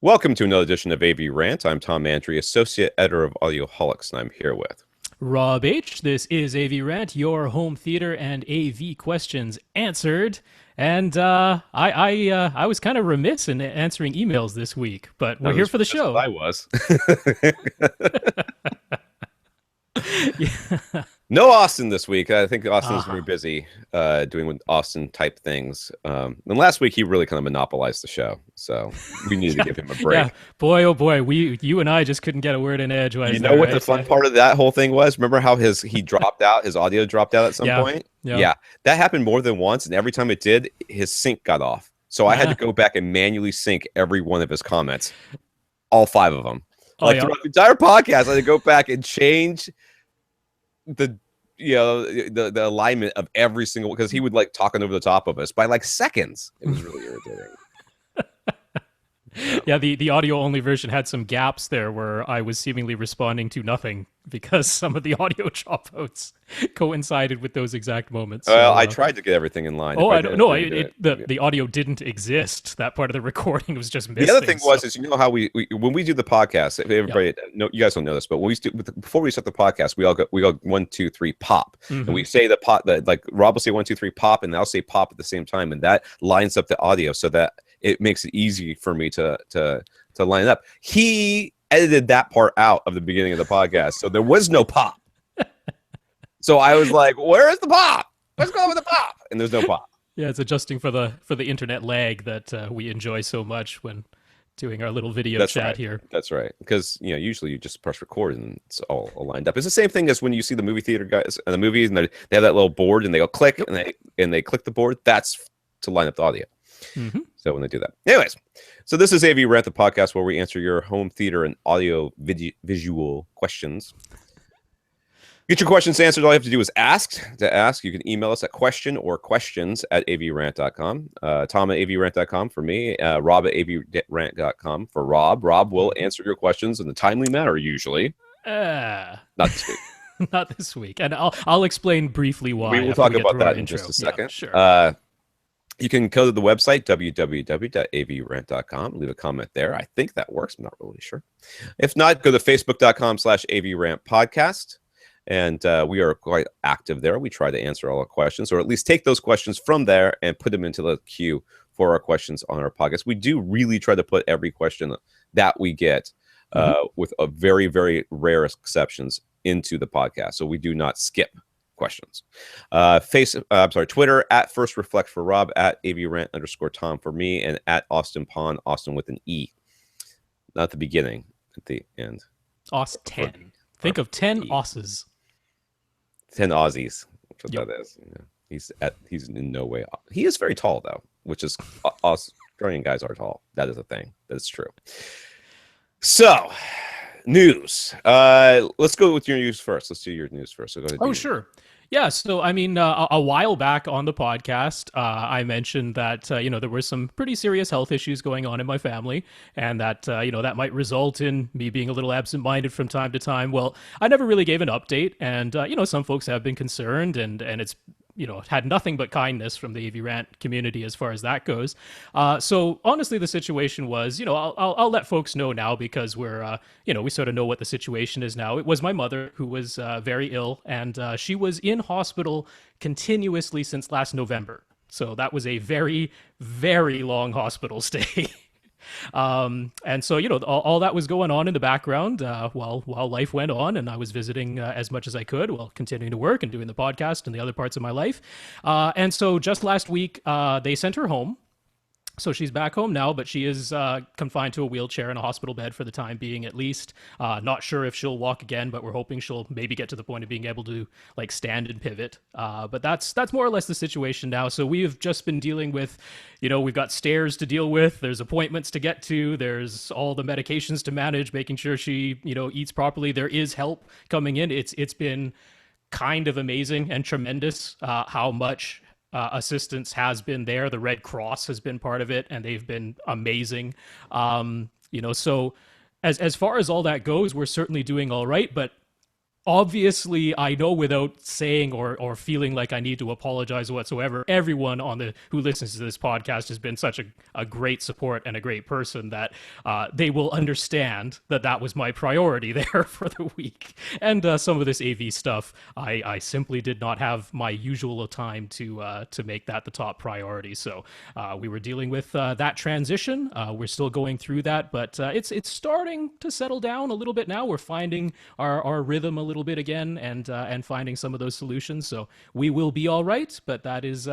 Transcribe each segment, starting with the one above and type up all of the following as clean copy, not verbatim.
Welcome to another edition of AV Rant. I'm Tom Andry, Associate Editor of Audioholics, and I'm here with Rob H. This is AV Rant, your home theater and AV questions answered. And I was kind of remiss in answering emails this week, but we're here for the that's what show. I was. Yeah. No Austin this week. I think Austin's very Uh-huh. busy doing Austin type things. And last week he really kind of monopolized the show, so we needed to Yeah, give him a yeah. break. Boy, oh boy, you and I just couldn't get a word in You edgewise know there, what the right? fun Yeah, part of that whole thing was? Remember how he dropped out, his audio dropped out at some yeah, point? yeah. Yeah, that happened more than once, and every time it did, his sync got off. So I had to Uh, go back and manually sync every one of his comments, all five of them. oh Like yeah. throughout the entire podcast, I had to go back and change the the alignment of every single because he would like talking over the top of us by like seconds. It was really irritating. Yeah. Yeah, the audio only version had some gaps there where I was seemingly responding to nothing because some of the audio dropouts coincided with those exact moments. Well, So, I tried to get everything in line. If oh, I I don't didn't, know. I didn't do it. The Yeah. the audio didn't exist. That part of the recording was just The other missing. thing So, was, is you know how we when we do the podcast, if yeah. everybody know, you guys don't know this, but when we before we start the podcast, we go 1, 2, 3 pop, and Hmm. we say the pop that like Rob will say 1, 2, 3 pop, and I'll say pop at the same time, and that lines up the audio so that it makes it easy for me to line it up. He edited that part out of the beginning of the podcast, so there was no pop. So I was like, "Where is the pop? What's going on with the pop?" And there's no pop. Yeah, it's adjusting for the internet lag that we enjoy so much when doing our little video That's chat right. here. That's right. Because usually you just press record and it's all lined up. It's the same thing as when you see the movie theater guys in the movies and they have that little board and they go click Yep. and they click the board. That's to line up the audio. Hmm. So when they do that, anyways, so this is AV Rant, the podcast where we answer your home theater and audio visual questions. Get your questions answered. All you have to do is ask. To ask, you can email us at question or questions at avrant.com. Tom at avrant.com for me. Rob at avrant.com for Rob. Rob will answer your questions in a timely manner, usually. Uh, Not this week. not this week, and I'll explain briefly why. We will after talk get about through our that in intro. just a Yeah, second. sure. You can go to the website, www.avrant.com. Leave a comment there. I think that works. I'm not really sure. If not, go to facebook.com/avrant podcast. And we are quite active there. We try to answer all our questions, or at least take those questions from there and put them into the queue for our questions on our podcast. We do really try to put every question that we get, Mhm. with a very, very rare exceptions, into the podcast. So we do not skip questions. Twitter at First Reflect for Rob, at avrant_Tom for me, and at Austin Pond, Austin with an E, not the beginning, at the end. Os Or, 10. or Think of 10 E. osses. 10 Aussies. That's what Yep. that is. Yeah. He's in no way. He is very tall though, which is Australian guys are tall. That is a thing. That is true. So, news. Let's go with your news first. Let's do your news first. So go ahead. Oh, sure. Yeah, so I mean, a while back on the podcast, I mentioned that there were some pretty serious health issues going on in my family, and that that might result in me being a little absent-minded from time to time. Well, I never really gave an update, and some folks have been concerned, and it's had nothing but kindness from the AV Rant community as far as that goes. So honestly, the situation was, I'll let folks know now because we sort of know what the situation is now. It was my mother who was very ill, and she was in hospital continuously since last November. So that was a very, very long hospital stay. And so, all that was going on in the background while life went on, and I was visiting as much as I could while continuing to work and doing the podcast and the other parts of my life. And so, just last week, they sent her home. So she's back home now, but she is confined to a wheelchair in a hospital bed for the time being, at least. Not sure if she'll walk again, but we're hoping she'll maybe get to the point of being able to like stand and pivot. But that's more or less the situation now. So we've just been dealing with, we've got stairs to deal with. There's appointments to get to. There's all the medications to manage, making sure she eats properly. There is help coming in. It's been kind of amazing and tremendous how much assistance has been there. The Red Cross has been part of it, and they've been amazing. So as far as all that goes, we're certainly doing all right. But obviously, I know without saying or feeling like I need to apologize whatsoever, everyone on the who listens to this podcast has been such a great support and a great person that they will understand that that was my priority there for the week. And some of this AV stuff, I simply did not have my usual time to make that the top priority. So we were dealing with that transition. We're still going through that, but it's starting to settle down a little bit now. We're finding our rhythm a little bit again, and finding some of those solutions. So we will be all right. But that's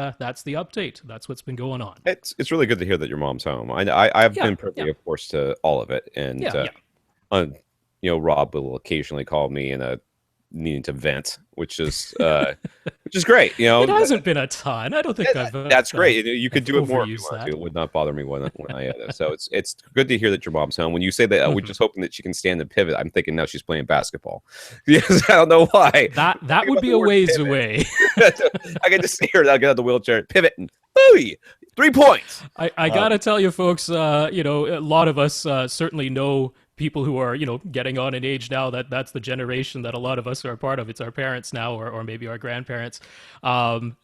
the update. That's what's been going on. It's really good to hear that your mom's home. I've Yeah, been privy, yeah, of course, to all of it, and yeah, yeah. uh, Rob will occasionally call me in a needing to vent, which is great. It hasn't been a ton. I don't think That's great. You could I've do it more if you overused want that. to. It would not bother me when I edit. So it's good to hear that your mom's home. When you say that, we're Mhm. just hoping that she can stand and pivot. I'm thinking now she's playing basketball. Yes, I don't know why. That Think would about be the a word ways pivot. away. I can just see her. I'll get out the wheelchair, pivot, and booey, 3 points. I gotta tell you, folks. A lot of us certainly know people who are getting on in age now. That's the generation that a lot of us are a part of. It's our parents now, or maybe our grandparents.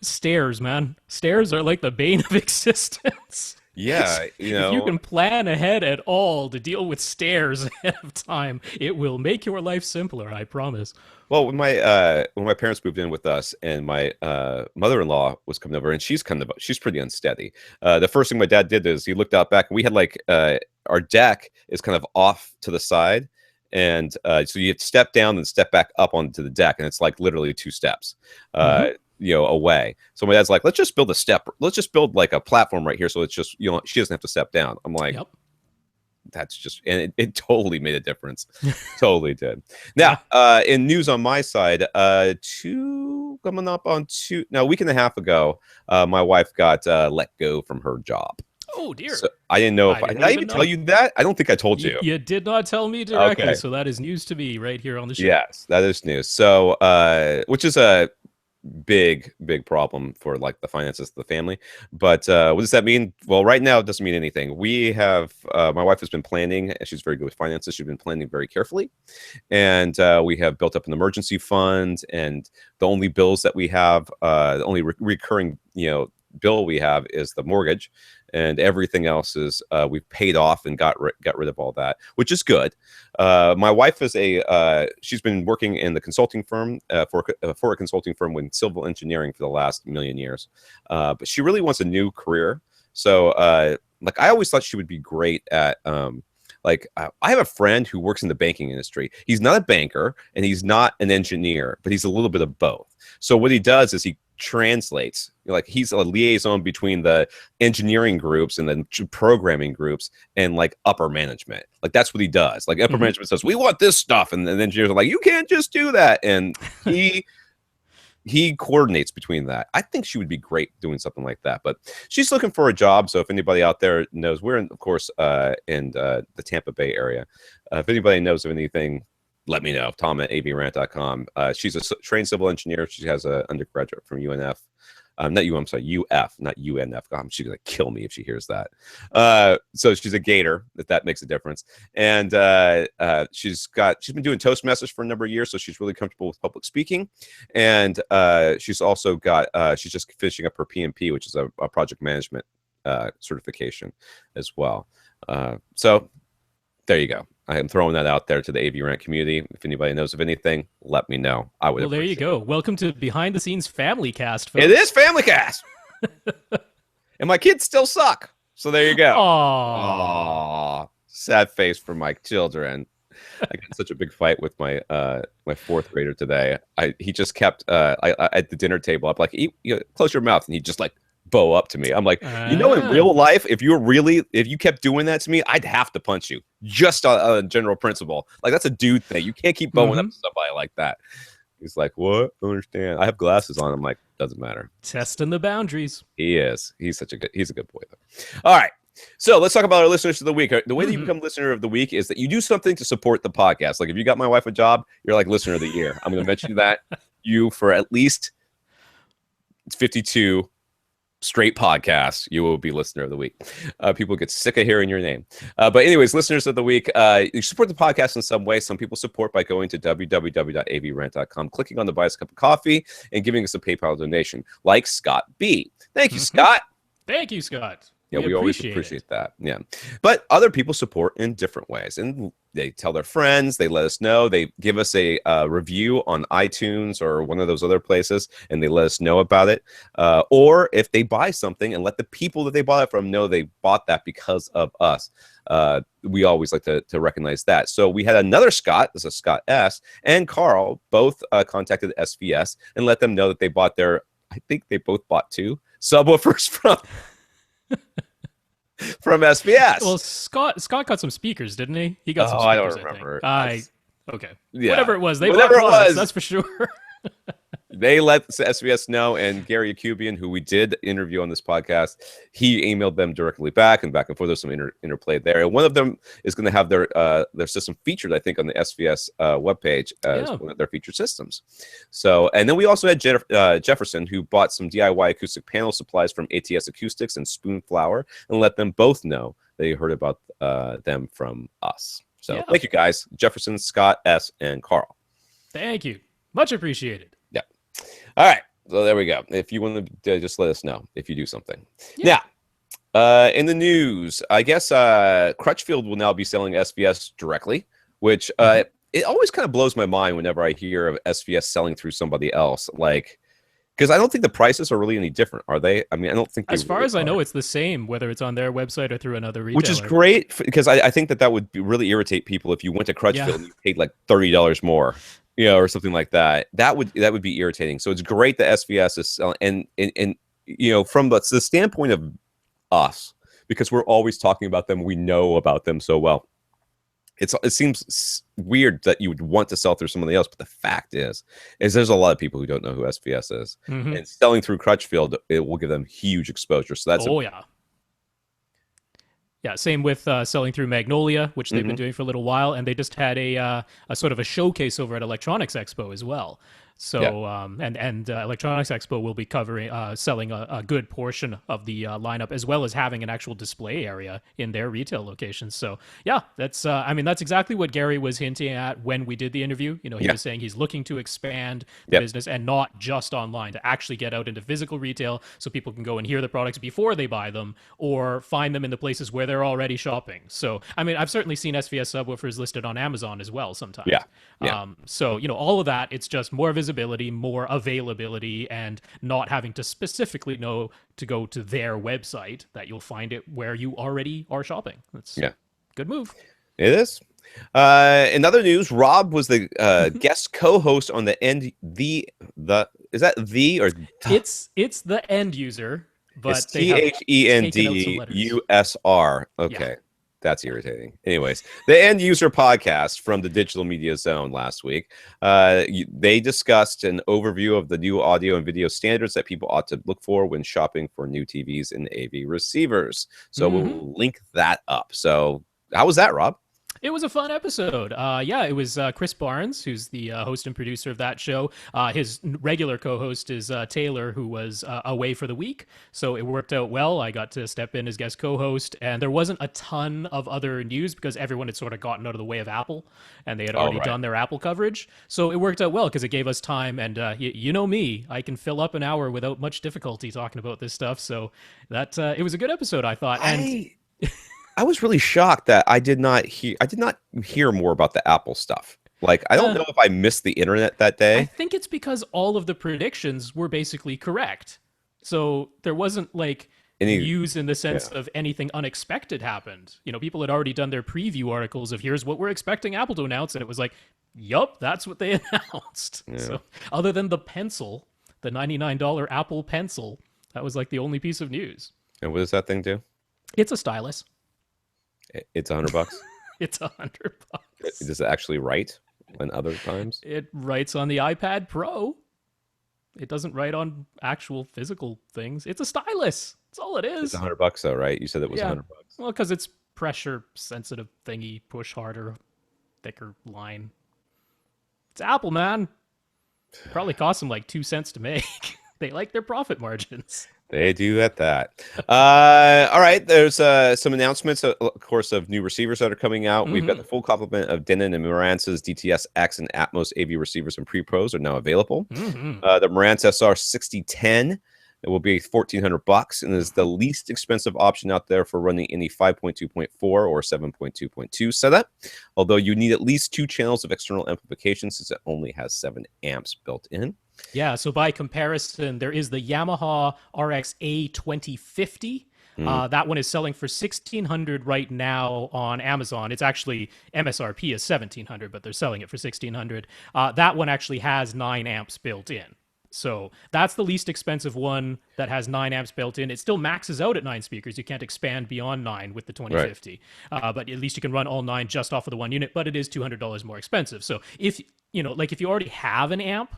Stairs, man. Stairs are like the bane of existence. Yeah, If you can plan ahead at all to deal with stairs ahead of time, it will make your life simpler. I promise. Well, when my parents moved in with us, and my mother-in-law was coming over, and she's pretty unsteady. The first thing my dad did is he looked out back, and we had like our deck is kind of off to the side, and so you have to step down and step back up onto the deck, and it's like literally 2 steps. Hmm. Away. So my dad's like, let's just build a step. Let's just build like a platform right here, so it's just she doesn't have to step down. I'm like, Yep. that's just, and it totally made a difference. Totally did. Now, Yeah. in news on my side, two coming up on two now, a week and a half ago, my wife got let go from her job. Oh dear. So I didn't know if I didn't did I even even tell know. you that? I don't think I told you. You did not tell me directly, Okay. so that is news to me right here on the show. Yes, that is news. So, which is a big problem for like the finances of the family. But what does that mean? Well, right now it doesn't mean anything. We have my wife has been planning, and she's very good with finances. She's been planning very carefully, and we have built up an emergency fund. And the only bills that we have, the only recurring bill we have is the mortgage, and everything else is we've paid off and got rid of all that, which is good. My wife is she's been working in the consulting firm for a consulting firm in civil engineering for the last million years, but she really wants a new career. So like I always thought she would be great at I have a friend who works in the banking industry. He's not a banker and he's not an engineer, but he's a little bit of both. So what he does is he translates, like he's a liaison between the engineering groups and the programming groups and like upper management. Like that's what he does. Like upper management says, we want this stuff. And then engineers are like, you can't just do that. And he coordinates between that. I think she would be great doing something like that, but she's looking for a job. So if anybody out there knows, we're in, of course, in the Tampa Bay area. If anybody knows of anything, let me know. Tom at avrant.com. She's a trained civil engineer. She has an undergraduate from UNF. Not U, I'm sorry, UF, not UNF. She's gonna kill me if she hears that. So she's a Gator, if that makes a difference. And she's been doing Toastmasters for a number of years, so she's really comfortable with public speaking. And she's also got she's just finishing up her PMP, which is a project management certification as well. So there you go. I am throwing that out there to the AV Rant community. If anybody knows of anything, let me know. I would. Well, there you go. Welcome to Behind the Scenes Family Cast, folks. It is Family Cast. And my kids still suck. So there you go. Aww. Aww. Sad face for my children. I got such a big fight with my my 4th grader today. He just kept at the dinner table. I'm like, close your mouth, and he just like bow up to me. I'm like, in real life, if you kept doing that to me, I'd have to punch you, just on a general principle. Like that's a dude thing. You can't keep bowing up to somebody like that. He's like, what? I don't understand. I have glasses on. I'm like, doesn't matter. Testing the boundaries. He is. He's a good boy though. All right. So let's talk about our listeners of the week. The way that you become listener of the week is that you do something to support the podcast. Like if you got my wife a job, you're like listener of the year. I'm going to mention that you for at least 52 straight podcast, you will be listener of the week. People get sick of hearing your name. But anyways, listeners of the week, you support the podcast in some way. Some people support by going to www.avrant.com, clicking on the Buy Us a Cup of Coffee, and giving us a PayPal donation, like Scott B. Thank you, Scott. Thank you, Scott. Yeah, we always appreciate that. Yeah. But other people support in different ways. And they tell their friends, they let us know, they give us a review on iTunes or one of those other places, and they let us know about it. Or if they buy something and let the people that they bought it from know they bought that because of us. We always like to recognize that. So we had another Scott, this is Scott S., and Carl both contacted SVS and let them know that they bought I think they both bought 2 subwoofers from SBS. Well, Scott got some speakers, didn't he? He got some speakers, I don't remember. Okay. Yeah. Whatever it was, they Whatever bought it products, was. that's for sure. They let SBS know, and Gary Akubian, who we did interview on this podcast, he emailed them directly back and forth. There's some interplay there. And one of them is going to have their system featured, I think, on the SVS webpage as one of their featured systems. So, and then we also had Jefferson, who bought some DIY acoustic panel supplies from ATS Acoustics and Spoonflower, and let them both know they heard about them from us. So thank you guys, Jefferson, Scott S., and Carl. Thank you. Much appreciated. Yeah. All right. So there we go. If you want to just let us know if you do something. Yeah. Now, in the news, I guess Crutchfield will now be selling SVS directly, which it always kind of blows my mind whenever I hear of SVS selling through somebody else. Like, because I don't think the prices are really any different, are they? I mean, I don't think they as far really as I know, it's the same, whether it's on their website or through another retailer. Which is great, because I think that would really irritate people if you went to Crutchfield and you paid like $30 more, or something like that. That would be irritating. So it's great that SVS is selling, and from the standpoint of us, because we're always talking about them, we know about them so well. It seems weird that you would want to sell through somebody else, but the fact is there's a lot of people who don't know who SVS is, and selling through Crutchfield, it will give them huge exposure. So that's yeah. Same with selling through Magnolia, which they've been doing for a little while, and they just had a sort of a showcase over at Electronics Expo as well. So and Electronics Expo will be covering selling a good portion of the lineup, as well as having an actual display area in their retail locations. So yeah, that's that's exactly what Gary was hinting at when we did the interview. He was saying he's looking to expand the business and not just online, to actually get out into physical retail so people can go and hear the products before they buy them or find them in the places where they're already shopping. So I've certainly seen SVS subwoofers listed on Amazon as well sometimes. So all of that, it's just more visibility, more availability, and not having to specifically know to go to their website, that you'll find it where you already are shopping. That's good move. It is. In other news, Rob was the guest co-host on the is that the or it's the end user, but it's THENDUSR. Okay. That's irritating. Anyways, the End User Podcast from the Digital Media Zone last week. They discussed an overview of the new audio and video standards that people ought to look for when shopping for new TVs and AV receivers. So we'll link that up. So how was that, Rob? It was a fun episode. It was Chris Barnes, who's the host and producer of that show. His regular co-host is Taylor, who was away for the week. So it worked out well. I got to step in as guest co-host, and there wasn't a ton of other news because everyone had sort of gotten out of the way of Apple, and they had already done their Apple coverage. So it worked out well because it gave us time. And you know me, I can fill up an hour without much difficulty talking about this stuff. So that it was a good episode, I thought. I was really shocked that I did not hear more about the Apple stuff. Like, I don't know if I missed the internet that day. I think it's because all of the predictions were basically correct. So there wasn't like news in the sense of anything unexpected happened. People had already done their preview articles of here's what we're expecting Apple to announce, and it was like, yup, that's what they announced. So other than the pencil, the $99 Apple Pencil, that was like the only piece of news. And what does that thing do? It's a stylus. It's $100. It's $100. Does it actually write when other times? It writes on the iPad Pro. It doesn't write on actual physical things. It's a stylus. That's all it is. It's $100 though, right? You said it was $100. Well, because it's pressure sensitive thingy, push harder, thicker line. It's Apple, man. Probably cost them like 2 cents to make. They like their profit margins. They do at that. All right. There's some announcements, of course, of new receivers that are coming out. We've got Hmm. the full complement of Denon and Marantz's DTS X and Atmos AV receivers and pre-pros are now available. Hmm. The Marantz SR 6010, it will be $1,400 and is the least expensive option out there for running any 5.2.4 or 7.2.2 setup. Although you need at least 2 channels of external amplification since it only has 7 amps built in. Yeah, so by comparison, there is the Yamaha RX-A 2050. Mm, That one is selling for 1,600 right now on Amazon. It's actually MSRP is 1,700, but they're selling it for 1,600. That one actually has 9 amps built in. So that's the least expensive one that has 9 amps built in. It still maxes out at 9 speakers. You can't expand beyond 9 with the right. 2050. But at least you can run all 9 just off of the one unit, but it is $200 more expensive. So if, like if you already have an amp,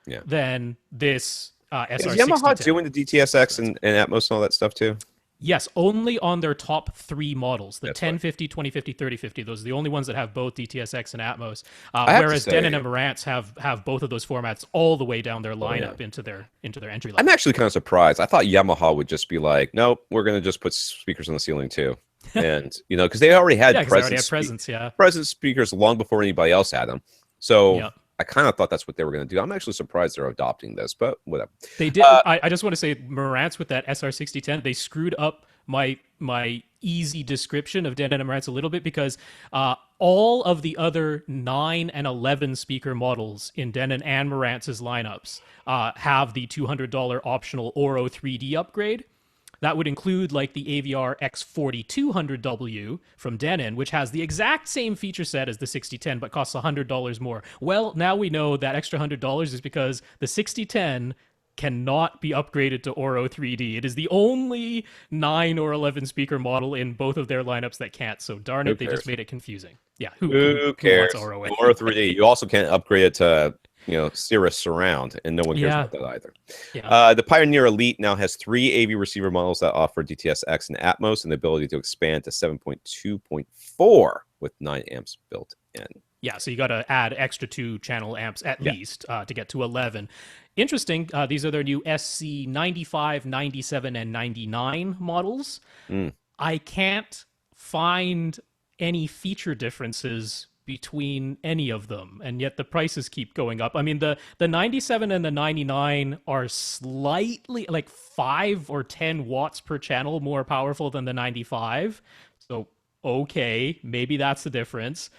Yeah. than this Is SR6010. Yamaha doing the DTSX and Atmos and all that stuff too? Yes, only on their top 3 models, the That's right. 1050, 2050, 3050. Those are the only ones that have both DTSX and Atmos. I have to Whereas Denon say, and Marantz have both of those formats all the way down their oh yeah, lineup into their entry I'm level. actually kind of surprised. I thought Yamaha would just be like, nope, we're gonna just put speakers on the ceiling too, and because they already had Yeah, because they already have presence. Yeah, presence speakers long before anybody else had them. So yeah. I kind of thought that's what they were gonna do. I'm actually surprised they're adopting this, but whatever. They did. Uh, I just want to say Marantz with that SR6010, they screwed up my easy description of Denon and Marantz a little bit because all of the other 9 and 11 speaker models in Denon and Marantz's lineups have the $200 optional Oro 3D upgrade. That would include like the AVR X4200W from Denon, which has the exact same feature set as the 6010 but costs $100 more. Well, now we know that extra $100 is because the 6010 cannot be upgraded to Oro 3D. It is the only 9 or 11 speaker model in both of their lineups that can't. So darn who it, they just cares? made it confusing. Yeah, Who who wants cares? Oro Or anyway? 3D. You also can't upgrade it to Cirrus Surround, and no one cares Yeah, about that either. yeah. The Pioneer Elite now has 3 AV receiver models that offer DTS-X and Atmos and the ability to expand to 7.2.4 with 9 amps built in. Yeah, so you got to add extra 2 channel amps at Yeah. least to get to 11. Interesting. These are their new SC 95, 97, and 99 models. Mm, I can't find any feature differences between any of them, and yet the prices keep going up. I mean, the 97 and the 99 are slightly like 5 or 10 watts per channel more powerful than the 95. So okay, maybe that's the difference.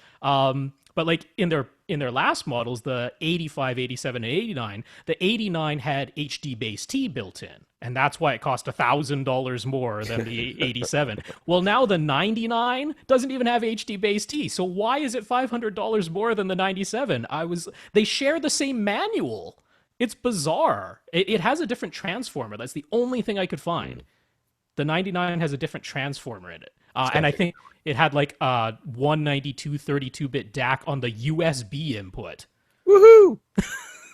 But like in their last models, the 85, 87, and 89, the 89 had HD base T built in, and that's why it cost $1,000 more than the 87. Well, now the 99 doesn't even have HD base T, so why is it $500 more than the 97? They share the same manual. It's bizarre. It has a different transformer. That's the only thing I could find. mm. The 99 has a different transformer in it. It's And gotta I be. think it had like a 192 32-bit DAC on the USB input. Woohoo!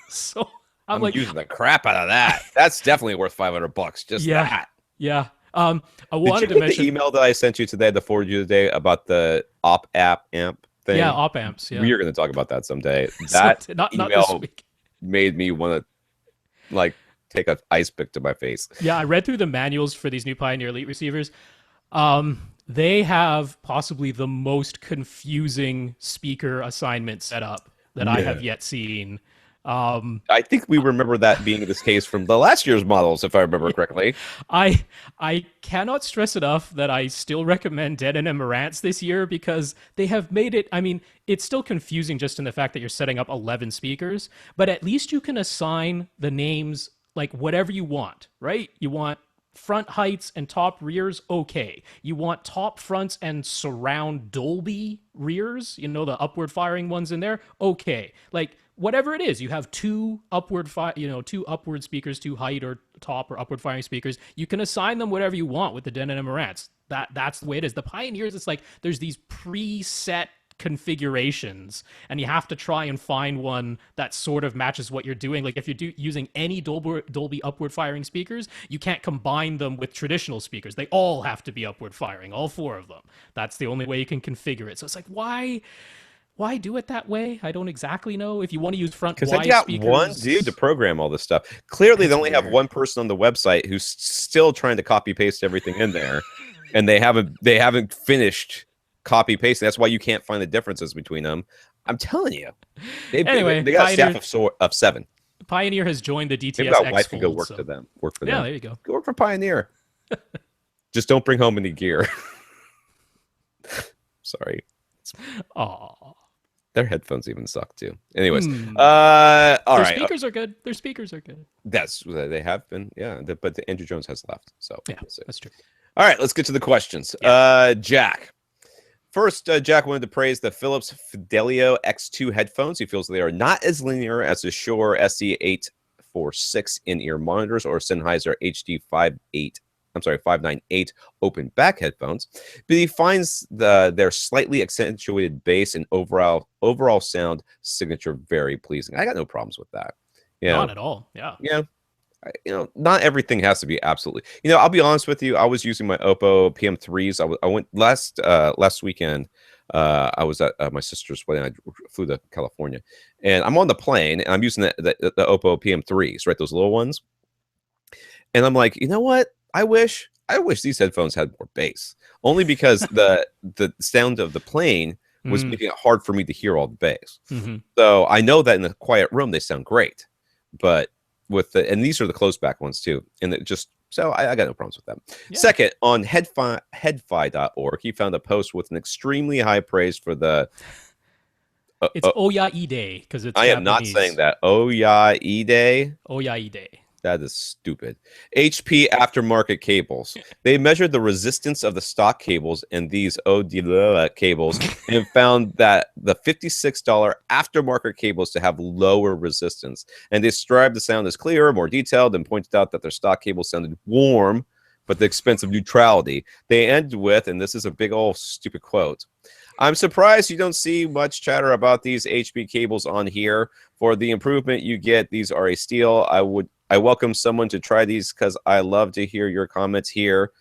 So I'm I'm like, using the crap out of that. That's definitely worth $500. Just yeah, that. yeah. I Did you wanted to get the mention, email that I sent you today, the forward you today about the op app amp yeah, thing? op amps. Yeah. We are going to talk about that someday. So, That not this email week. made me want to like take an ice pick to my face. Yeah, I read through the manuals for these new Pioneer Elite receivers. They have possibly the most confusing speaker assignment setup that I Yeah. have yet seen. I think we remember that being this case from the last year's models, if I remember correctly. I cannot stress enough that I still recommend Denon and Marantz this year because they have made it. I mean, it's still confusing just in the fact that you're setting up 11 speakers, but at least you can assign the names like whatever you want, right? You want front heights and top rears, okay. You want top fronts and surround Dolby rears, the upward firing ones in there, okay. Like whatever it is, you have two upward speakers, two height or top or upward firing speakers. You can assign them whatever you want with the Denon and Marantz. That's the way it is. The Pioneers, it's like there's these preset configurations and you have to try and find one that sort of matches what you're doing. Like if you're using any Dolby upward firing speakers, you can't combine them with traditional speakers. They all have to be upward firing, all 4 of them. That's the only way you can configure it. So it's like, why why do it that way? I don't exactly know. If you want to use front Because they Y got one dude to speakers, program all this stuff. Clearly, they it's only have weird. one person on the website who's still trying to copy paste everything in there, and they haven't finished copy pasting. That's why you can't find the differences between them. I'm telling you, Anyway, they got a staff of 7. Pioneer has joined the Maybe DTS that X wife can go fold. work So for yeah, them. there you go. Go work for Pioneer. Just don't bring home any gear. Sorry. Aw. Their headphones even suck too. Anyways, Hmm. all Their right. speakers are good. Their speakers are good. That's they have been, yeah. But Andrew Jones has left, so Yeah, we'll see. that's true. All right, let's get to the questions. Yeah. Jack. First, Jack wanted to praise the Philips Fidelio X2 headphones. He feels they are not as linear as the Shure SC846 in-ear monitors or Sennheiser HD 598 open back headphones, but he finds their slightly accentuated bass and overall sound signature very pleasing. I got no problems with that. Not at all. Yeah. Yeah, not everything has to be absolutely. I'll be honest with you. I was using my Oppo PM3s. I went last weekend. I was at my sister's wedding. I flew to California, and I'm on the plane, and I'm using the Oppo PM3s, right? Those little ones. And I'm like, you know what? I wish these headphones had more bass. Only because the sound of the plane was making it hard for me to hear all the bass. Mm-hmm. So I know that in a quiet room they sound great, but and these are the closed back ones too, and it just so I got no problems with them. Yeah. Second, on headfi.org, he found a post with an extremely high praise for the. It's Oyaide because it's I am not Japanese. saying that. Oyaide. Oyaide. That is stupid. HP aftermarket cables. They measured the resistance of the stock cables and these ODLA cables and found that the $56 aftermarket cables to have lower resistance. And they described the sound as clearer, more detailed, and pointed out that their stock cables sounded warm, but the expense of neutrality. They end with, and this is a big old stupid quote, I'm surprised you don't see much chatter about these HP cables on here. For the improvement you get, these are a steal. I welcome someone to try these because I love to hear your comments here.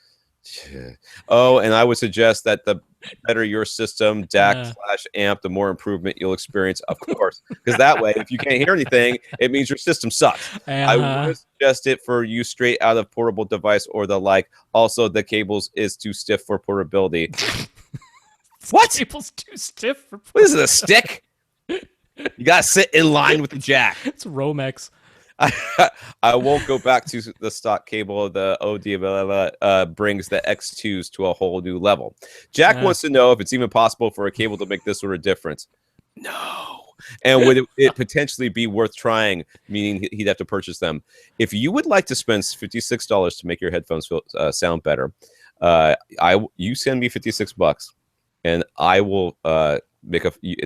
Oh, and I would suggest that the better your system, DAC/amp, the more improvement you'll experience, of course. Because that way, if you can't hear anything, it means your system sucks. I would suggest it for you straight out of portable device or the like. Also, the cables is too stiff for portability. What? Cable's too stiff for What is it, a stick? You gotta sit in line with the jack. It's Romex. I won't go back to the stock cable. The ODVLA brings the X2s to a whole new level. Jack wants to know if it's even possible for a cable to make this sort of difference. No. And would it potentially be worth trying, meaning he'd have to purchase them? If you would like to spend $56 to make your headphones sound better, you send me $56, and I will and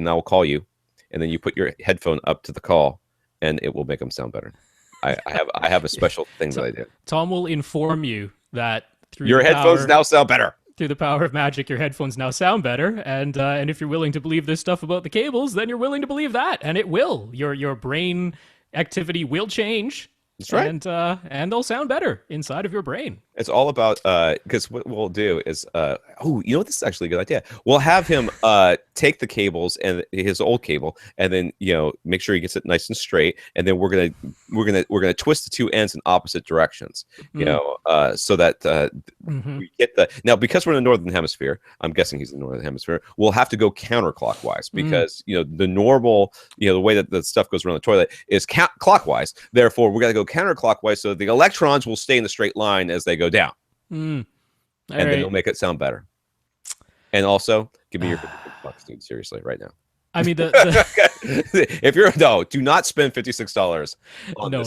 I will call you, and then you put your headphone up to the call, and it will make them sound better. I have a special thing that I do. Tom will inform you that through your headphones now sound better. Through the power of magic, your headphones now sound better, and if you're willing to believe this stuff about the cables, then you're willing to believe that, and it will. Your brain activity will change. That's right. And they'll sound better inside of your brain. It's all about because what we'll do is you know what, this is actually a good idea. We'll have him take the cables and his old cable, and then make sure he gets it nice and straight, and then we're gonna twist the two ends in opposite directions, so that we get now, because we're in the northern hemisphere. I'm guessing he's in the northern hemisphere. We'll have to go counterclockwise because the normal the way that the stuff goes around the toilet is clockwise. Therefore, we got to go counterclockwise so the electrons will stay in the straight line as they go down, and then it'll make it sound better. And also, give me your $56, dude. Seriously, right now. I mean, if do not spend $56.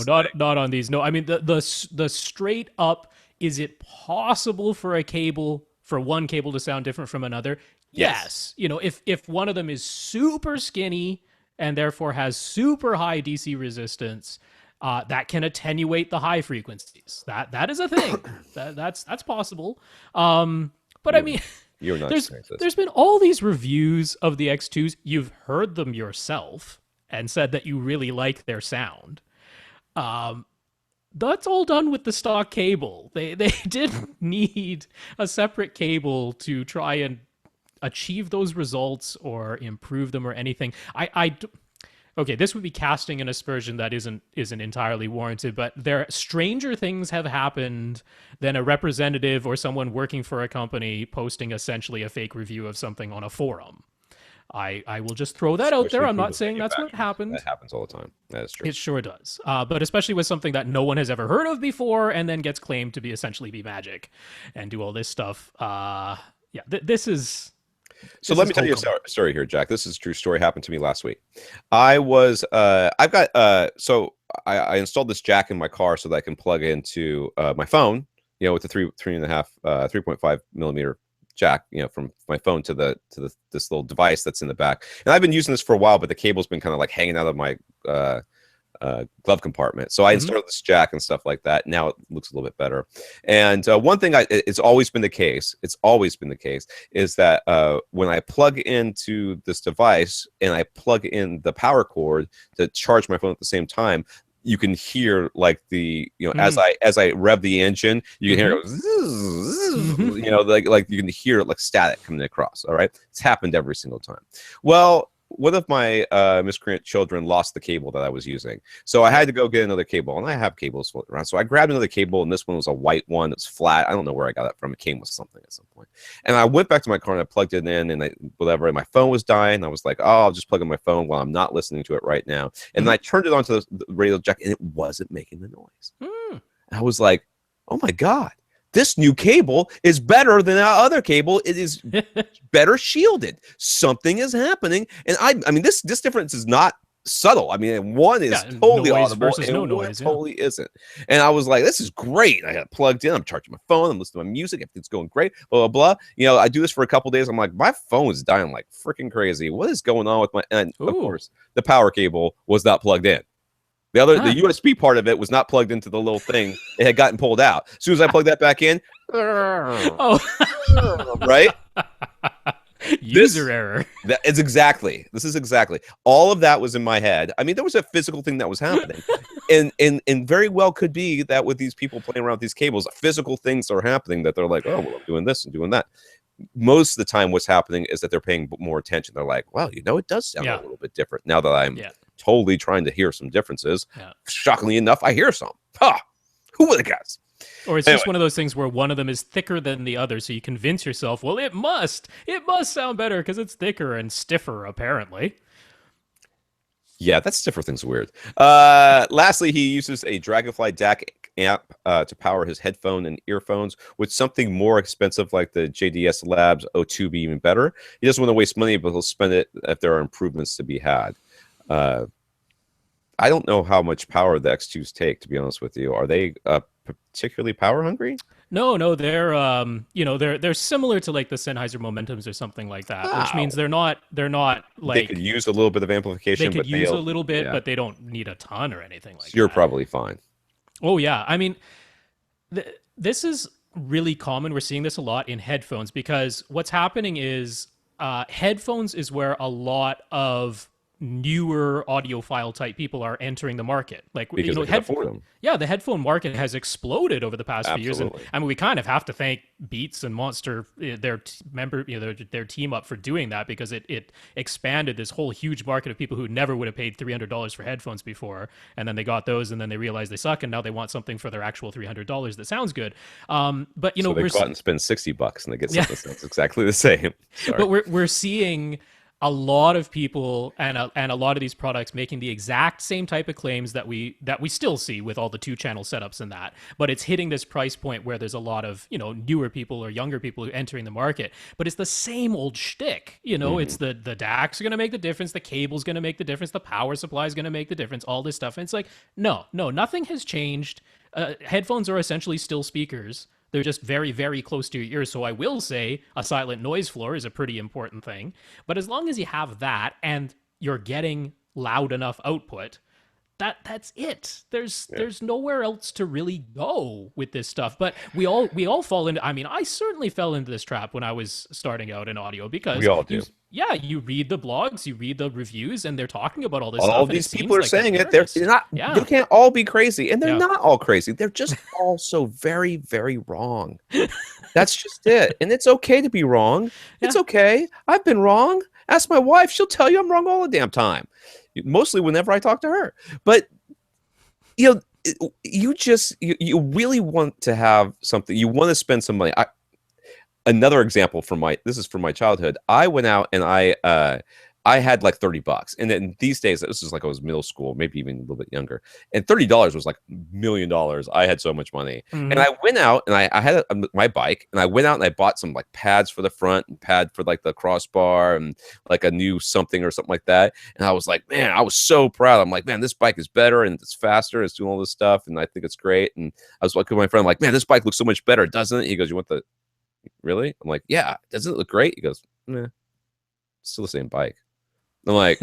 Not on these. No, I mean the straight up. Is it possible for one cable to sound different from another? Yes. If one of them is super skinny and therefore has super high DC resistance, that can attenuate the high frequencies. That is a thing. That's possible. But I mean, there's been all these reviews of the X2s. You've heard them yourself and said that you really like their sound. That's all done with the stock cable. They didn't need a separate cable to try and achieve those results or improve them or anything. Okay, this would be casting an aspersion that isn't entirely warranted, but stranger things have happened than a representative or someone working for a company posting essentially a fake review of something on a forum. I will just throw that out there. Especially I'm not food saying that's what manufacturers. happened. That happens all the time. That is true. It sure does. But especially with something that no one has ever heard of before and then gets claimed to be essentially be magic and do all this stuff. Yeah, this is. So This let is me tell you a Holcomb. story here, Jack. This is a true story. Happened to me last week. I've got, I installed this jack in my car so that I can plug into my phone, with the 3.5 millimeter jack, from my phone to this little device that's in the back. And I've been using this for a while, but the cable's been kind of like hanging out of my glove compartment. So I installed this jack and stuff like that. Now it looks a little bit better. And one thing it's always been the case. It's always been the case is that when I plug into this device and I plug in the power cord to charge my phone at the same time, you can hear like as I rev the engine, you can hear it go zzz, like you can hear like static coming across. All right, it's happened every single time. Well, one of my miscreant children lost the cable that I was using, so I had to go get another cable, and I have cables floating around. So I grabbed another cable, and this one was a white one. It's flat. I don't know where I got it from. It came with something at some point, and I went back to my car and I plugged it in, and and my phone was dying. I was like, oh, I'll just plug in my phone while I'm not listening to it right now. And then I turned it onto the radio jack, and it wasn't making the noise. And I was like, oh my god. This new cable is better than our other cable. It is better shielded. Something is happening, and I mean, this difference is not subtle. I mean, one is totally audible, and no one noise, totally isn't. And I was like, "This is great." I got it plugged in. I'm charging my phone. I'm listening to my music. Everything's going great. Blah blah blah. I do this for a couple days. I'm like, my phone is dying like freaking crazy. What is going on with my? And of course, the power cable was not plugged in. The USB part of it was not plugged into the little thing. It had gotten pulled out. As soon as I plugged that back in, right? User error. This is exactly. All of that was in my head. I mean, there was a physical thing that was happening. and very well could be that with these people playing around with these cables, physical things are happening that they're like, oh, well, I'm doing this and doing that. Most of the time what's happening is that they're paying more attention. They're like, well, it does sound a little bit different now that I'm totally trying to hear some differences. Shockingly enough, I hear some. Who would have guessed? Or it's just one of those things where one of them is thicker than the other, so you convince yourself, well, it must sound better because it's thicker and stiffer, apparently. Yeah, that stiffer thing's weird. Lastly, he uses a Dragonfly DAC amp to power his headphone and earphones. Would something more expensive like the JDS Labs O2 be even better? He doesn't want to waste money, but he'll spend it if there are improvements to be had. I don't know how much power the X2s take, to be honest with you. Are they particularly power hungry? No, they're they're similar to like the Sennheiser Momentums or something like that, which means they're not like they could use a little bit of amplification. They could use a little bit, but they don't need a ton or anything like that. You're probably fine. Oh yeah, I mean, this is really common. We're seeing this a lot in headphones because what's happening is headphones is where a lot of newer audiophile type people are entering the market. Like because they can afford them. Yeah, the headphone market has exploded over the past few years, and I mean we kind of have to thank Beats and Monster, their team up for doing that, because it expanded this whole huge market of people who never would have paid $300 for headphones before, and then they got those, and then they realized they suck, and now they want something for their actual $300 that sounds good. But so they go out and spend $60 and they get something that's exactly the same. Sorry. But we're seeing a lot of people and a lot of these products making the exact same type of claims that we still see with all the 2-channel setups and that, but it's hitting this price point where there's a lot of newer people or younger people who are entering the market, but it's the same old shtick. It's the DACs are going to make the difference, the cable's going to make the difference, the power supply is going to make the difference, all this stuff, and it's like no, nothing has changed. Headphones are essentially still speakers. They're just very, very close to your ears. So I will say a silent noise floor is a pretty important thing. But as long as you have that and you're getting loud enough output, that's it. There's nowhere else to really go with this stuff. But we all fall into, I mean, I certainly fell into this trap when I was starting out in audio, because we all do. You read the blogs, you read the reviews, and they're talking about all this all stuff. All these people are saying it. They're not. They can't all be crazy, and they're not all crazy. They're just all so very, very wrong. That's just it. And it's okay to be wrong. It's Yeah. okay. I've been wrong. Ask my wife. She'll tell you I'm wrong all the damn time. Mostly whenever I talk to her. But you know, you really want to have something. You want to spend some money. Another example from my this is from my childhood. I went out and I had like $30. And then these days, this is like I was middle school, maybe even a little bit younger. And $30 was like $1 million. I had so much money. And Hmm. I went out and I had my bike and I went out and I bought some like pads for the front and pad for like the crossbar and like a new something or something like that. And I was like, man, I was so proud. I'm like, man, this bike is better and it's faster. It's doing all this stuff. And I think it's great. And I was like with my friend, I'm like, man, this bike looks so much better, doesn't it? He goes, you want the really? I'm like, yeah, doesn't it look great? He goes, nah, still the same bike. I'm like,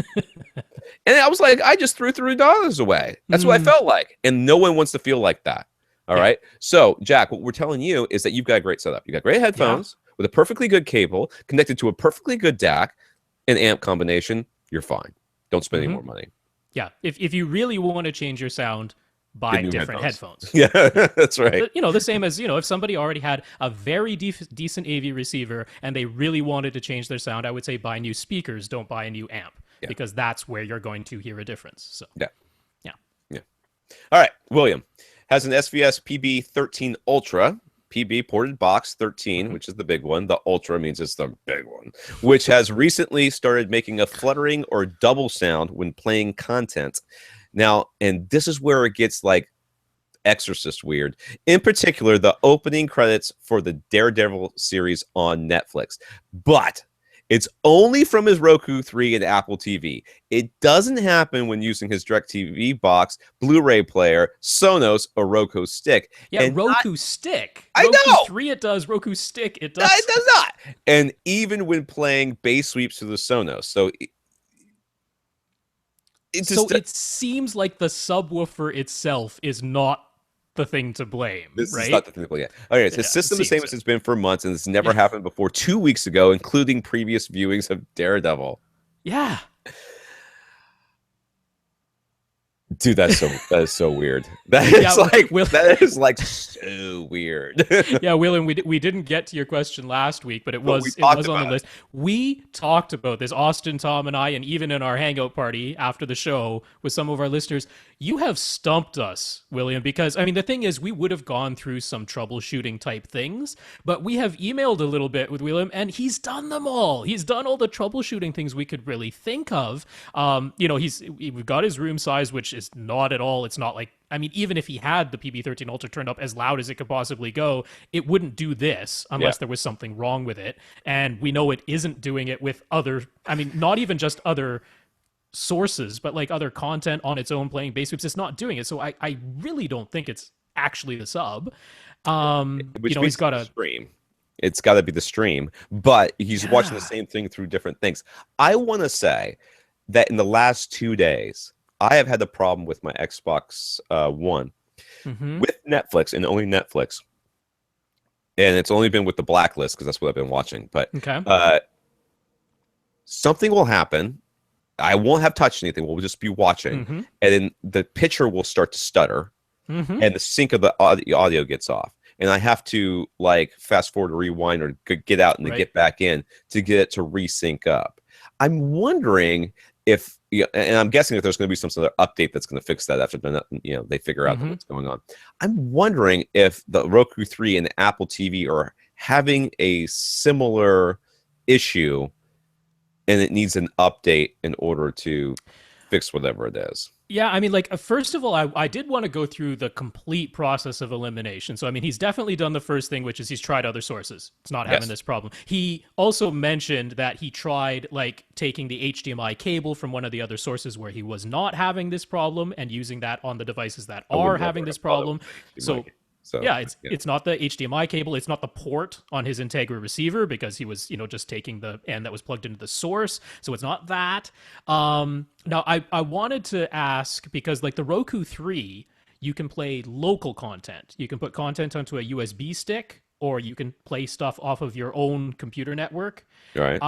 and I was like, I just threw $3 away. That's what I Mm, felt like. And no one wants to feel like that. All yeah. right. So, Jack, what we're telling you is that you've got a great setup. You got great Yeah. headphones with a perfectly good cable connected to a perfectly good DAC and amp combination. You're fine. Don't spend any Hmm. more money. Yeah. If you really want to change your sound, Get buy new different headphones. headphones. Yeah, Yeah. that's right. The same as, if somebody already had a very decent AV receiver and they really wanted to change their sound, I would say buy new speakers, don't buy a new amp, Yeah. because that's where you're going to hear a difference. So, Yeah. yeah. Yeah. All right. William has an SVS PB13 Ultra, PB ported box 13, Hmm. which is the big one. The Ultra means it's the big one, which has recently started making a fluttering or double sound when playing content. Now, and this is where it gets like Exorcist weird. In particular, the opening credits for the Daredevil series on Netflix. But it's only from his Roku 3 and Apple TV. It doesn't happen when using his DirecTV box, Blu-ray player, Sonos, or Roku stick. Yeah, And not, Roku Stick. I Roku know 3 it does, Roku Stick it it does. does not. And even when playing bass sweeps to the Sonos, so it So just it seems like the subwoofer itself is not the thing to blame, this is not right? the technical yet. Okay, it's his Yeah, it system the same seems as so. it's been for months, and it's never Yeah. happened before 2 weeks ago, including previous viewings of Daredevil. Yeah. Dude, that is so weird. Yeah, Will. That is like so weird. Yeah, William, we didn't get to your question last week, but it But we was talked on the about it. list. We talked about this, Austin, Tom, and I, and even in our hangout party after the show with some of our listeners. You have stumped us, William, because I mean the thing is we would have gone through some troubleshooting type things, but we have emailed a little bit with William, and he's done them all. He's done all the troubleshooting things we could really think of. We've got his room size, which is not at all. It's not like, I mean, even if he had the PB13 Ultra turned up as loud as it could possibly go, it wouldn't do this Yeah. unless there was something wrong with it. And we know it isn't doing it with other, I mean, not even just other sources, but like other content on its own playing bass sweeps. It's not doing it. So I really don't think it's actually the sub. Which He's means got the a, stream. It's got to be the stream, but he's watching the yeah. same thing through different things. I want to say that in the last 2 days, I have had the problem with my Xbox One Mm-hmm. with Netflix and only Netflix, and it's only been with the blacklist because that's what I've been watching. But Okay. something will happen. I won't have touched anything. We'll just be watching, Mm-hmm. and then the picture will start to stutter, Mm-hmm. and the sync of the audio gets off, and I have to like fast forward or rewind or get out and then Right. get back in to get it to resync up. I'm wondering if, and I'm guessing that there's going to be some sort of update that's going to fix that after they figure out Mm-hmm. what's going on. I'm wondering if the Roku 3 and the Apple TV are having a similar issue, and it needs an update in order to fix whatever it is. Yeah, I mean, like, first of all, I did want to go through the complete process of elimination. So, I mean, he's definitely done the first thing, which is he's tried other sources. It's not having Yes. this problem. He also mentioned that he tried, like, taking the HDMI cable from one of the other sources where he was not having this problem and using that on the devices that I would are never having this have thought it problem. was So, HDMI. So yeah, it's not the HDMI cable. It's not the port on his Integra receiver because he was, just taking the end that was plugged into the source. So it's not that. Now I wanted to ask because like the Roku 3, you can play local content. You can put content onto a USB stick, or you can play stuff off of your own computer network. All right.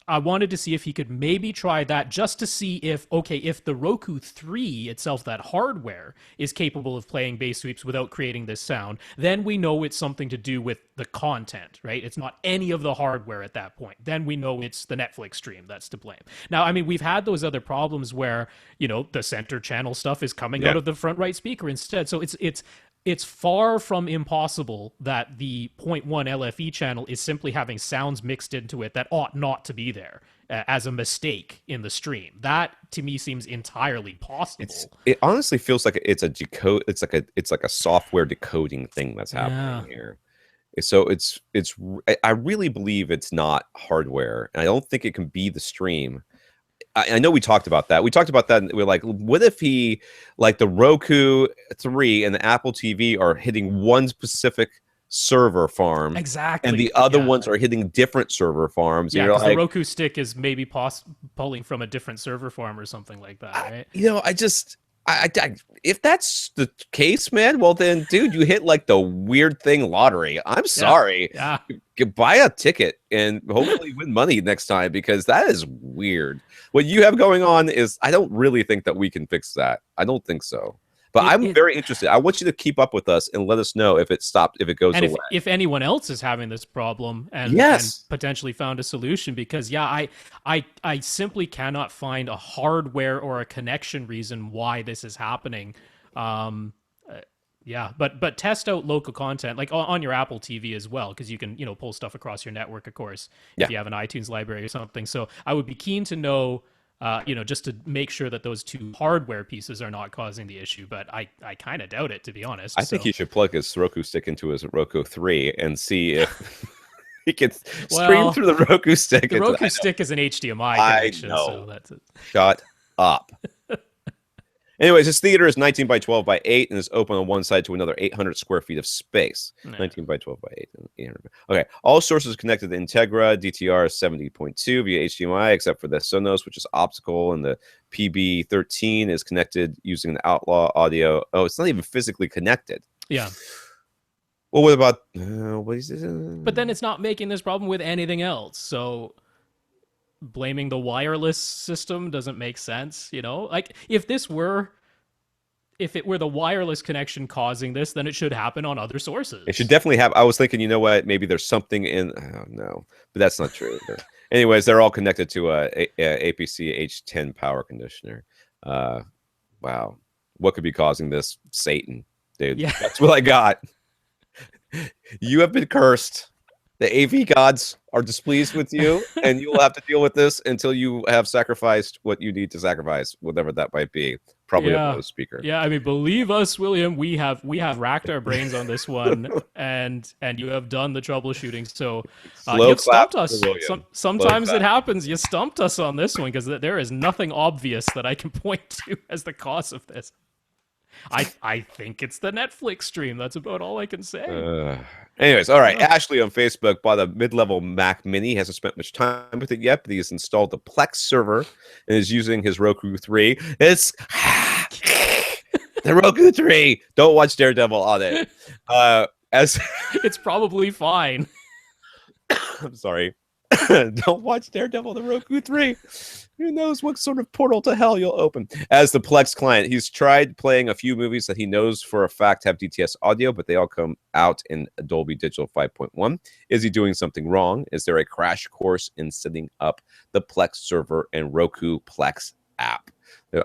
I wanted to see if he could maybe try that, just to see if, okay, if the Roku 3 itself, that hardware, is capable of playing bass sweeps without creating this sound, then we know it's something to do with the content, right? It's not any of the hardware at that point. Then we know it's the Netflix stream that's to blame. Now, I mean, we've had those other problems where, the center channel stuff is coming out Yeah. of the front right speaker instead. So it's far from impossible that the point 0.1 LFE channel is simply having sounds mixed into it that ought not to be there, as a mistake in the stream. That to me seems entirely possible. It honestly feels like it's a decode. It's like a software decoding thing that's Yeah. happening here. So I really believe it's not hardware, and I don't think it can be the stream. I know we talked about that. We talked about that. And we're like, what if he, like the Roku 3 and the Apple TV, are hitting one specific server farm, Exactly. and the other Yeah. ones are hitting different server farms? Yeah, And you're because the like, Roku stick is maybe pulling from a different server farm or something like that, right? if that's the case, man, well then, dude, you hit like the weird thing lottery. I'm sorry. Yeah. Buy a ticket and hopefully win money next time, because that is weird. What you have going on is, I don't really think that we can fix that. I don't think so. But I'm very interested. I want you to keep up with us and let us know if it stopped, if it goes away. If anyone else is having this problem and potentially found a solution, because I simply cannot find a hardware or a connection reason why this is happening. Yeah, but test out local content, like on your Apple TV as well, because you can pull stuff across your network, of course, if you have an iTunes library or something. So I would be keen to know, just to make sure that those two hardware pieces are not causing the issue. But I kind of doubt it, to be honest. I think he should plug his Roku stick into his Roku 3 and see if he can stream through the Roku stick. The Roku stick is an HDMI connection, so that's it. Shut up. Anyways, this theater is 19 by 12 by 8 and is open on one side to another 800 square feet of space. 19 by 12 by 8. 800. Okay. All sources connected to Integra. DTR is 70.2 via HDMI, except for the Sonos, which is optical, and the PB13 is connected using the Outlaw audio. Oh, it's not even physically connected. Yeah. Well, what about what is this? But then it's not making this problem with anything else. So blaming the wireless system doesn't make sense, Like if it were the wireless connection causing this, then it should happen on other sources. It should definitely have. I was thinking, you know what? Maybe there's something in. I don't know, but that's not true. Anyways, they're all connected to a APC H10 power conditioner. Wow, what could be causing this? Satan, dude. Yeah. That's what I got. You have been cursed. The AV gods are displeased with you, and you will have to deal with this until you have sacrificed what you need to sacrifice, whatever that might be. Probably a Bose speaker. Yeah, I mean, believe us, William, we have racked our brains on this one, and you have done the troubleshooting. So you've stumped us. Sometimes it happens. You stumped us on this one, because there is nothing obvious that I can point to as the cause of this. I think it's the Netflix stream. That's about all I can say. Anyways, all right. Ashley on Facebook bought a mid-level Mac Mini. He hasn't spent much time with it yet, but he has installed the Plex server and is using his Roku 3. It's the Roku 3. Don't watch Daredevil on it. As it's probably fine. I'm sorry. Don't watch Daredevil, the Roku 3. Who knows what sort of portal to hell you'll open. As the Plex client, he's tried playing a few movies that he knows for a fact have DTS audio, but they all come out in Dolby Digital 5.1. Is he doing something wrong? Is there a crash course in setting up the Plex server and Roku Plex app?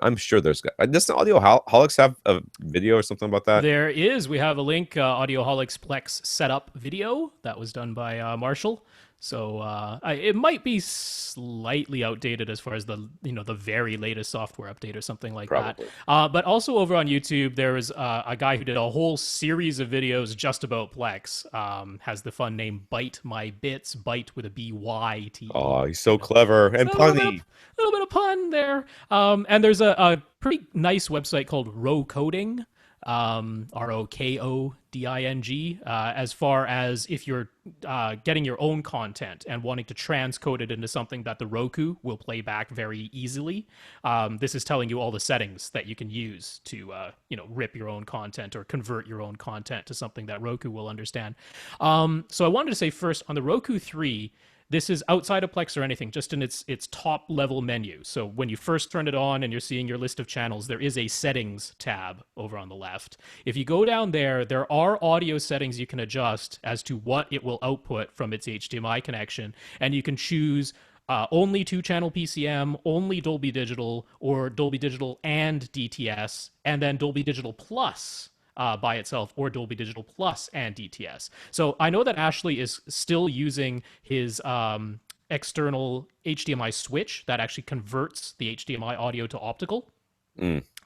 I'm sure there's... Does the Audio Holics have a video or something about that? There is. We have a link, Audio Holics Plex setup video. That was done by Marshall. So it might be slightly outdated as far as the very latest software update or something like that. But also over on YouTube, there is a guy who did a whole series of videos just about Plex. Has the fun name Byte My Bits, Byte with a B-Y-T. Oh, he's so clever and punny. A little bit of pun there. And there's a pretty nice website called Rocoding. ROKODING, as far as if you're getting your own content and wanting to transcode it into something that the Roku will play back very easily. This is telling you all the settings that you can use to rip your own content or convert your own content to something that Roku will understand. So I wanted to say first, on the Roku 3, this is outside of Plex or anything, just in its top level menu. So when you first turn it on and you're seeing your list of channels, there is a settings tab over on the left. If you go down there, there are audio settings you can adjust as to what it will output from its HDMI connection, and you can choose only 2-channel PCM, only Dolby Digital, or Dolby Digital and DTS, and then Dolby Digital Plus by itself, or Dolby Digital Plus and DTS. So I know that Ashley is still using his external HDMI switch that actually converts the HDMI audio to optical.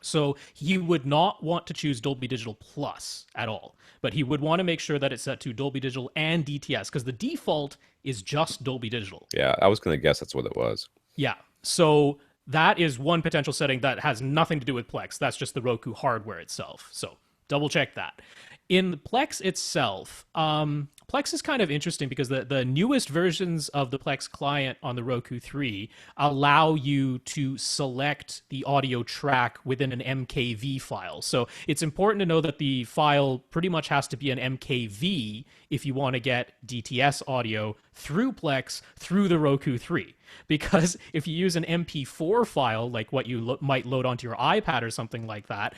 So he would not want to choose Dolby Digital Plus at all, but he would want to make sure that it's set to Dolby Digital and DTS, because the default is just Dolby Digital. Yeah, I was going to guess that's what it was. Yeah. So that is one potential setting that has nothing to do with Plex. That's just the Roku hardware itself. So double check that. In the Plex itself, Plex is kind of interesting because the newest versions of the Plex client on the Roku 3 allow you to select the audio track within an MKV file. So it's important to know that the file pretty much has to be an MKV if you want to get DTS audio through Plex through the Roku 3. Because if you use an MP4 file, like what you might load onto your iPad or something like that,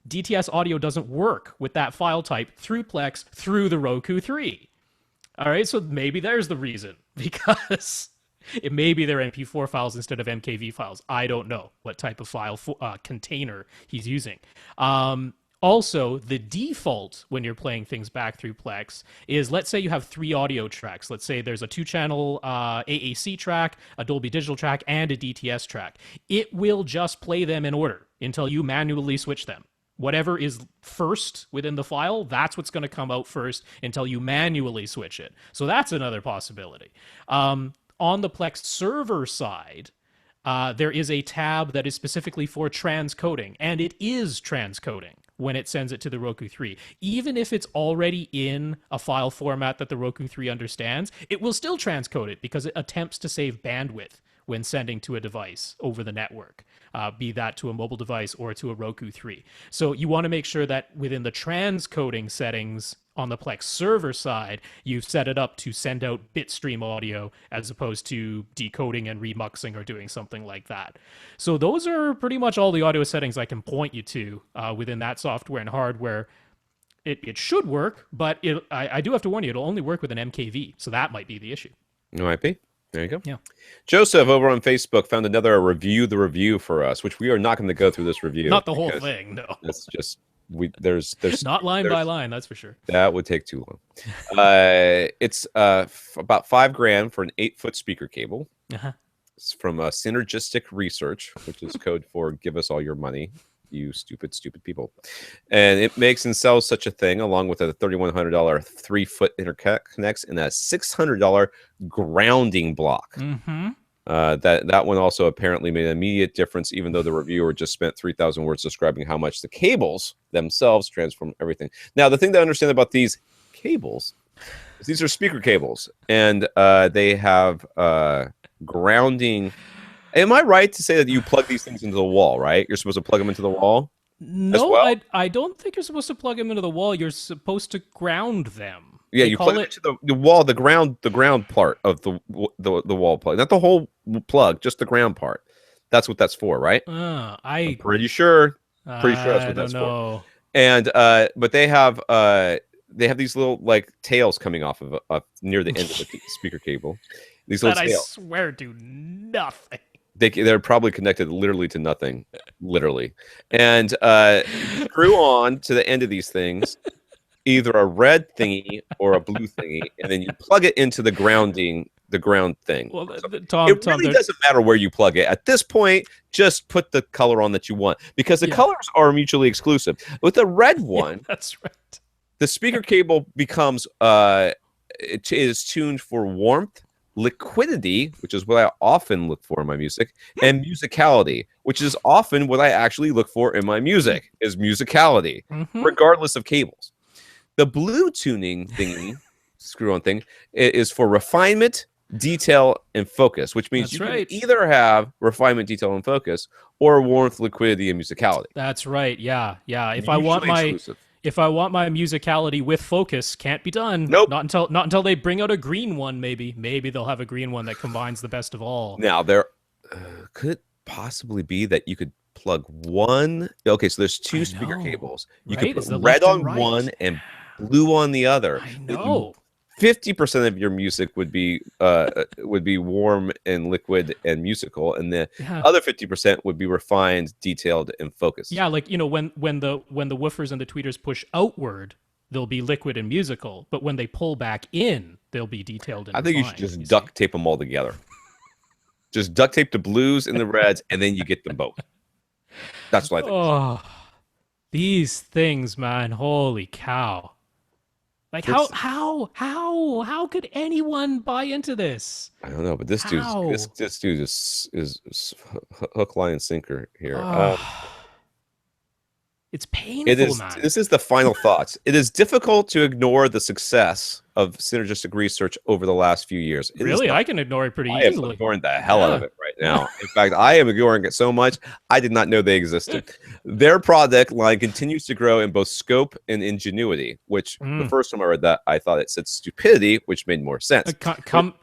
DTS audio doesn't work with that file type through Plex through the Roku 3. All right, so maybe there's the reason, because it may be their MP4 files instead of MKV files. I don't know what type of file container he's using. Also, the default when you're playing things back through Plex is, let's say you have 3 audio tracks. Let's say there's a 2-channel AAC track, a Dolby Digital track, and a DTS track. It will just play them in order until you manually switch them. Whatever is first within the file, that's what's going to come out first until you manually switch it. So that's another possibility. On the Plex server side, there is a tab that is specifically for transcoding, and it is transcoding when it sends it to the Roku 3. Even if it's already in a file format that the Roku 3 understands, it will still transcode it because it attempts to save bandwidth when sending to a device over the network, be that to a mobile device or to a Roku 3. So you want to make sure that within the transcoding settings on the Plex server side, you've set it up to send out bitstream audio as opposed to decoding and remuxing or doing something like that. So those are pretty much all the audio settings I can point you to within that software and hardware. It should work, but I do have to warn you, it'll only work with an MKV, so that might be the issue. It might be. There you go. Yeah. Joseph over on Facebook found another review the review for us, which we are not going to go through this review. Not the whole thing, no. It's just there's not line by line, that's for sure. That would take too long. It's about $5,000 for an 8-foot speaker cable. It's from Synergistic Research, which is code for "Give us all your money, you stupid people." And it makes and sells such a thing, along with a $3,100 3-foot interconnects and a $600 grounding block. That one also apparently made an immediate difference, even though the reviewer just spent 3,000 words describing how much the cables themselves transform everything. Now, the thing to understand about these cables is these are speaker cables, and they have grounding. Am I right to say that you plug these things into the wall, right? You're supposed to plug them into the wall? No, well? I don't think you're supposed to plug them into the wall. You're supposed to ground them. Yeah, you plug it to the wall, the ground part of the wall plug, not the whole plug, just the ground part. That's what that's for, right? I'm pretty sure. Pretty sure that's what that's for. And but they have these little like tails coming off of near the end of the speaker cable. These little tails. I swear do nothing. They're probably connected literally to nothing, literally. And screw on to the end of these things, either a red thingy or a blue thingy, and then you plug it into the ground thing. Well, Tom, it really doesn't matter where you plug it. At this point, just put the color on that you want, because the colors are mutually exclusive. With the red one, that's right. The speaker cable becomes it is tuned for warmth, liquidity, which is what I often look for in my music, and musicality, which is often what I actually look for in my music, is musicality, regardless of cables. The blue tuning thingy, screw-on thing, is for refinement, detail, and focus, which means can either have refinement, detail, and focus, or warmth, liquidity, and musicality. That's right. Yeah. If Mutually I want my exclusive. if I want my musicality with focus, can't be done. Nope. Not until they bring out a green one. Maybe they'll have a green one that combines the best of all. Now there could it possibly be that you could plug one. Okay, so there's two I speaker know, cables. You could right? put It's the red left and on one right. and blue on the other. I know. 50% of your music would be warm and liquid and musical, and the Yeah. other 50% would be refined, detailed, and focused. Yeah, like when the woofers and the tweeters push outward, they'll be liquid and musical, but when they pull back in, they'll be detailed and I think you should refined, just you see? duct tape them all together. Just duct tape the blues and the reds, and then you get them both. That's what I think. Oh, these things, man! Holy cow! Like It's- how could anyone buy into this? I don't know, but this dude, How? this dude is hook, line, and sinker here. It's It painful, is. man. This is the final thoughts. It is difficult to ignore the success of synergistic research over the last few years. It is Really, not- I can ignore it pretty I am easily. ignoring the hell out of it right now. In fact, I am ignoring it so much I did not know they existed. Their product line continues to grow in both scope and ingenuity. Which the first time I read that, I thought it said stupidity, which made more sense.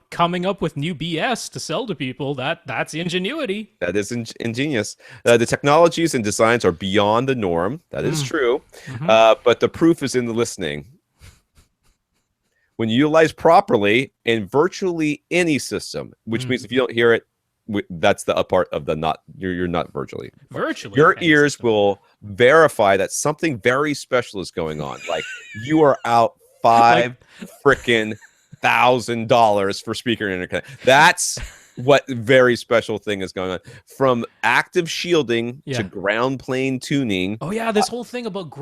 Coming up with new BS to sell to people, that's ingenuity. That is ingenious. The technologies and designs are beyond the norm. That is true. But the proof is in the listening. When utilized properly in virtually any system, which means if you don't hear it, that's the up part of the not. You're not virtually. Your any ears system. will verify that something very special is going on. Like you are out $5 freaking $1,000 for speaker interconnect. That's what very special thing is going on. From active shielding Yeah. to ground plane tuning. Oh yeah, this whole thing about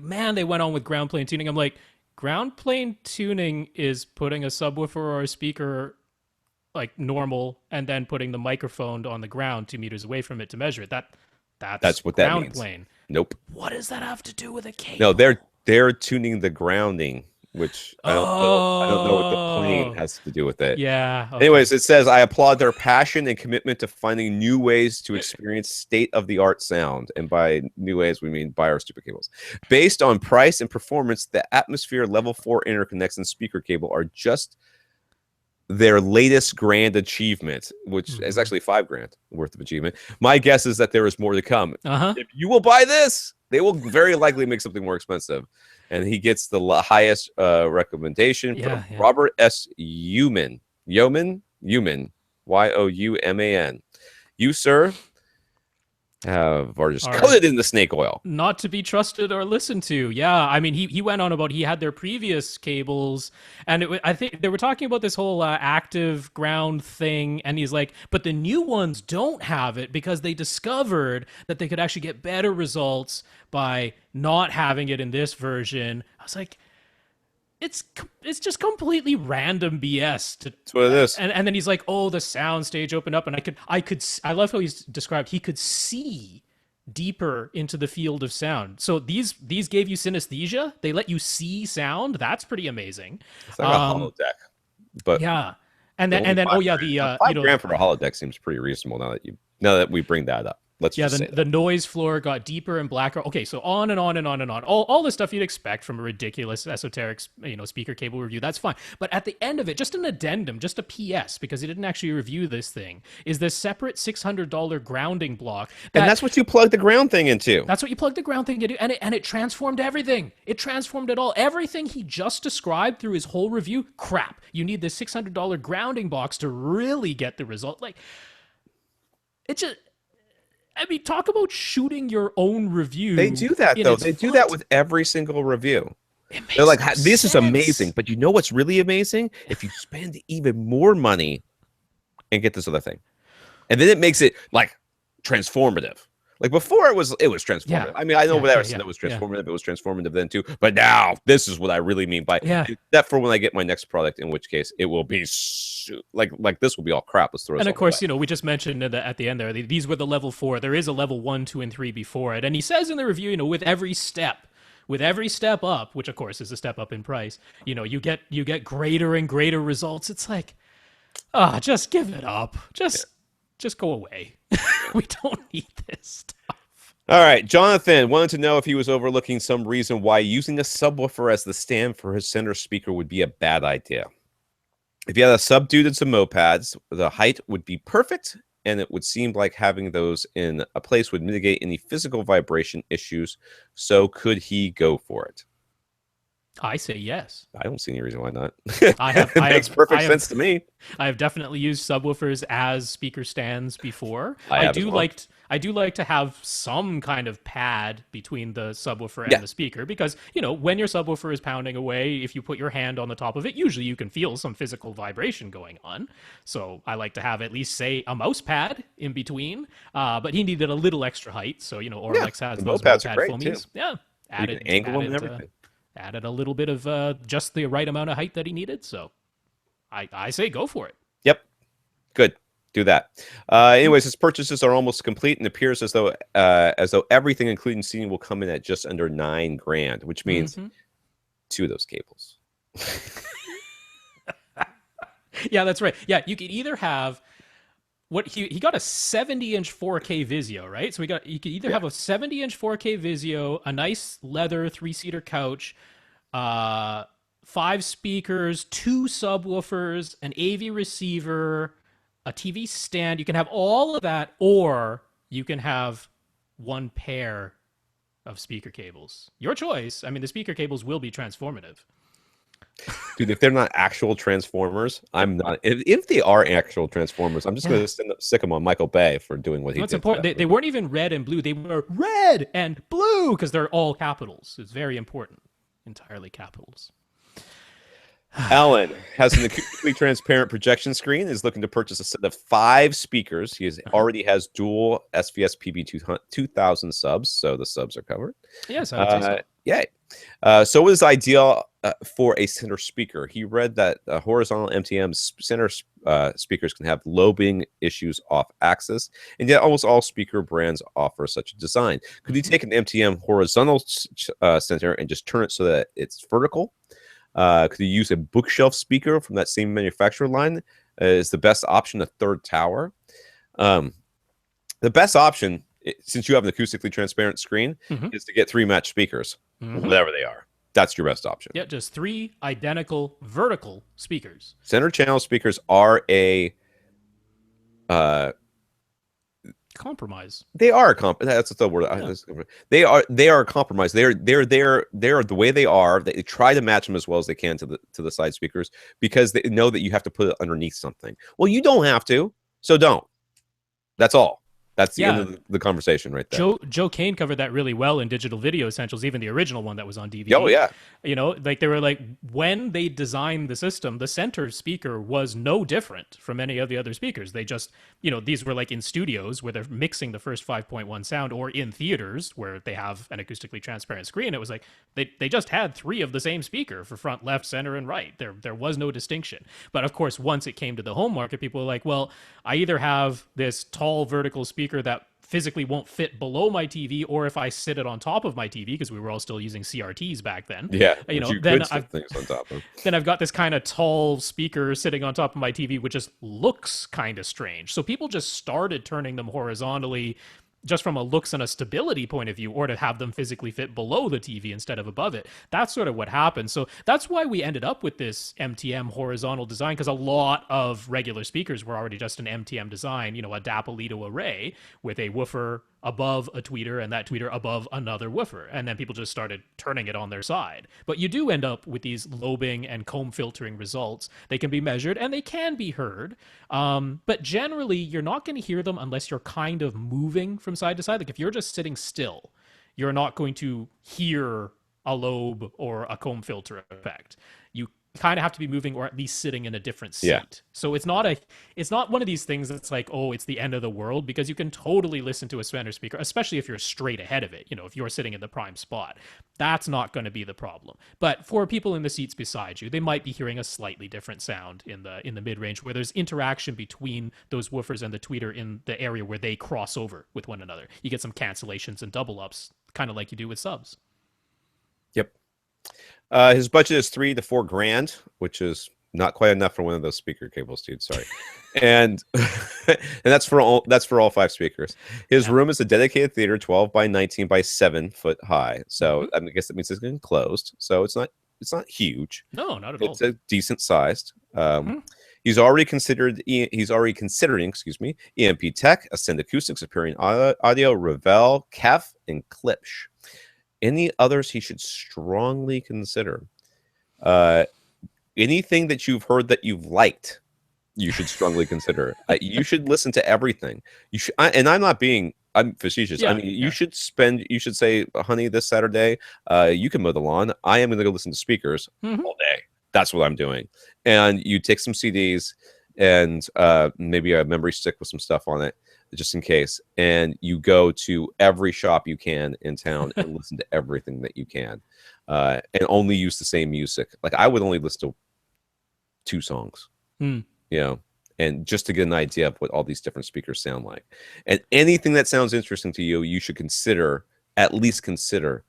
man, they went on with ground plane tuning. I'm like, ground plane tuning is putting a subwoofer or a speaker like normal and then putting the microphone on the ground 2 meters away from it to measure it. That's what that ground means. plane. Nope. What does that have to do with a cable? No, they're tuning the grounding, which I don't know. I don't know what the plane has to do with it. Yeah. Okay. Anyways, it says, I applaud their passion and commitment to finding new ways to experience state-of-the-art sound. And by new ways, we mean buy our stupid cables. Based on price and performance, the Atmosphere Level 4 interconnects and speaker cable are just their latest grand achievement, which is actually $5,000 worth of achievement. My guess is that there is more to come. If you will buy this, they will very likely make something more expensive. And he gets the highest recommendation from Robert S. Yeoman. Youman? Youman. You, sir, are just coated in the snake oil. Not to be trusted or listened to. Yeah, I mean, he went on about he had their previous cables, and I think they were talking about this whole active ground thing, and he's like, but the new ones don't have it because they discovered that they could actually get better results by not having it in this version. I was like, it's just completely random BS. That's what it is. And then he's like, oh, the sound stage opened up, and I love how he's described. He could see deeper into the field of sound. So these gave you synesthesia. They let you see sound. That's pretty amazing. It's like a holodeck, but yeah. And then $5,000 for a holodeck seems pretty reasonable now that we bring that up. Let's just say the noise floor got deeper and blacker. Okay, so on and on and on and on. All the stuff you'd expect from a ridiculous esoteric, speaker cable review. That's fine. But at the end of it, just an addendum, just a PS, because he didn't actually review this thing, is this separate $600 grounding block. And that's what you plug the ground thing into. That's what you plug the ground thing into, and it transformed everything. It transformed it all. Everything he just described through his whole review, crap. You need this $600 grounding box to really get the result. Like, it just. I mean, talk about shooting your own review. They do that, though. They do that with every single review. They're like, this is amazing. But you know what's really amazing? If you spend even more money and get this other thing. And then it makes it, like, transformative. Like, before it was transformative. Yeah. I mean, I know it was transformative. Yeah. It was transformative then, too. But now, this is what I really mean by that for when I get my next product, in which case it will be like this will be all crap. Let's throw it. And of course, we just mentioned at the end there, these were the level 4. There is a level 1, 2, and 3 before it. And he says in the review, with every step up, which of course is a step up in price, you get greater and greater results. It's like, just give it up. Just go away. We don't need this stuff. All right, Jonathan wanted to know if he was overlooking some reason why using a subwoofer as the stand for his center speaker would be a bad idea. If you had a subdued and some mopads, the height would be perfect, and it would seem like having those in a place would mitigate any physical vibration issues. So could he go for it? I say yes. I don't see any reason why not. I have, It I makes have, perfect I have, sense to me. I have definitely used subwoofers as speaker stands before. I have as well. I do like to have some kind of pad between the subwoofer and Yeah. the speaker because, when your subwoofer is pounding away, if you put your hand on the top of it, usually you can feel some physical vibration going on. So I like to have at least, say, a mouse pad in between. But he needed a little extra height. So, Yeah, Orlex has the those mopads are mopad great foamies. too. Yeah. You can angle them and everything. Added a little bit of just the right amount of height that he needed. So I say go for it. Yep. Good. Do that. Anyways, his purchases are almost complete, and appears as though everything, including seating, will come in at just under $9,000, which means two of those cables. Yeah, that's right. Yeah, you could either have what he got a 70-inch 4K Vizio, right? So you could either have a 70-inch 4K Vizio, a nice leather 3-seater couch, 5 speakers, 2 subwoofers, an AV receiver, a TV stand. You can have all of that, or you can have one pair of speaker cables. Your choice. I mean, the speaker cables will be transformative. Dude, if they're not actual Transformers, I'm not. If they are actual Transformers, I'm just going to stick them on Michael Bay for doing what he What's did. important? They weren't even red and blue. They were red and blue because they're all capitals. It's very important. Entirely capitals. Alan has an acoustically transparent projection screen. Is looking to purchase a set of 5 speakers. Already has dual SVS PB 2000 subs, so the subs are covered. Yes, I would say so. Yay. So it is ideal for a center speaker. He read that horizontal MTM center speakers can have lobing issues off axis, and yet almost all speaker brands offer such a design. Could you take an MTM horizontal center and just turn it so that it's vertical? Could you use a bookshelf speaker from that same manufacturer line? Is the best option a third tower? The best option, since you have an acoustically transparent screen, is to get 3 matched speakers, whatever they are. That's your best option. Yeah, just 3 identical vertical speakers. Center channel speakers are a compromise. They are that's the word. Yeah. They are a compromise. They're the way they are. They try to match them as well as they can to the side speakers because they know that you have to put it underneath something. Well, you don't have to, so don't. That's all. That's the end of the conversation right there. Joe Kane covered that really well in Digital Video Essentials, even the original one that was on DVD. Oh, yeah. They were like, when they designed the system, the center speaker was no different from any of the other speakers. They just, these were like in studios where they're mixing the first 5.1 sound, or in theaters where they have an acoustically transparent screen. It was like they just had 3 of the same speaker for front, left, center, and right. There was no distinction. But of course, once it came to the home market, people were like, well, I either have this tall vertical speaker that physically won't fit below my TV, or if I sit it on top of my TV, because we were all still using CRTs back then. Yeah, then I've got this kind of tall speaker sitting on top of my TV, which just looks kind of strange. So people just started turning them horizontally, just from a looks and a stability point of view, or to have them physically fit below the TV instead of above it. That's sort of what happened. So that's why we ended up with this MTM horizontal design, because a lot of regular speakers were already just an MTM design, a Dapolito array with a woofer above a tweeter and that tweeter above another woofer. And then people just started turning it on their side. But you do end up with these lobing and comb filtering results. They can be measured and they can be heard. But generally, you're not going to hear them unless you're kind of moving from side to side. Like if you're just sitting still, you're not going to hear a lobe or a comb filter effect. You kind of have to be moving, or at least sitting in a different seat. Yeah. So it's not one of these things that's like, oh, it's the end of the world, because you can totally listen to a center speaker, especially if you're straight ahead of it. If you're sitting in the prime spot, that's not going to be the problem. But for people in the seats beside you, they might be hearing a slightly different sound in the mid-range, where there's interaction between those woofers and the tweeter in the area where they cross over with one another. You get some cancellations and double ups, kind of like you do with subs. Yep. His budget is $3,000 to $4,000, which is Not quite enough for one of those speaker cables, dude. Sorry. And and that's for all 5 speakers. His room is a dedicated theater, 12 by 19 by 7 foot high. So I guess that means it's enclosed. So it's not huge. No, not at all. It's a decent sized. He's already considering, excuse me, EMP Tech, Ascend Acoustics, Appearing Audio, Revell, Kef, and Klipsch. Any others he should strongly consider. Anything that you've heard that you've liked, you should strongly consider. You should listen to everything. You should, and I'm facetious. Yeah, I mean, you should say, honey, this Saturday, you can mow the lawn. I am going to go listen to speakers all day. That's what I'm doing. And you take some CDs and maybe a memory stick with some stuff on it, just in case. And you go to every shop you can in town and listen to everything that you can, and only use the same music. Like I would only listen to 2 songs, you know, and just to get an idea of what all these different speakers sound like. And anything that sounds interesting to you, you should at least consider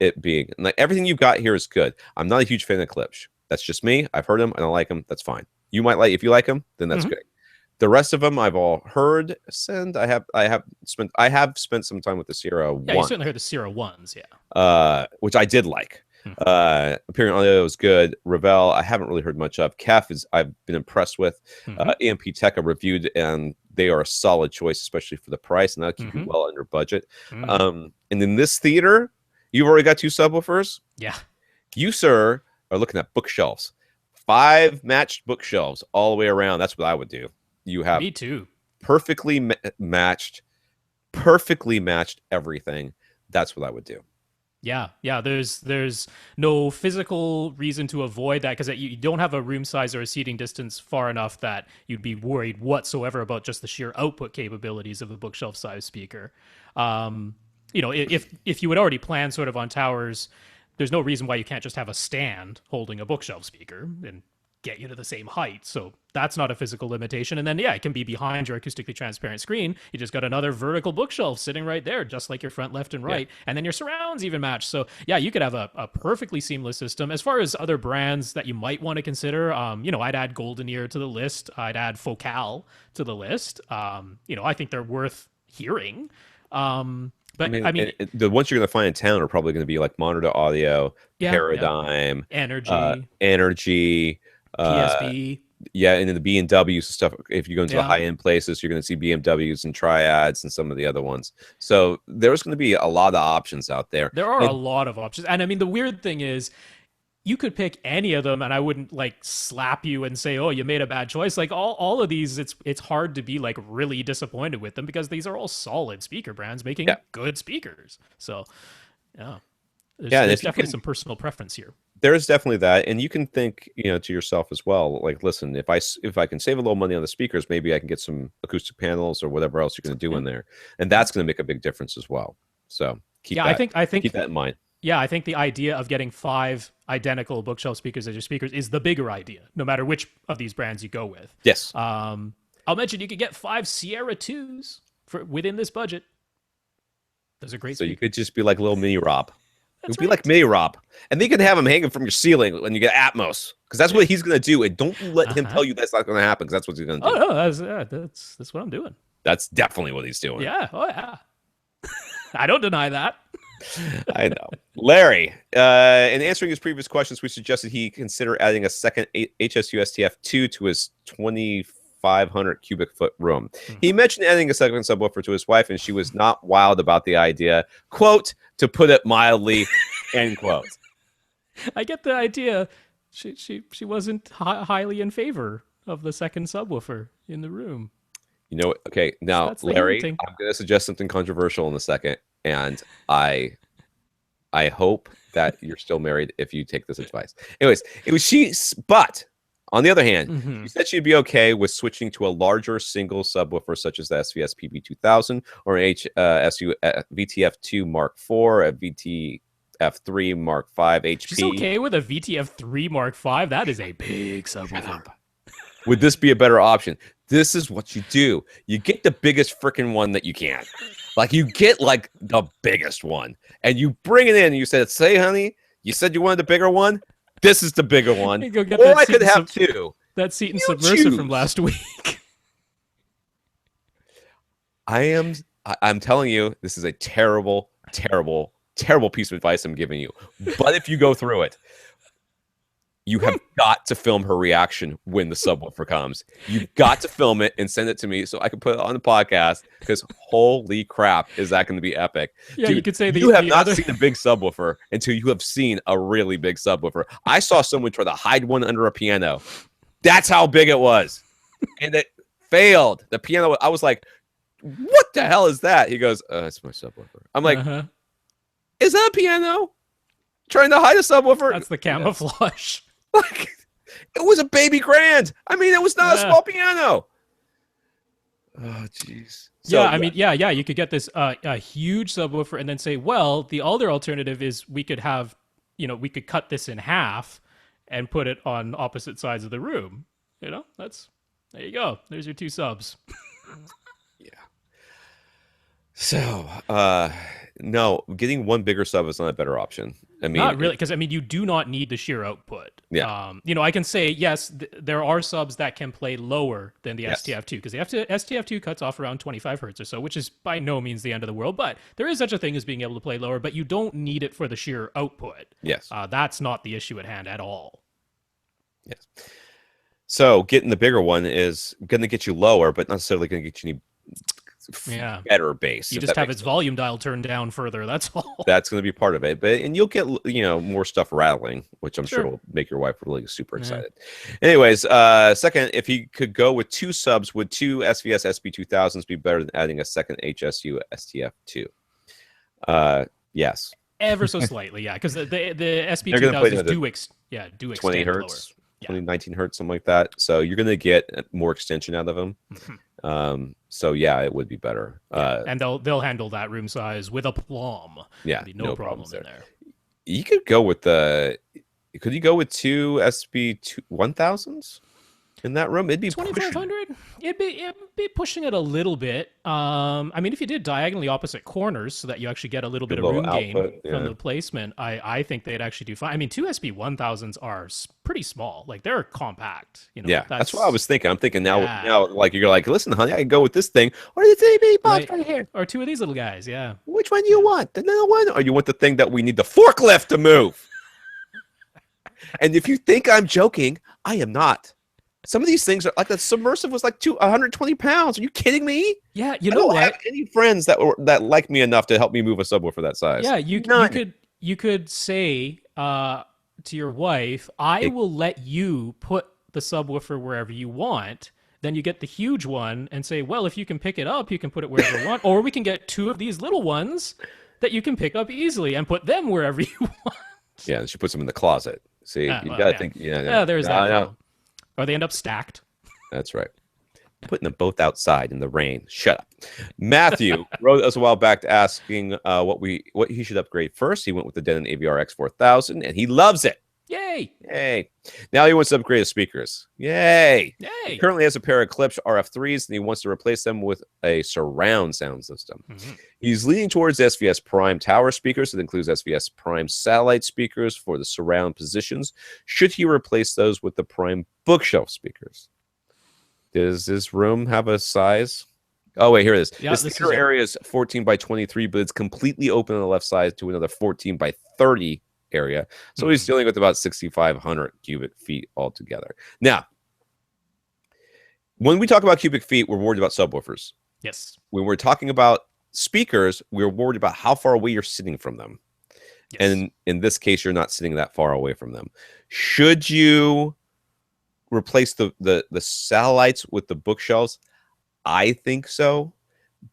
it being like everything you've got here is good. I'm not a huge fan of Klipsch. That's just me. I've heard them. I don't like them. That's fine. You might if you like them, then that's good. The rest of them I've all heard. Ascend. I have spent some time with the Sierra. Yeah, you certainly heard the Sierra ones. Yeah. Which I did like. Appearing Audio was good. Revell, I haven't really heard much of. Kef I've been impressed with. EMP Tech I reviewed, and they are a solid choice, especially for the price, and that'll keep you well under budget. And in this theater, you've already got 2 subwoofers. Yeah. You, sir, are looking at bookshelves. 5 matched bookshelves all the way around. That's what I would do. You have me too. Perfectly matched everything. That's what I would do. Yeah. There's no physical reason to avoid that because you don't have a room size or a seating distance far enough that you'd be worried whatsoever about just the sheer output capabilities of a bookshelf size speaker. If you had already planned sort of on towers, there's no reason why you can't just have a stand holding a bookshelf speaker and get you to the same height. So that's not a physical limitation. And then, yeah, it can be behind your acoustically transparent screen. You just got another vertical bookshelf sitting right there, just like your front, left, and right. Yeah. And then your surrounds even match. So, yeah, you could have a perfectly seamless system. As far as other brands that you might want to consider, I'd add Golden Ear to the list. I'd add Focal to the list. I think they're worth hearing. But I mean, the ones you're going to find in town are probably going to be like Monitor Audio, Paradigm, Energy, PSB. And then the BMWs stuff. If you go into the high-end places, you're going to see BMWs and Triads and some of the other ones. So there's going to be a lot of options out there. There are a lot of options. And I mean, the weird thing is, you could pick any of them and I wouldn't like slap you and say, oh, you made a bad choice. Like all of these, it's hard to be like really disappointed with them because these are all solid speaker brands making good speakers. So there's definitely some personal preference here. There's definitely that. And you can think, to yourself as well, like, listen, if I can save a little money on the speakers, maybe I can get some acoustic panels or whatever else you're going to do in there. And that's going to make a big difference as well. So keep that in mind. Yeah, I think the idea of getting 5 identical bookshelf speakers as your speakers is the bigger idea, no matter which of these brands you go with. Yes. I'll mention you could get 5 Sierra 2s within this budget. Those are great. So you could just be like little mini Rob. It would be like mini Rob. And then you can have him hanging from your ceiling when you get Atmos. Because that's what he's going to do. And don't let him tell you that's not going to happen, because that's what he's going to do. Oh, no, that's what I'm doing. That's definitely what he's doing. Yeah. Oh, yeah. I don't deny that. I know. Larry, in answering his previous questions, we suggested he consider adding a second HSU STF2 to his 2,500 cubic foot room. He mentioned adding a second subwoofer to his wife, and she was not wild about the idea. Quote, to put it mildly, end quote. I get the idea. She wasn't highly in favor of the second subwoofer in the room. Okay, now, Larry, I'm going to suggest something controversial in a second, and I hope that you're still married if you take this advice. Anyways, but on the other hand, she said she'd be okay with switching to a larger single subwoofer such as the SVS PB2000 or an HSU VTF2 Mark IV, a VTF3 Mark V HP. She's okay with a VTF3 Mark V? That is a big subwoofer. Would this be a better option? This is what you do. You get the biggest freaking one that you can. Like, you get like the biggest one and you bring it in and you said, say, honey, you said you wanted the bigger one. This is the bigger one. You go get Or that I seat could and have two. that seat and You submersive from choose. last week. I'm telling you, this is a terrible, terrible, terrible piece of advice I'm giving you. But if you go through it, you have got to film her reaction when the subwoofer comes. You've got to film it and send it to me so I can put it on the podcast, because holy crap, is that going to be epic. Yeah, Dude, you could say you have the not other seen a big subwoofer until you have seen a really big subwoofer. I saw someone try to hide one under a piano. That's how big it was. And it failed. The piano, I was like, what the hell is that? He goes, it's my subwoofer. I'm like, is that a piano? Trying to hide a subwoofer? That's the camouflage. Like, it was a baby grand. I mean, it was not a small piano. Oh, jeez. So, I mean, you could get this a huge subwoofer and then say, well, the other alternative is we could have, we could cut this in half and put it on opposite sides of the room. There you go. There's your two subs. Yeah. So, no, getting one bigger sub is not a better option. I mean, not really, because you do not need the sheer output. Yeah. I can say yes. There are subs that can play lower than the STF2, because the STF2 cuts off around 25 hertz or so, which is by no means the end of the world. But there is such a thing as being able to play lower, but you don't need it for the sheer output. Yes. That's not the issue at hand at all. Yes. So getting the bigger one is going to get you lower, but not necessarily going to get you any better bass. You just have its volume dial turned down further. That's all. That's going to be part of it. And you'll get, more stuff rattling, which I'm sure will make your wife really super excited. Anyways, second, if he could go with two subs, would two SVS SB2000s be better than adding a second HSU STF2? Yes. Ever so slightly, yeah, because the SB2000s do extend 20 hertz. Lower. 19 hertz, something like that. So you're going to get more extension out of them. So yeah, it would be better. And they'll handle that room size with aplomb. Yeah, no problem in there. You could go with could you go with two SB1000s in that room? It'd be 2500. It'd be pushing it a little bit. If you did diagonally opposite corners so that you actually get a little bit of room gain from the placement, I think they'd actually do fine. Two SB1000s are pretty small. Like, they're compact. That's what I was thinking. I'm thinking now, like, you're like, listen, honey, I can go with this thing or the TV box right here, or two of these little guys. Yeah. Which one do you want? The little one, or you want the thing that we need the forklift to move? And if you think I'm joking, I am not. Some of these things are like, the submersive was like 120 pounds. Are you kidding me? Yeah, I don't have any friends that like me enough to help me move a subwoofer that size. Yeah, you could say to your wife, I will let you put the subwoofer wherever you want. Then you get the huge one and say, well, if you can pick it up, you can put it wherever you want. Or we can get two of these little ones that you can pick up easily and put them wherever you want. Yeah, and she puts them in the closet. See, you gotta think. Yeah, there's that. Or they end up stacked. That's right. Putting them both outside in the rain. Shut up. Matthew wrote us a while back asking what he should upgrade first. He went with the Denon AVR X4000, and he loves it. Yay! Now he wants to upgrade his speakers. Yay! He currently has a pair of Klipsch RF3s, and he wants to replace them with a surround sound system. He's leaning towards SVS Prime tower speakers. It includes SVS Prime satellite speakers for the surround positions. Should he replace those with the Prime bookshelf speakers? Does this room have a size? Oh, wait, here it is. This theater area is 14 by 23, but it's completely open on the left side to another 14 by 30 area. So he's dealing with about 6,500 cubic feet altogether. Now, when we talk about cubic feet, we're worried about subwoofers. Yes. When we're talking about speakers, we're worried about how far away you're sitting from them. Yes. And in this case, you're not sitting that far away from them. Should you replace the satellites with the bookshelves? I think so.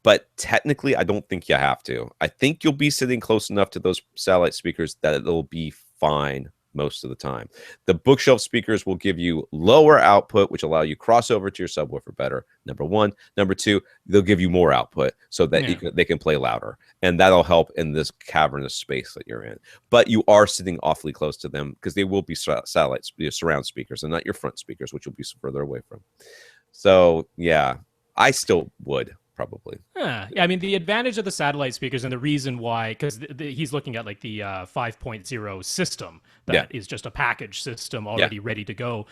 But technically, I don't think you have to. I think you'll be sitting close enough to those satellite speakers that it'll be fine most of the time. The bookshelf speakers will give you lower output, which allow you crossover to your subwoofer better. Number one. Number two, they'll give you more output so that they can play louder. And that'll help in this cavernous space that you're in. But you are sitting awfully close to them because they will be satellite surround speakers and not your front speakers, which you'll be further away from. So, yeah, I still would probably. Yeah, I mean, the advantage of the satellite speakers and the reason why, because he's looking at like the 5.0 system Yeah, that is just a package system yeah, already ready to go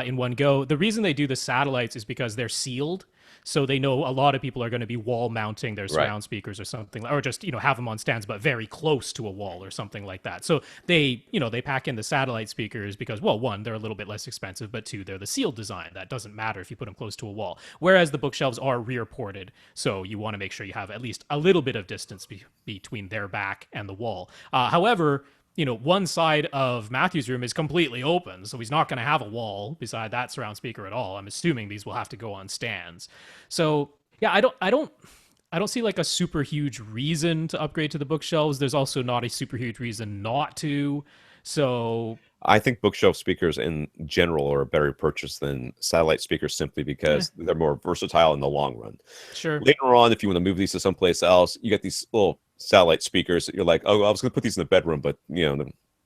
in one go. The reason they do the satellites is because they're sealed. So they know a lot of people are going to be wall mounting their right. surround speakers or something, or just have them on stands, but very close to a wall or something like that. So they pack in the satellite speakers because, well, one, they're a little bit less expensive, but two, they're the sealed design. That doesn't matter if you put them close to a wall. Whereas the bookshelves are rear ported, so you want to make sure you have at least a little bit of distance between their back and the wall. However, one side of Matthew's room is completely open, so he's not going to have a wall beside that surround speaker at all. I'm assuming these will have to go on stands. So yeah, I don't see like a super huge reason to upgrade to the bookshelves. There's also not a super huge reason not to. So I think bookshelf speakers in general are a better purchase than satellite speakers simply because they're more versatile in the long run. sure. Later on, if you want to move these to someplace else, you get these little satellite speakers that you're like, oh, I was going to put these in the bedroom, but they're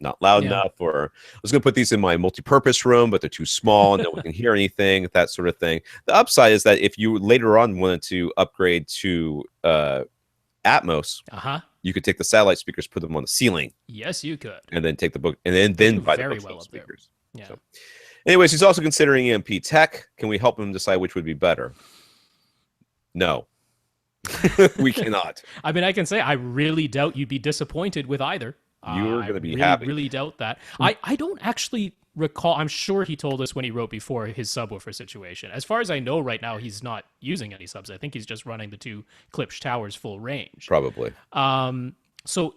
not loud Yeah. enough, or I was going to put these in my multi-purpose room, but they're too small and no one can hear anything, that sort of thing. The upside is that if you later on wanted to upgrade to Atmos, Uh-huh. you could take the satellite speakers, put them on the ceiling, Yes, you could. and then take the book, and then do buy the very bookshelf well up there. speakers. Yeah. So, anyways, he's also considering EMP tech. Can we help him decide which would be better? No, we cannot. I mean, I can say I really doubt you'd be disappointed with either. You're going to be really, happy. really doubt that. I don't actually recall. I'm sure he told us when he wrote before his subwoofer situation. As far as I know, right now he's not using any subs. I think he's just running the two Klipsch towers full range. Probably. So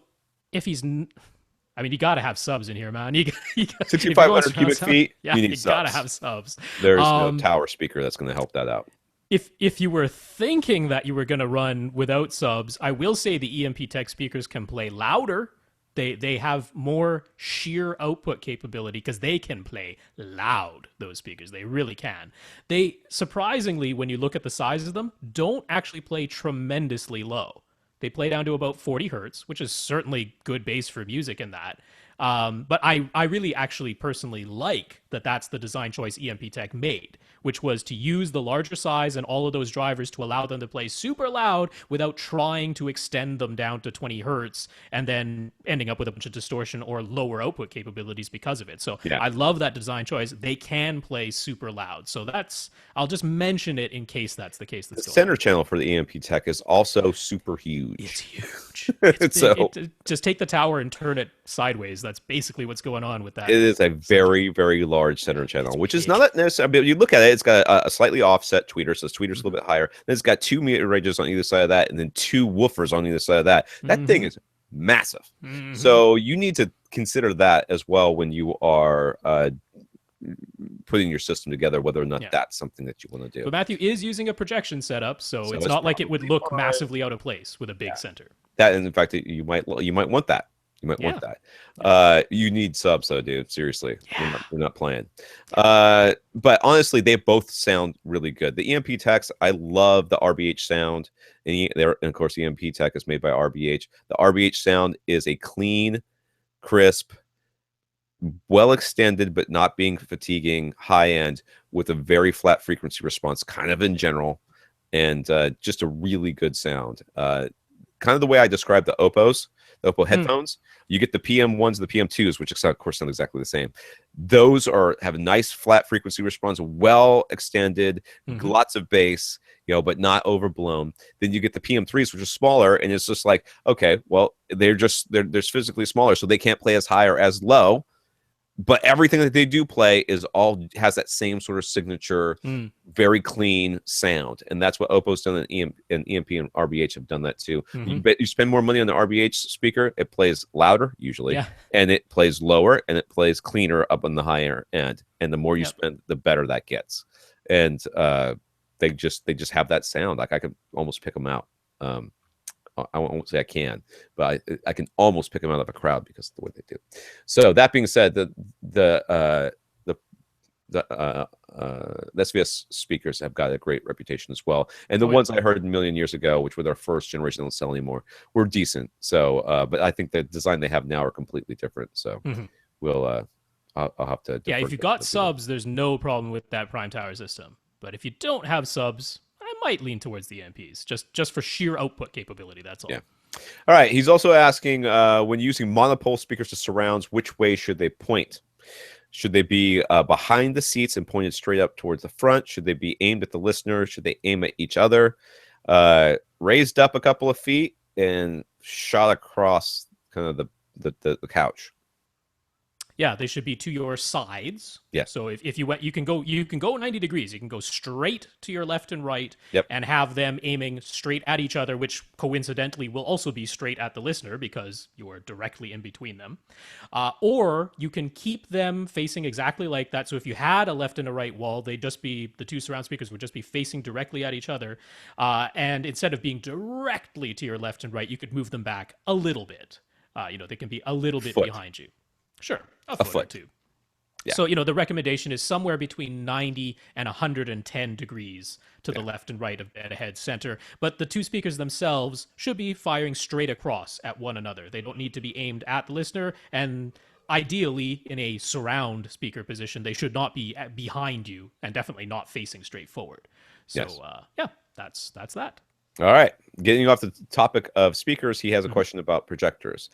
if he's, I mean, you got to have subs in here, man. You, if you're 6,500 going cubic surround feet, yeah, you need you got to subs. have subs. There's no tower speaker that's going to help that out. If you were thinking that you were going to run without subs, I will say the EMP Tech speakers can play louder. They have more sheer output capability because they can play loud, those speakers. They really can. They, surprisingly, when you look at the size of them, don't actually play tremendously low. They play down to about 40 hertz, which is certainly good bass for music in that. But I really actually personally like that that's the design choice EMP Tech made, which was to use the larger size and all of those drivers to allow them to play super loud without trying to extend them down to 20 hertz and then ending up with a bunch of distortion or lower output capabilities because of it. So Yeah. I love that design choice. They can play super loud. So I'll just mention it in case that's the case. The That's center channel for the EMP tech is also super huge. It's huge. It's big. So Just take the tower and turn it sideways. That's basically what's going on with that. it is a very, very large center channel, which is not that necessary. I mean, you look at it, it's got a slightly offset tweeter, so this tweeter's a little bit higher. Then it's got 2 meter ranges on either side of that, and then 2 woofers on either side of that. That thing is massive. So you need to consider that as well when you are putting your system together, whether or not that's something that you want to do. But Matthew is using a projection setup, so it's not like it would look massively out of place with a big center. That, and in fact, you might want that. You might want that. You need subs, though, dude. Seriously, we're not playing. But honestly, they both sound really good. The EMP Techs, I love the RBH sound, and of course, the EMP Tech is made by RBH. The RBH sound is a clean, crisp, well extended, but not being fatiguing, high end with a very flat frequency response, kind of in general, and just a really good sound. Kind of the way I described the Oppo headphones. You get the PM1s, the PM2s, which of course sound exactly the same. Those have a nice flat frequency response, well extended, lots of bass, but not overblown. Then you get the PM3s, which are smaller, and it's just like, okay, well, they're physically smaller, so they can't play as high or as low. But everything that they do play has that same sort of signature, very clean sound, and that's what Oppo's done, and EMP and RBH have done that too. You spend more money on the RBH speaker, it plays louder usually, and it plays lower, and it plays cleaner up on the higher end. And the more you spend, the better that gets. And they just have that sound. Like I could almost pick them out. I won't say I can, but I can almost pick them out of a crowd because of the way they do. So that being said, the SVS speakers have got a great reputation as well, and the ones I heard a million years ago, which were their first generation, don't sell anymore, were decent. So, but I think the design they have now are completely different. So we'll I'll have to. If you got subs, there's no problem with that Prime Tower system. But if you don't have subs, I might lean towards the MPs, just for sheer output capability. That's all. Yeah. All right. He's also asking, when using monopole speakers to surrounds, which way should they point? Should they be behind the seats and pointed straight up towards the front? Should they be aimed at the listener? Should they aim at each other? Raised up a couple of feet and shot across kind of the couch. Yeah, they should be to your sides. Yeah. So if you went, you can go 90 degrees. You can go straight to your left and right, Yep. and have them aiming straight at each other, which coincidentally will also be straight at the listener because you are directly in between them. Or you can keep them facing exactly like that. So if you had a left and a right wall, they'd just be, the two surround speakers would just be facing directly at each other. And instead of being directly to your left and right, you could move them back a little bit. They can be a little bit behind you. Sure, a foot or two. Yeah. So, the recommendation is somewhere between 90 and 110 degrees to the left and right of the head center. But the two speakers themselves should be firing straight across at one another. They don't need to be aimed at the listener. And ideally, in a surround speaker position, they should not be behind you and definitely not facing straight forward. So, that's that. All right. Getting off the topic of speakers, he has a question about projectors.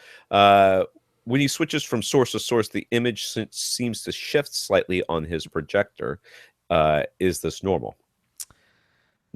When he switches from source to source, the image seems to shift slightly on his projector. Is this normal?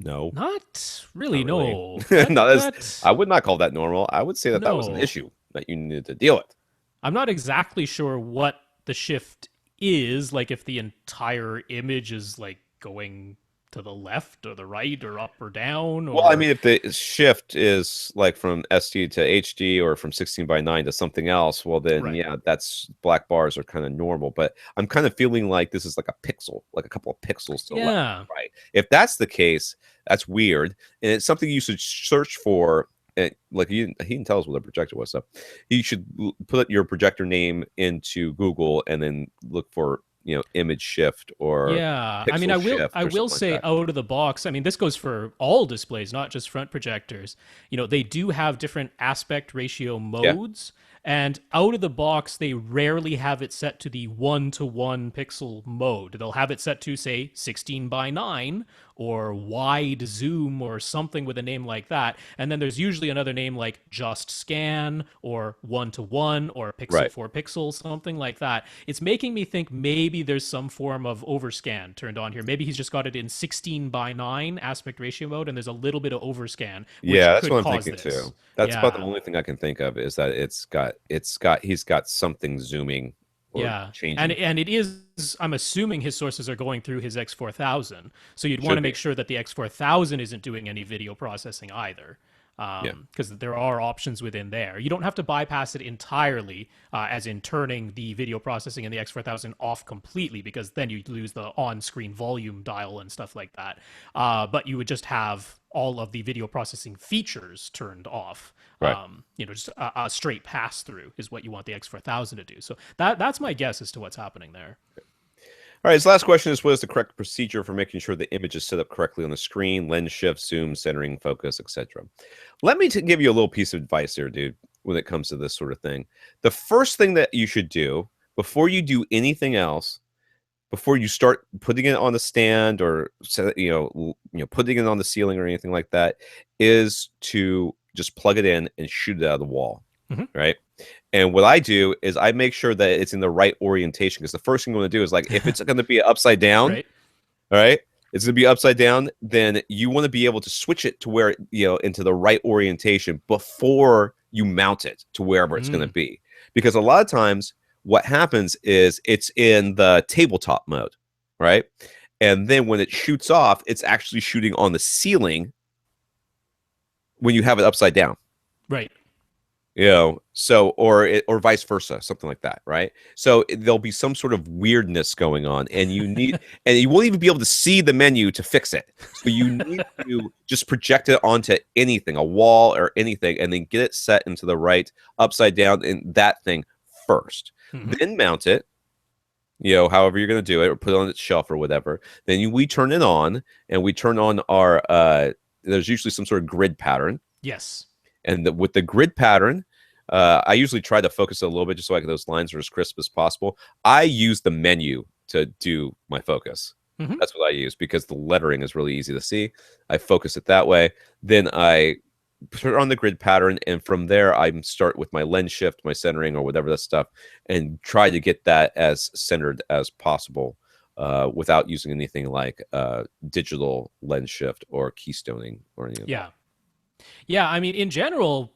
No. Not really, no. no. I would not call that normal. I would say that that was an issue that you needed to deal with. I'm not exactly sure what the shift is, like if the entire image is like going to the left or the right or up or down. Or... Well, I mean, if the shift is like from SD to HD or from 16:9 to something else, well, then yeah, that's black bars are kind of normal. But I'm kind of feeling like this is like a pixel, like a couple of pixels to the left, right? If that's the case, that's weird, and it's something you should search for. And like he didn't tell us what the projector was, so you should put your projector name into Google and then look for image shift or I mean, I will say like out of the box, I mean, this goes for all displays, not just front projectors. They do have different aspect ratio modes, and out of the box, they rarely have it set to the 1:1 pixel mode. They'll have it set to, say, 16:9 or wide zoom or something with a name like that. And then there's usually another name like just scan or 1:1 or pixel for pixel, something like that. It's making me think maybe there's some form of overscan turned on here. Maybe he's just got it in 16:9 aspect ratio mode, and there's a little bit of overscan. Which that's could what I'm cause thinking this. too. That's about the only thing I can think of is that he's got something zooming. Changing. And it is, I'm assuming his sources are going through his X4000, so you'd want to make sure that the X4000 isn't doing any video processing either, because there are options within there. You don't have to bypass it entirely, as in turning the video processing in the X4000 off completely, because then you lose the on-screen volume dial and stuff like that. But you would just have all of the video processing features turned off. Just a straight pass through is what you want the X4000 to do. So that's my guess as to what's happening there. All right, his last question is, what is the correct procedure for making sure the image is set up correctly on the screen, lens shift, zoom, centering, focus, etc.? Let me give you a little piece of advice here, dude, when it comes to this sort of thing. The first thing that you should do before you do anything else, before you start putting it on the stand or putting it on the ceiling or anything like that, is to just plug it in and shoot it out of the wall, right? And what I do is I make sure that it's in the right orientation, because the first thing you want to do is, like, if it's going to be upside down, all right, it's going to be upside down, then you want to be able to switch it to where, into the right orientation before you mount it to wherever it's going to be. Because a lot of times what happens is it's in the tabletop mode, right? And then when it shoots off, it's actually shooting on the ceiling when you have it upside down. Right. So or vice versa, something like that, right? So there'll be some sort of weirdness going on, and you need and you won't even be able to see the menu to fix it. So you need to just project it onto anything, a wall or anything, and then get it set into the right upside down in that thing first. Then mount it, however you're going to do it, or put it on its shelf or whatever. Then we turn it on, and we turn on our there's usually some sort of grid pattern. Yes. And with the grid pattern, I usually try to focus it a little bit just so those lines are as crisp as possible. I use the menu to do my focus. Hmm. That's what I use because the lettering is really easy to see. I focus it that way. Then I put it on the grid pattern, and from there I start with my lens shift, my centering, or whatever that stuff, and try to get that as centered as possible without using anything like digital lens shift or keystoning or any of that. Yeah. Yeah, I mean, in general,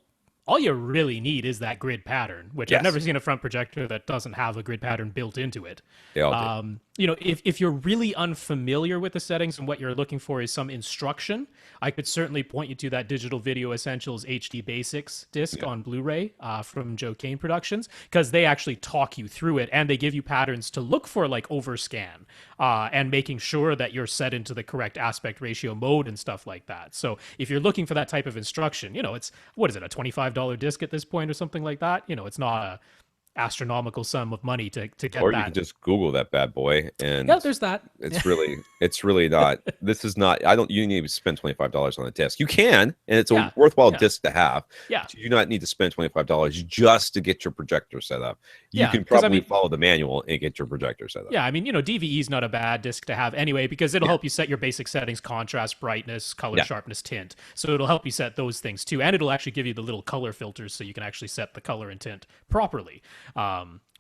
all you really need is that grid pattern, which I've Yes, never seen a front projector that doesn't have a grid pattern built into it. they all do. If you're really unfamiliar with the settings and what you're looking for is some instruction, I could certainly point you to that Digital Video Essentials HD Basics disc Yeah. on Blu-ray from Joe Kane Productions, because they actually talk you through it and they give you patterns to look for, like overscan and making sure that you're set into the correct aspect ratio mode and stuff like that. So if you're looking for that type of instruction, it's what is it, a $25 disc at this point or something like that? It's not a astronomical sum of money to get Or you can that. just Google that bad boy, Yeah, and there's that. it's really not. This is not. I don't. You need to spend $25 on a disc. You can, and it's a Yeah, worthwhile yeah, disc to have. yeah, But you do not need to spend $25 just to get your projector set up. You yeah. can Because I probably mean, follow the manual and get your projector set up. yeah, I mean, DVE is not a bad disc to have anyway because it'll Yeah, help you set your basic settings: contrast, brightness, color yeah. sharpness, tint. So it'll help you set those things too, and it'll actually give you the little color filters so you can actually set the color and tint properly.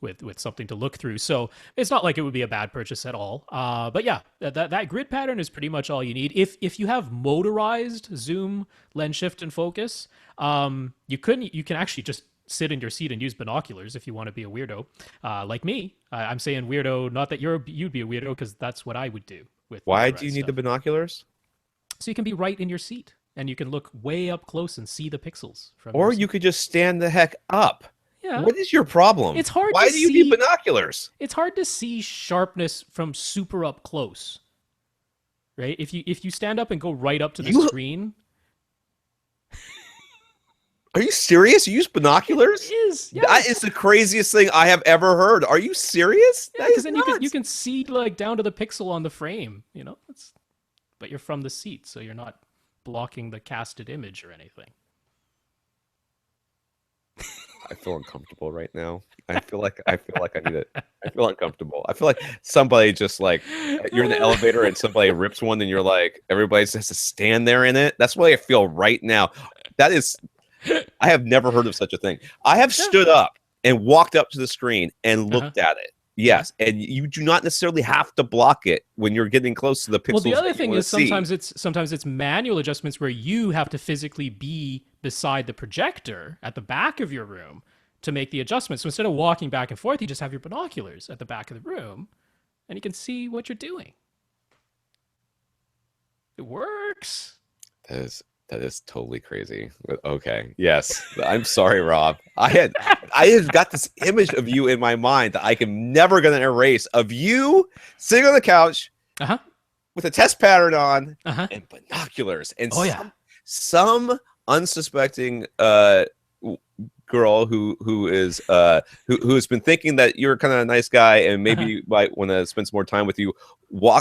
With something to look through. So it's not like it would be a bad purchase at all. But yeah, that grid pattern is pretty much all you need. If you have motorized zoom, lens shift, and focus, you can actually just sit in your seat and use binoculars if you want to be a weirdo, like me. I'm saying weirdo, not that you'd be a weirdo, because that's what I would do with Why do you motorized need the stuff. binoculars? So you can be right in your seat and you can look way up close and see the pixels from your Or you seat. could just stand the heck up. Yeah, What is your problem? it's hard Why to do you need see. binoculars? It's hard to see sharpness from super up close, right? If you stand up and go right up to the You screen, Are you serious? You use it binoculars? is, yeah, That is the craziest thing I have ever heard. Are you serious? yeah, That because is then you nuts. can see like down to the pixel on the frame, but you're from the seat, so you're not blocking the casted image or anything. I feel uncomfortable right now. I feel like I need it. I feel uncomfortable. I feel like somebody just like you're in the elevator and somebody rips one and you're like everybody just has to stand there in it. That's what I feel right now. That is I have never heard of such a thing. I have Yeah. stood up and walked up to the screen and Uh-huh. looked at it. Yes, and you do not necessarily have to block it when you're getting close to the pixels. Well, the other that you thing wanna is see. sometimes it's manual adjustments where you have to physically be beside the projector at the back of your room to make the adjustments. So instead of walking back and forth, you just have your binoculars at the back of the room and you can see what you're doing. It works. That is totally crazy. But okay. Yes. I'm sorry, Rob. I had got this image of you in my mind that I am never gonna erase of you sitting on the couch Uh-huh. with a test pattern on Uh-huh. and binoculars and Oh yeah. some unsuspecting girl who has been thinking that you're kind of a nice guy and maybe might want to spend some more time with you,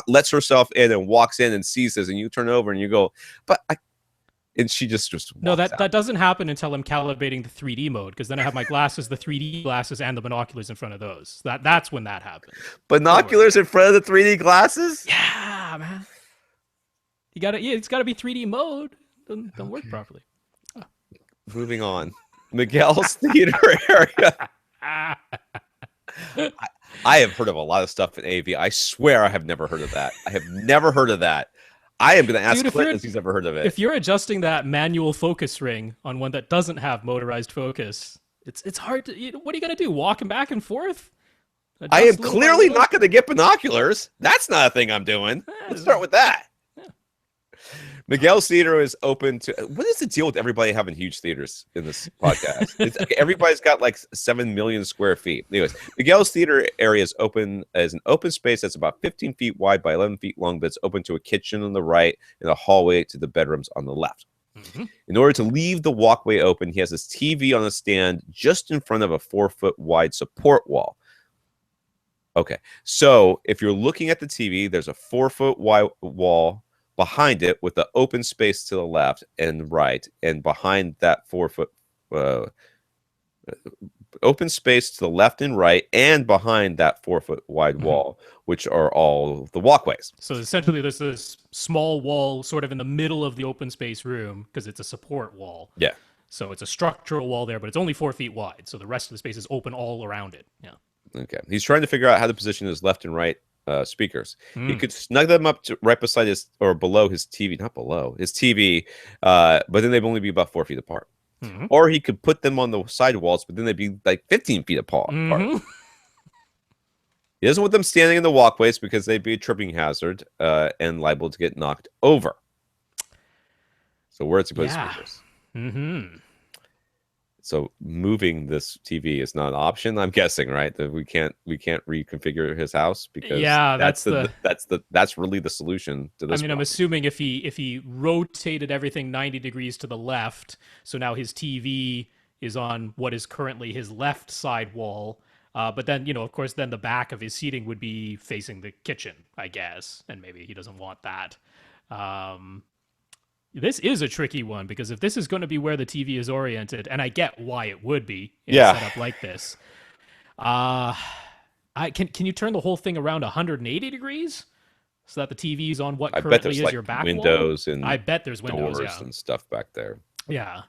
lets herself in and walks in and sees this, and you turn over and you go, but I and she just No, walks that out. doesn't happen until I'm calibrating the 3D mode, because then I have my glasses, the 3D glasses, and the binoculars in front of those. That's when that happens. Binoculars in front of the 3D glasses. Yeah, man. It's gotta be 3D mode. Don't work Okay. properly. Moving on. Miguel's theater area. Ah. I have heard of a lot of stuff in AV. I swear I have never heard of that. I have never heard of that. I am going to ask Dude, if Clinton you're- if he's ever heard of it. If you're adjusting that manual focus ring on one that doesn't have motorized focus, it's hard to. What are you gonna do? Walking back and forth? I am Adjust little by clearly little? not going to get binoculars. That's not a thing I'm doing. Let's start with that. Miguel's theater is open to. What is the deal with everybody having huge theaters in this podcast? It's like everybody's got like 7 million square feet. Anyways, Miguel's theater area is open as an open space that's about 15 feet wide by 11 feet long, but it's open to a kitchen on the right and a hallway to the bedrooms on the left. Mhm. In order to leave the walkway open, he has his TV on a stand just in front of a 4-foot wide support wall. Okay, so if you're looking at the TV, there's a 4-foot wide wall behind it with the open space to the left and right, and behind that 4-foot open space to the left and right and behind that 4-foot wide Mhm. wall, which are all the walkways. So essentially, there's this small wall sort of in the middle of the open space room because it's a support wall. Yeah. So it's a structural wall there, but it's only 4 feet wide. So the rest of the space is open all around it. Yeah. Okay. He's trying to figure out how to position his left and right speakers. He Mm. could snug them up to right beside his or below his TV, not below his TV, but then they'd only be about 4 feet apart. Mm-hmm. Or he could put them on the side walls, but then they'd be like 15 feet apart. Mm-hmm. He doesn't want them standing in the walkways because they'd be a tripping hazard and liable to get knocked over. So where's he put his Yeah. speakers? Mm-hmm. So moving this TV is not an option. I'm guessing, right? That we can't reconfigure his house because Yeah, that's really the solution to I this mean, I'm problem. assuming if he rotated everything 90 degrees to the left, so now his TV is on what is currently his left side wall. But then, of course, then the back of his seating would be facing the kitchen, I guess, and maybe he doesn't want that. Um, this is a tricky one because if this is going to be where the TV is oriented, and I get why it would be in a Yeah. setup like this, uh, can you turn the whole thing around 180 degrees so that the TV is on what I bet currently there's is like your back wall? windows and I bet there's windows. doors Yeah, and stuff back there. yeah,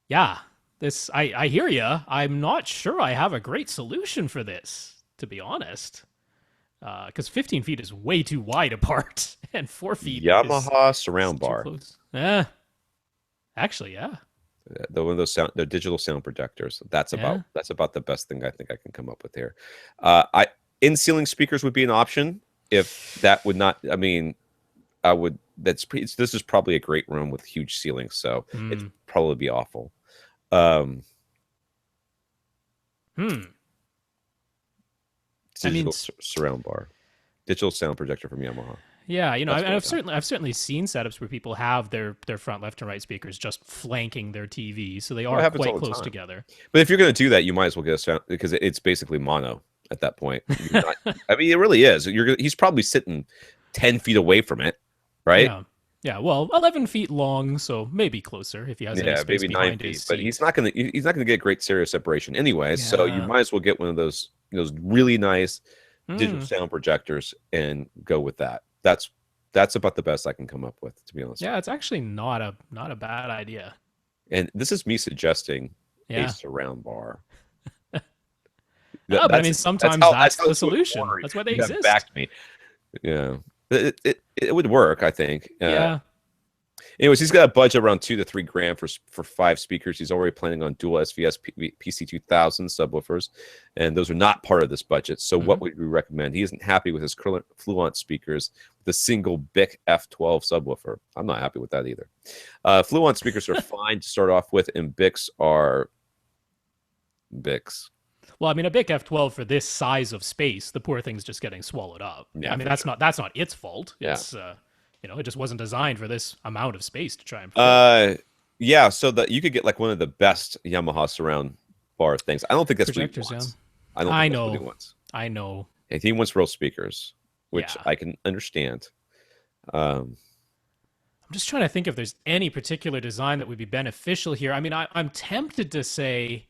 yeah. This I hear you. I'm not sure I have a great solution for this, to be honest. Because 15 feet is way too wide apart, and 4 feet is Yamaha surround too bar. close. Actually, yeah. The one of those the digital sound projectors. That's Yeah. about the best thing I think I can come up with here. I in ceiling speakers would be an option if that would not. I mean, I would. This is probably a great room with huge ceilings, so it'd probably be awful. Digital surround bar, digital sound projector from Yamaha. Yeah, That's I've certainly seen setups where people have their front left and right speakers just flanking their TV, so they it are happens all quite the close time. together. But if you're going to do that, you might as well get a sound because it's basically mono at that point. I mean, it really is. He's probably sitting 10 feet away from it, right? Yeah. Yeah, well, 11 feet long, so maybe closer if he has any space maybe 9 behind feet. his But seat. he's not gonna get great stereo separation anyway. So you Yeah. might as well get one of those really nice Hmm. digital sound projectors and go with that. That's about the best I can come up with, to be honest. Yeah, it's actually not a bad idea. And this is me suggesting Yeah. a surround bar. But I mean, sometimes that's the solution. That's why they You have exist. backed me. Yeah, it would work, I think. Yeah. Anyways, he's got a budget around $2 to $3 grand for 5 speakers. He's already planning on dual SVS PC2000 subwoofers, and those are not part of this budget. So what would we recommend? He isn't happy with his current Fluence speakers with a single BIC F12 subwoofer. I'm not happy with that either. Fluence speakers are fine to start off with, and BICs are BICs. Well, I mean, a big F12 for this size of space, the poor thing's just getting swallowed up. Yeah, I mean, for that's not its fault. Yeah. It's it just wasn't designed for this amount of space to try and fit. Yeah, so that you could get like one of the best Yamaha surround bar things. I don't think that's Projectors, what he wants. yeah. I don't think that's what he wants. I know. If he wants real speakers, which Yeah. I can understand. I'm just trying to think if there's any particular design that would be beneficial here. I mean, I'm tempted to say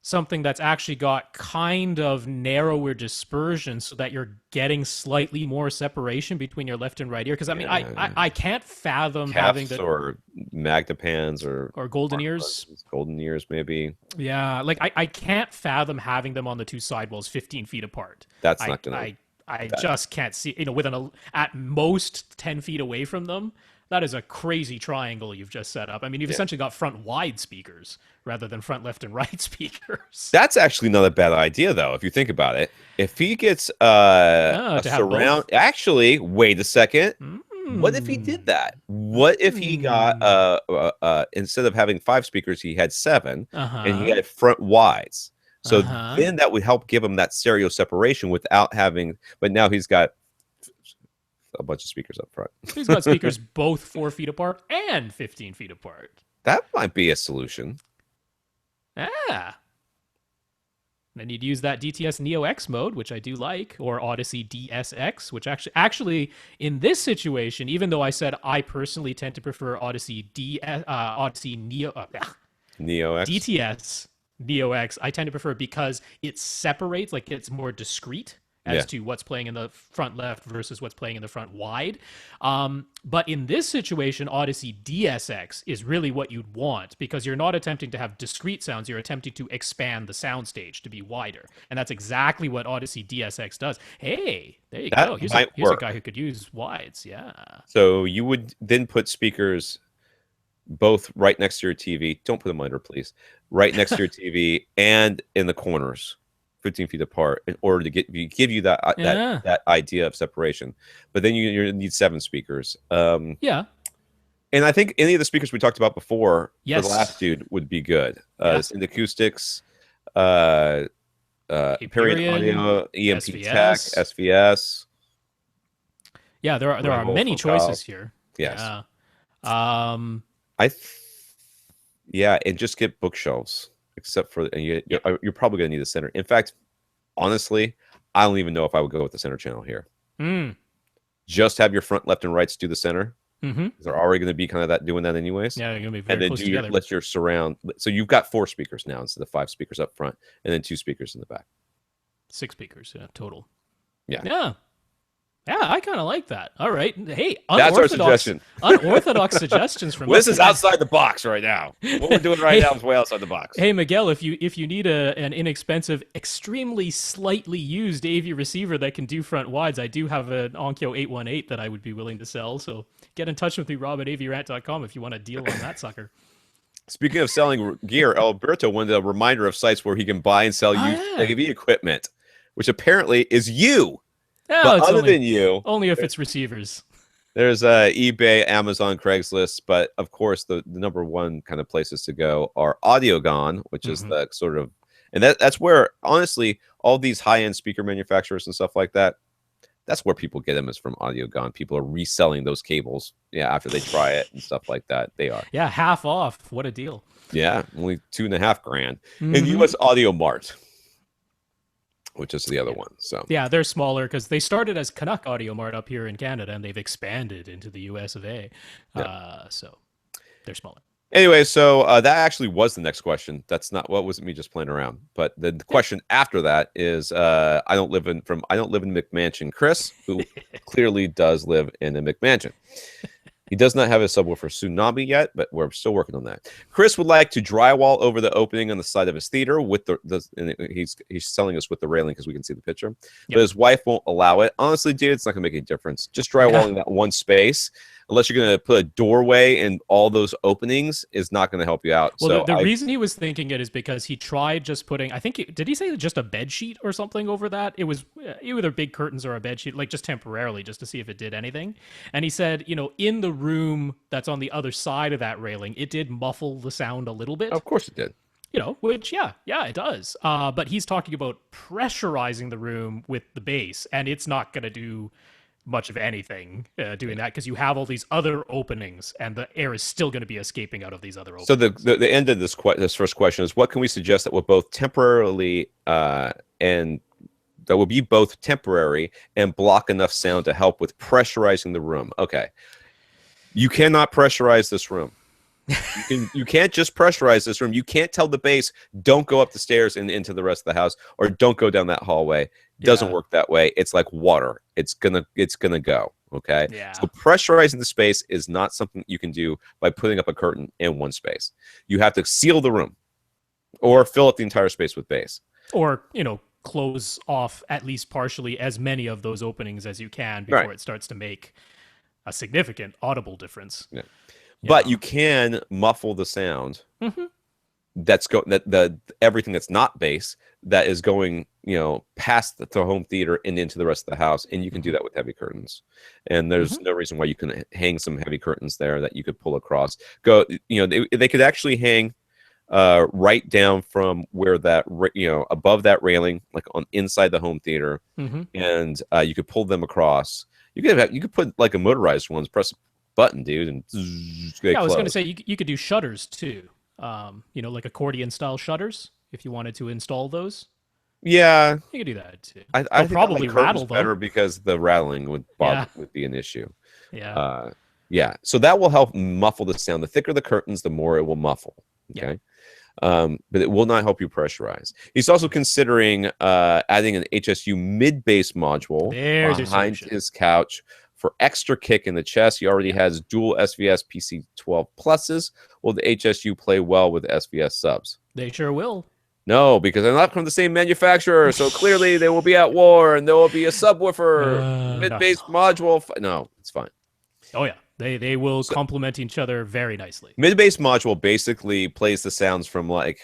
something that's actually got kind of narrower dispersion so that you're getting slightly more separation between your left and right ear. Because I mean, I can't fathom having Caps the or Magnapans or golden ears. Golden ears, maybe. Yeah, like I can't fathom having them on the two sidewalls 15 feet apart. That's not gonna. I just can't see, with at most 10 feet away from them. That is a crazy triangle you've just set up. I mean, you've essentially got front wide speakers rather than front left and right speakers. That's actually not a bad idea, though, if you think about it. If he gets a surround, actually, wait a second. What if he did that? What if he got instead of having 5 speakers, he had 7, and he had front wides. So then that would help give him that stereo separation without having. But now he's got a bunch of speakers up front. He's got speakers both 4 feet apart and 15 feet apart. That might be a solution. Ah. Then you'd use that DTS Neo X mode, which I do like, or Odyssey DSX, which actually in this situation, even though I said I personally tend to prefer Odyssey Neo Neo X. DTS Neo X, I tend to prefer because it separates, like it's more discrete Yeah. as to what's playing in the front left versus what's playing in the front wide. But in this situation, Odyssey DSX is really what you'd want because you're not attempting to have discrete sounds, you're attempting to expand the soundstage to be wider. And that's exactly what Odyssey DSX does. Hey, there you That go. Here's might a work. guy who could use wides. Yeah. So you would then put speakers both right next to your TV. Don't put them under, please. Right next to your TV and in the corners, 15 feet apart, in order to give you that Yeah. that idea of separation. But then you need 7 speakers. Yeah. And I think any of the speakers we talked about before for the Yes. last dude would be good. Yeah. Synth Acoustics, Period Hyperion, Audio, EMP Tech, SVS. SVS. Yeah, there are Rival many Focal. choices here. Yes. Yeah. Yeah, and just get bookshelves. Except for and you're probably gonna need a center. In fact, honestly, I don't even know if I would go with the center channel here. Mm. Just have your front, left, and rights do the center. Mm-hmm. They're already going to be kind of doing that anyways. Yeah, they're gonna be And very then close do your together. let your surround. So you've got 4 speakers now instead of 5 speakers up front, and then 2 speakers in the back. 6 speakers, yeah, total. Yeah. Yeah. Yeah, I kind of like that. All right. Hey, That's our unorthodox, suggestion. unorthodox suggestions from Well, us. this is outside the box right now. What we're doing right now is way outside the box. Hey Miguel, if you need an inexpensive, extremely slightly used AV receiver that can do front wides, I do have an Onkyo 818 that I would be willing to sell. So get in touch with me, Rob at avrant.com if you want a deal on that sucker. Speaking of selling gear, Alberto wanted a reminder of sites where he can buy and sell used AV equipment, which apparently is you. No, but it's other only, than you, only if it's receivers. there's eBay, Amazon, Craigslist, but of course the number one kind of places to go are Audiogon, which is the sort of, and that's where honestly all these high-end speaker manufacturers and stuff like that, that's where people get them is from Audiogon. People are reselling those cables, after they try it and stuff like that. They are, Yeah, half off. What a deal. yeah, only $2.5 grand. And US Audio Mart, which is the other one. So yeah, they're smaller because they started as Canuck Audio Mart up here in Canada, and they've expanded into the US of A. So they're smaller. anyway, so that actually was the next question. That's not what wasn't me just playing around. But the question after that is, I don't live in McMansion. Chris, who clearly does live in a McMansion. He does not have a subwoofer Tsunami yet, but we're still working on that. Chris would like to drywall over the opening on the side of his theater with and he's selling us with the railing because we can see the picture. But his wife won't allow it. Honestly, dude, it's not gonna make any difference. Just drywalling that one space, unless you're gonna put a doorway in all those openings, is not gonna help you out. Well, so the reason he was thinking it is because he tried just putting, I think, did he say just a bed sheet or something over that? It was either big curtains or a bed sheet, like just temporarily, just to see if it did anything. And he said, in the room that's on the other side of that railing, it did muffle the sound a little bit. Of course it did. Which, yeah, it does. But he's talking about pressurizing the room with the bass, and it's not going to do much of anything doing that because you have all these other openings, and the air is still going to be escaping out of these other openings. So the end of this first question is, what can we suggest that will both temporarily and that will be both temporary and block enough sound to help with pressurizing the room? Okay, you cannot pressurize this room. You can't just pressurize this room. You can't tell the bass, don't go up the stairs and into the rest of the house, or don't go down that hallway. It doesn't work that way. It's like water. It's gonna go. Okay. Yeah. So pressurizing the space is not something you can do by putting up a curtain in one space. You have to seal the room, or fill up the entire space with bass, or close off at least partially as many of those openings as you can before it starts to make a significant audible difference. Yeah. But you can muffle the sound. That's everything that's not bass that is going, past the home theater and into the rest of the house, and you can do that with heavy curtains. And there's no reason why you can hang some heavy curtains there that you could pull across. They could actually hang right down from where that above that railing, like on inside the home theater, and you could pull them across. You could put like a motorized ones, press button, dude, and I was going to say you could do shutters too, like accordion style shutters if you wanted to install those. Yeah, you could do that too. I think probably like rattle better because the rattling would be an issue. Yeah. So that will help muffle the sound. The thicker the curtains, the more it will muffle. Okay. but it will not help you pressurize. He's also considering adding an HSU mid-bass module There's your behind solution. his couch for extra kick in the chest. He already has dual SVS PC12 pluses. Will the HSU play well with SVS subs? They sure will. No, because they're not from the same manufacturer. So clearly they will be at war, and there will be a subwoofer No. mid-bass module. No, it's fine. Oh yeah, they will So, complement each other very nicely. mid-bass module basically plays the sounds from like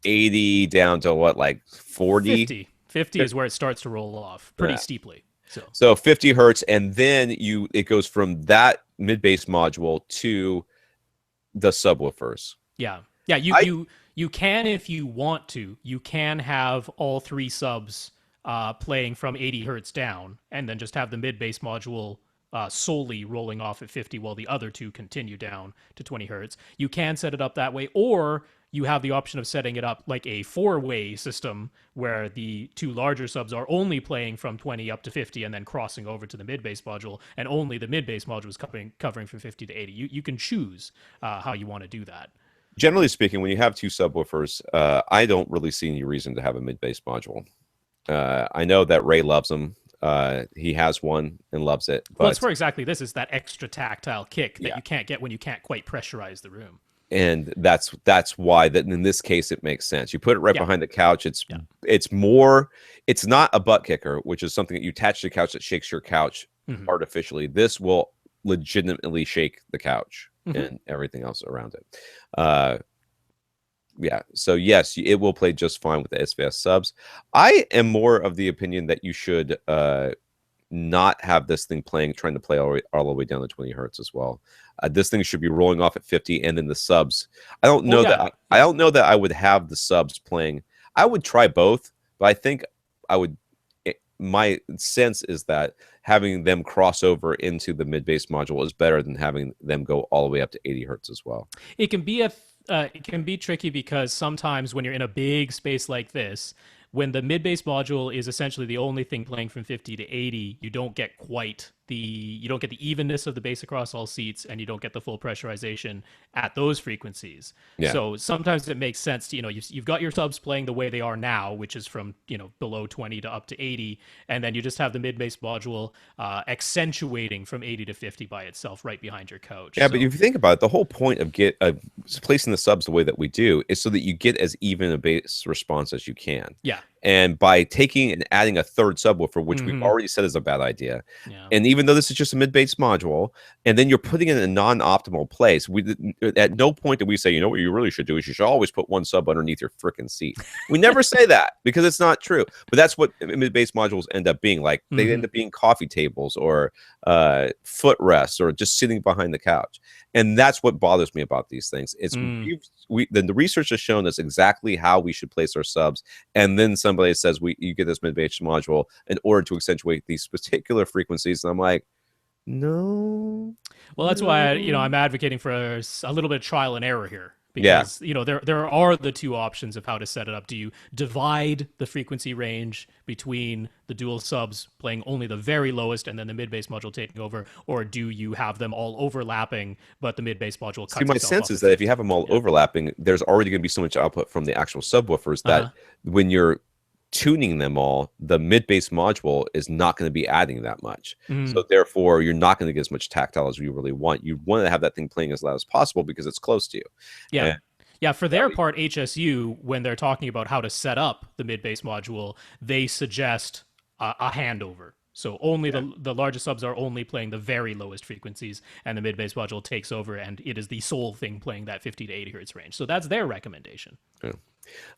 80 down to what, like 40? 50 is where it starts to roll off pretty Yeah. steeply. So 50 hertz, and then it goes from that mid-bass module to the subwoofers. Yeah. You can, if you want to, you can have all three subs playing from 80 hertz down, and then just have the mid bass module solely rolling off at 50 while the other two continue down to 20 hertz. You can set it up that way, or you have the option of setting it up like a four-way system where the two larger subs are only playing from 20 up to 50 and then crossing over to the mid-bass module, and only the mid-bass module is covering from 50 to 80. You can choose how you want to do that. Generally speaking, when you have two subwoofers, I don't really see any reason to have a mid-bass module. I know that Ray loves them. He has one and loves it. But, Well, it's for exactly this. Is that extra tactile kick that Yeah. you can't get when you can't quite pressurize the room. and that's why that in this case it makes sense. You put it right Yeah. behind the couch. It's Yeah. it's not a butt kicker, which is something that you attach to the couch that shakes your couch Mhm. artificially. This will legitimately shake the couch Mhm. and everything else around it. Yeah, so yes, it will play just fine with the SVS subs. I am more of the opinion that you should not have this thing trying to play all the way down to 20 hertz as well. This thing should be rolling off at 50, and then the subs. I don't know I don't know that I would have the subs playing. I would try both, but I think I would. My sense is that having them cross over into the mid-bass module is better than having them go all the way up to 80 hertz as well. It can be it can be tricky because sometimes when you're in a big space like this, when the mid-bass module is essentially the only thing playing from 50 to 80, you don't get the evenness of the bass across all seats, and you don't get the full pressurization at those frequencies. Yeah. So sometimes it makes sense to, you've got your subs playing the way they are now, which is from, below 20 to up to 80, and then you just have the mid-bass module accentuating from 80 to 50 by itself right behind your couch. Yeah, but if you think about it, the whole point of placing the subs the way that we do is so that you get as even a bass response as you can. Yeah. And by taking and adding a third subwoofer, which we've Mhm. already said is a bad idea, Yeah. and even though this is just a mid-bass module, and then you're putting it in a non-optimal place, at no point do we say, what you really should do is you should always put one sub underneath your freaking seat. We never say that because it's not true. But that's what mid-bass modules end up being like. They end up being coffee tables or footrests or just sitting behind the couch. And that's what bothers me about these things. It's the research has shown us exactly how we should place our subs, and then somebody says you get this mid-bass module in order to accentuate these particular frequencies, and I'm like, no. Well, that's why I'm advocating for a little bit of trial and error here. Yeah. Because there are the two options of how to set it up. Do you divide the frequency range between the dual subs playing only the very lowest and then the mid-bass module taking over, or do you have them all overlapping but the mid-bass module cuts See, my itself sense off is at that if 50? you have them all overlapping, there's already going to be so much output from the actual subwoofers that Uh-huh. when you're tuning them all, the mid-bass module is not going to be adding that much. So therefore, you're not going to get as much tactile as you really want. You want to have that thing playing as loud as possible because it's close to you. Yeah. And Yeah, for their part, HSU, when they're talking about how to set up the mid-bass module, they suggest a handover. So only the largest subs are only playing the very lowest frequencies, and the mid-bass module takes over, and it is the sole thing playing that 50 to 80 hertz range. So that's their recommendation. Yeah.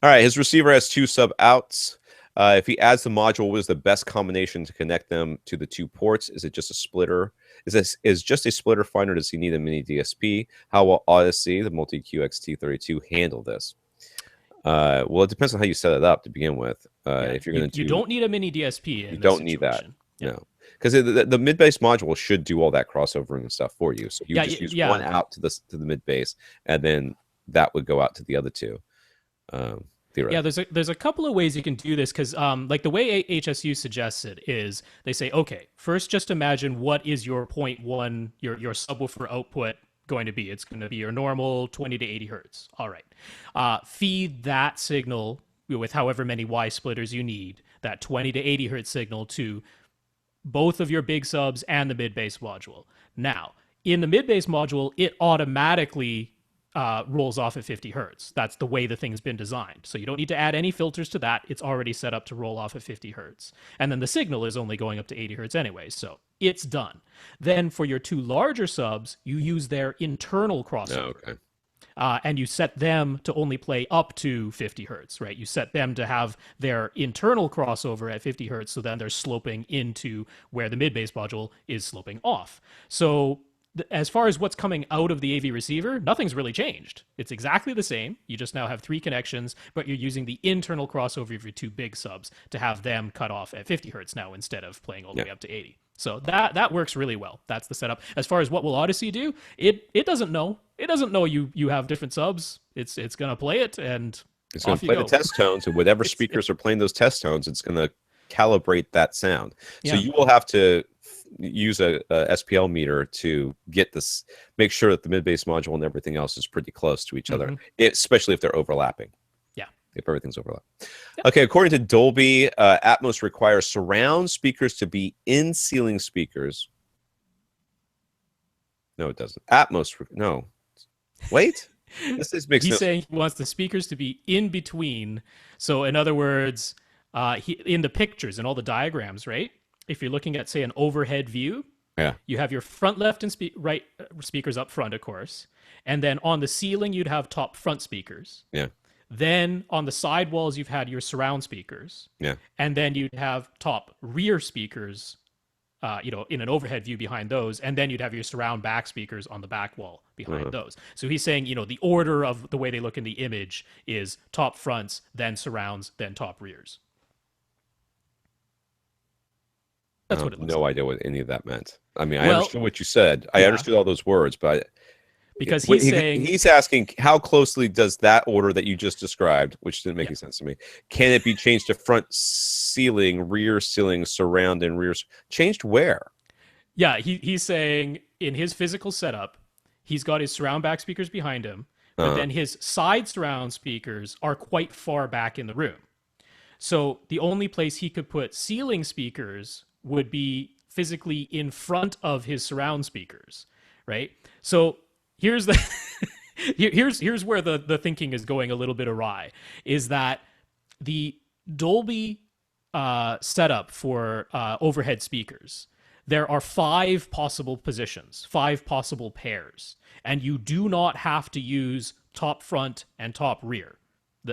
All right, his receiver has two sub outs. If he adds the module, what is the best combination to connect them to the two ports? Is it just a splitter? Is just a splitter fine, or does he need a mini DSP? How will Odyssey, the multi QXT32, handle this? Well, it depends on how you set it up to begin with. If you're going to, you don't need a mini DSP. In you this don't need that. situation. Yeah. No, because the mid-bass module should do all that crossovering and stuff for you. So you just use one out to the mid-bass, and then that would go out to the other two. Yeah, there's a couple of ways you can do this, because like the way HSU suggests it is they say, okay, first just imagine what is your 0.1 your subwoofer output going to be? It's going to be your normal 20 to 80 hertz. All right. Feed that signal with however many Y splitters you need, that 20 to 80 hertz signal to both of your big subs and the mid bass module. Now, in the mid bass module, it automatically rolls off at 50 hertz. That's the way the thing's been designed. So you don't need to add any filters to that. It's already set up to roll off at 50 hertz. And then the signal is only going up to 80 hertz anyway. So it's done. Then for your two larger subs, you use their internal crossover. Oh, okay. And you set them to only play up to 50 hertz, right? You set them to have their internal crossover at 50 hertz, so then they're sloping into where the mid bass module is sloping off. So as far as what's coming out of the AV receiver, nothing's really changed. It's exactly the same. You just now have 3 connections, but you're using the internal crossover of your 2 big subs to have them cut off at 50 hertz now instead of playing all the way up to 80. So that works really well. That's the setup. As far as what will Odyssey do, it doesn't know. It doesn't know you have different subs. It's gonna play it, and it's gonna play the test tones, and whatever speakers are playing those test tones, it's gonna calibrate that sound. So you will have to use a SPL meter to get this, make sure that the mid bass module and everything else is pretty close to each other, especially if they're overlapping. If everything's overlapped. Okay, according to Dolby, Atmos requires surround speakers to be in ceiling speakers. No, it doesn't. Atmos, no. Wait. This makes He's saying he wants the speakers to be in between. So in other words, in the pictures and all the diagrams, right? If you're looking at, say, an overhead view, you have your front left and right speakers up front, of course. And then on the ceiling, you'd have top front speakers. Then on the side walls, you've had your surround speakers. And then you'd have top rear speakers, in an overhead view behind those. And then you'd have your surround back speakers on the back wall behind those. So he's saying, the order of the way they look in the image is top fronts, then surrounds, then top rears. That's what it looks like. No idea what any of that meant. I mean, I understood what you said. I understood all those words, but because he's asking how closely does that order that you just described, which didn't make any sense to me, can it be changed to front ceiling, rear ceiling, surround, and rear? Changed where? Yeah, he's saying in his physical setup, he's got his surround back speakers behind him, but then his side surround speakers are quite far back in the room. So the only place he could put ceiling speakers would be physically in front of his surround speakers, right? So here's the here's where the thinking is going a little bit awry, is that the Dolby setup for overhead speakers, there are 5 possible positions, 5 possible pairs, and you do not have to use top front and top rear.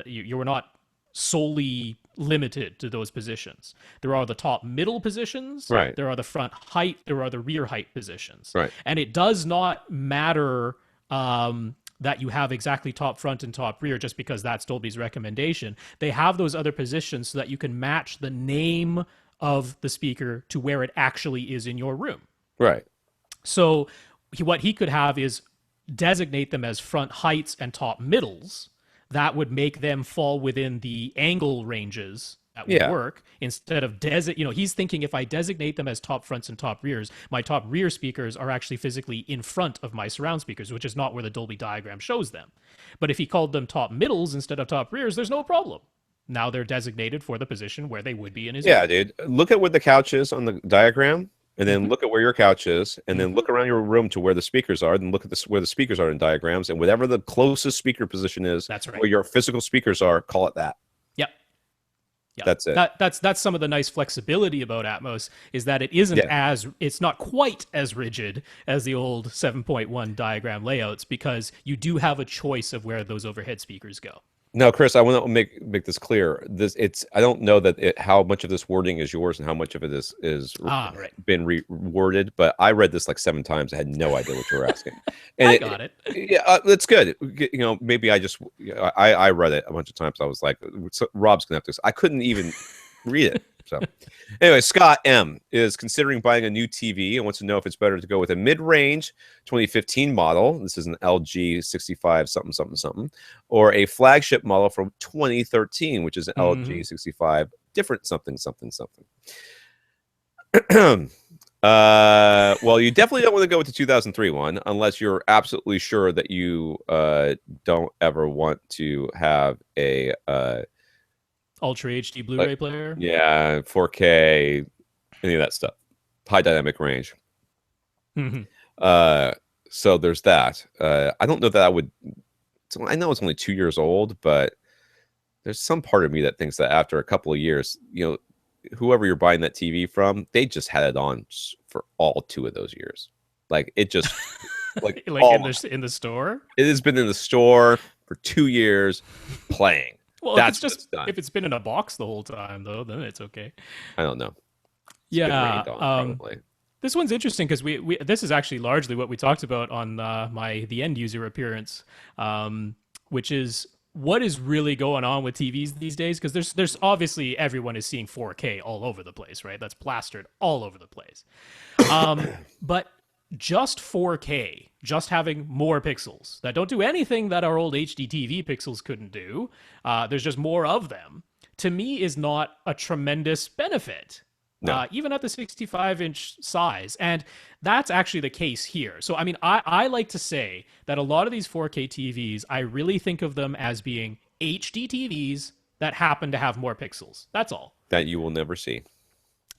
You are not solely limited to those positions. There are the top middle positions, there are the front height, there are the rear height positions. And it does not matter that you have exactly top front and top rear just because that's Dolby's recommendation. They have those other positions so that you can match the name of the speaker to where it actually is in your room. So what he could have is designate them as front heights and top middles. That would make them fall within the angle ranges that would work, instead of he's thinking, if I designate them as top fronts and top rears, my top rear speakers are actually physically in front of my surround speakers, which is not where the Dolby diagram shows them. But if he called them top middles instead of top rears, there's no problem. Now they're designated for the position where they would be in his room. Dude. Look at where the couch is on the diagram, and then look at where your couch is, and then look around your room to where the speakers are, then look at where the speakers are in diagrams, and whatever the closest speaker position is, that's right, where your physical speakers are, call it that. That's it. That's some of the nice flexibility about Atmos, is that it isn't it's not quite as rigid as the old 7.1 diagram layouts, because you do have a choice of where those overhead speakers go. Now, Chris, I want to make this clear. I don't know that how much of this wording is yours and how much of it is been reworded, but I read this like 7 times. I had no idea what you were asking. And I got it. Yeah, that's good. Maybe I read it a bunch of times. I was like, Rob's gonna have to. I couldn't even read it. So anyway, Scott M is considering buying a new TV and wants to know if it's better to go with a mid-range 2015 model. This is an LG 65 something something something, or a flagship model from 2013, which is an LG 65 different something something something. Well, you definitely don't want to go with the 2003 one unless you're absolutely sure that you don't ever want to have a Ultra HD like, Blu-ray player. yeah, 4K, any of that stuff, high dynamic range. Mhm. Uh, so there's that. I don't know that I would. So I know it's only 2 years old, but there's some part of me that thinks that after a couple of years, whoever you're buying that TV from, they just had it on for all 2 of those years. Like it just like Like all in the store. it has been in the store for 2 years playing. Well, That's what it's done. if it's been in a box the whole time though, then it's okay. I don't know. It's been Yeah. rained on probably. This one's interesting because we this is actually largely what we talked about on the end user appearance, which is what is really going on with TVs these days. Because there's obviously everyone is seeing 4K all over the place, right? That's plastered all over the place. But just 4K, just having more pixels that don't do anything that our old HD TV pixels couldn't do. There's just more of them. To me, is not a tremendous benefit No. even at the 65-inch size. And that's actually the case here. So, I mean, I like to say that a lot of these 4K TVs, I really think of them as being HD TVs that happen to have more pixels. That's all. That you will never see.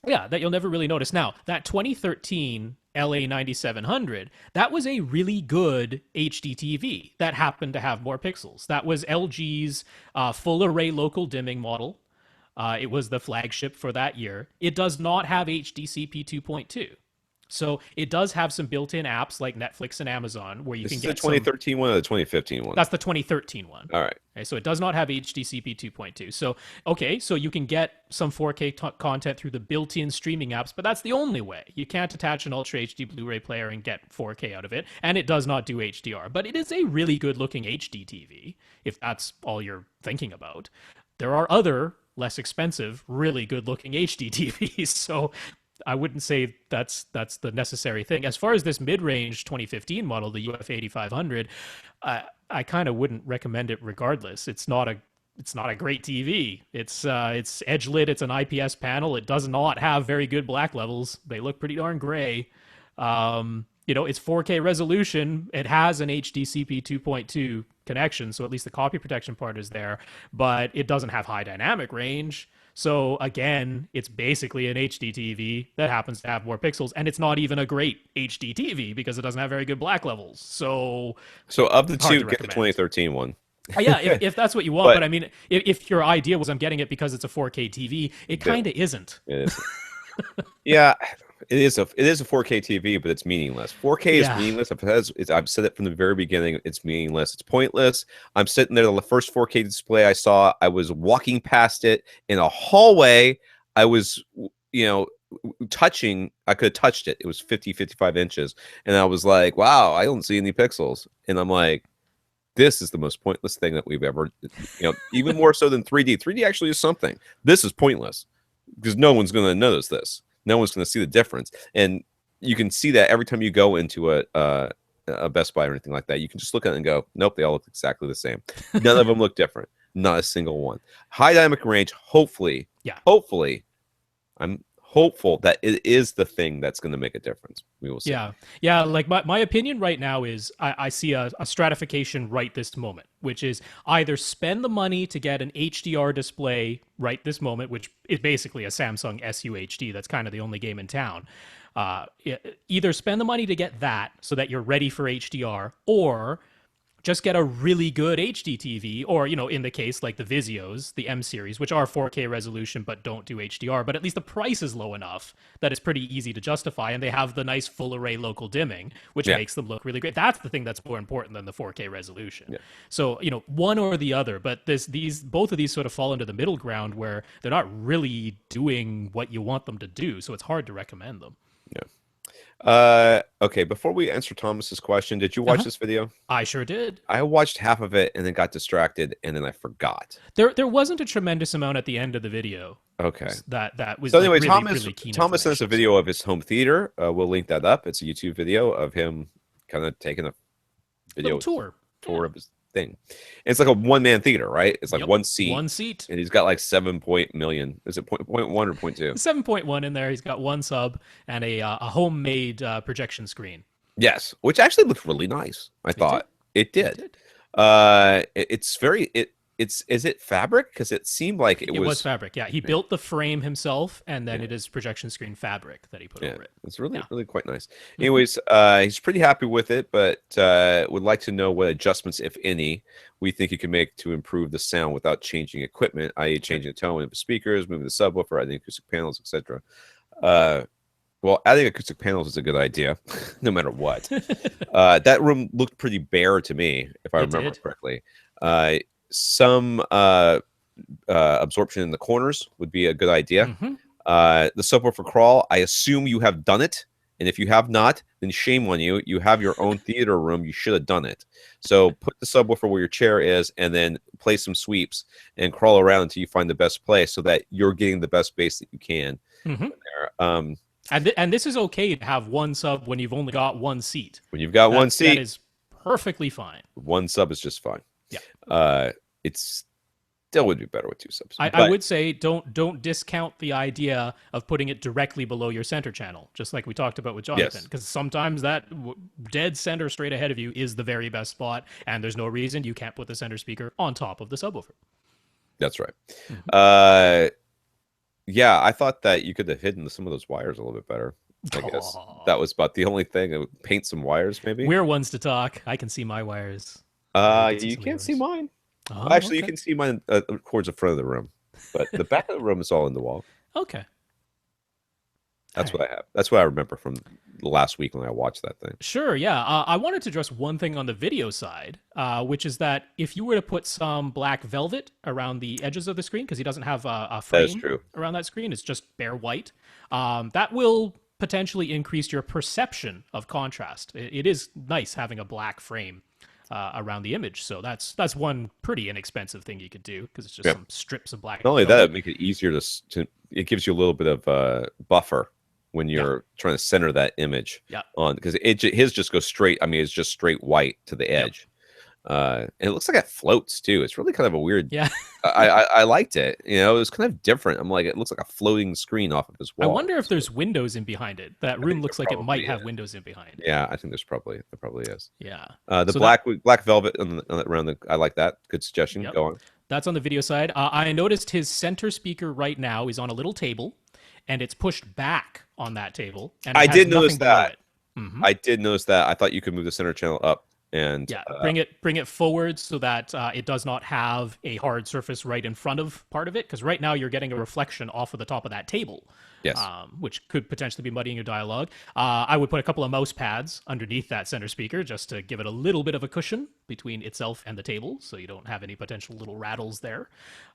Yeah, that you'll never really notice. Now, that 2013 LA 9700, that was a really good HD TV that happened to have more pixels. That was LG's full array local dimming model. It was the flagship for that year. It does not have HDCP 2.2. So it does have some built-in apps like Netflix and Amazon where you This can is the get 2013 one or the 2015 one? That's the 2013 one. All right. Okay, so it does not have HDCP 2.2. So, okay, so you can get some 4K content through the built-in streaming apps, but that's the only way. You can't attach an Ultra HD Blu-ray player and get 4K out of it, and it does not do HDR. But it is a really good-looking HD TV, if that's all you're thinking about. There are other less expensive, really good-looking HD TVs, so I wouldn't say that's the necessary thing. As far as this mid-range 2015 model, the UF 8500, I kind of wouldn't recommend it regardless. It's not a great TV. It's edge lit. It's an IPS panel. It does not have very good black levels. They look pretty darn gray. It's 4K resolution. It has an HDCP 2.2 connection, so at least the copy protection part is there, but it doesn't have high dynamic range. So again, it's basically an HD TV that happens to have more pixels, and it's not even a great HD TV because it doesn't have very good black levels. So of the hard two, to get the recommend. 2013 one. Yeah, if that's what you want. But- But I mean, if your idea was I'm getting it because it's a 4K TV, it kind of isn't. It is. Yeah, it is a 4K TV, but it's meaningless. 4K is Yeah. meaningless. I've said it from the very beginning. It's meaningless. It's pointless. I'm sitting there. The first 4K display I saw, I was walking past it in a hallway. I was, touching. I could have touched it. It was 55 inches, and I was like, "Wow, I don't see any pixels." And I'm like, "This is the most pointless thing that we've ever, even more so than 3D. 3D actually is something. This is pointless." Because no one's going to notice this. No one's going to see the difference, and you can see that every time you go into a Best Buy or anything like that. You can just look at it and go, "Nope, they all look exactly the same. None of them look different. Not a single one." High dynamic range. Hopefully, I'm hopeful that it is the thing that's going to make a difference. We will see. Yeah. Like my opinion right now is I see a stratification right this moment, which is either spend the money to get an HDR display right this moment, which is basically a Samsung SUHD. That's kind of the only game in town. Either spend the money to get that so that you're ready for HDR, or just get a really good HD TV, or, in the case like the Vizios, the M series, which are 4K resolution but don't do HDR, but at least the price is low enough that it's pretty easy to justify, and they have the nice full array local dimming, which makes them look really great. That's the thing that's more important than the 4K resolution. Yeah. So, one or the other, but both of these sort of fall into the middle ground where they're not really doing what you want them to do, so it's hard to recommend them. Yeah. Okay, before we answer Thomas's question, did you watch this video? I sure did. I watched half of it and then got distracted and then I forgot. There wasn't a tremendous amount at the end of the video. Okay. That was so anyway, really, really keen Thomas sent us a video of his home theater. We'll link that up. It's a YouTube video of him kind of taking a video tour of his thing. And it's like a one-man theater, right? It's like Yep. one seat. One seat. And he's got like 7 million. Is it point 1 or point 2? 7.1 in there. He's got one sub and a homemade projection screen. Yes, which actually looked really nice. I thought it did. It's very is it fabric? Because it seemed like it was fabric. Yeah, he built the frame himself, and then it is projection screen fabric that he put over it. It's really quite nice. Anyways, he's pretty happy with it, but would like to know what adjustments, if any, we think you can make to improve the sound without changing equipment, i.e., changing the tone of the speakers, moving the subwoofer, adding acoustic panels, etc. Well, adding acoustic panels is a good idea, no matter what. That room looked pretty bare to me, if I remember correctly. Some absorption in the corners would be a good idea. The subwoofer crawl, I assume you have done it. And if you have not, then shame on you. You have your own theater room. You should have done it. So put the subwoofer where your chair is and then play some sweeps and crawl around until you find the best place so that you're getting the best bass that you can. And this is okay to have one sub when you've only got one seat. When you've got one seat, that is perfectly fine. One sub is just fine. Yeah, it's still would be better with two subs. I would say don't discount the idea of putting it directly below your center channel, just like we talked about with Jonathan, because sometimes that dead center straight ahead of you is the very best spot, and there's no reason you can't put the center speaker on top of the subwoofer. That's right. Yeah, I thought that you could have hidden some of those wires a little bit better. I guess that was about the only thing. Paint some wires, maybe. We're ones to talk. I can see my wires. You can't see mine. Oh, actually, you can see mine towards the front of the room, but the back of the room is all in the wall. Okay. That's what I have. That's what I remember from last week when I watched that thing. Sure, yeah. I wanted to address one thing on the video side, which is that if you were to put some black velvet around the edges of the screen, because he doesn't have a frame around that screen, it's just bare white, that will potentially increase your perception of contrast. It is nice having a black frame around the image, so that's one pretty inexpensive thing you could do, because it's just some strips of black. Not only that, it make it easier to it gives you a little bit of buffer when you're trying to center that image on, because his just goes straight. I mean, it's just straight white to the edge. And it looks like it floats too. It's really kind of a weird. Yeah. I liked it. You know, it was kind of different. I'm like, it looks like a floating screen off of his wall. I wonder if there's windows in behind it. That room looks like it might have windows in behind it. Yeah, I think there probably is. Yeah. The so black velvet around the. I like that. Good suggestion. Go on. That's on the video side. I noticed his center speaker right now is on a little table, and it's pushed back on that table. And I did notice that. I did notice that. I thought you could move the center channel up. And bring it forward so that it does not have a hard surface right in front of part of it, because right now you're getting a reflection off of the top of that table, which could potentially be muddying your dialogue. I would put a couple of mouse pads underneath that center speaker just to give it a little bit of a cushion between itself and the table, so you don't have any potential little rattles there.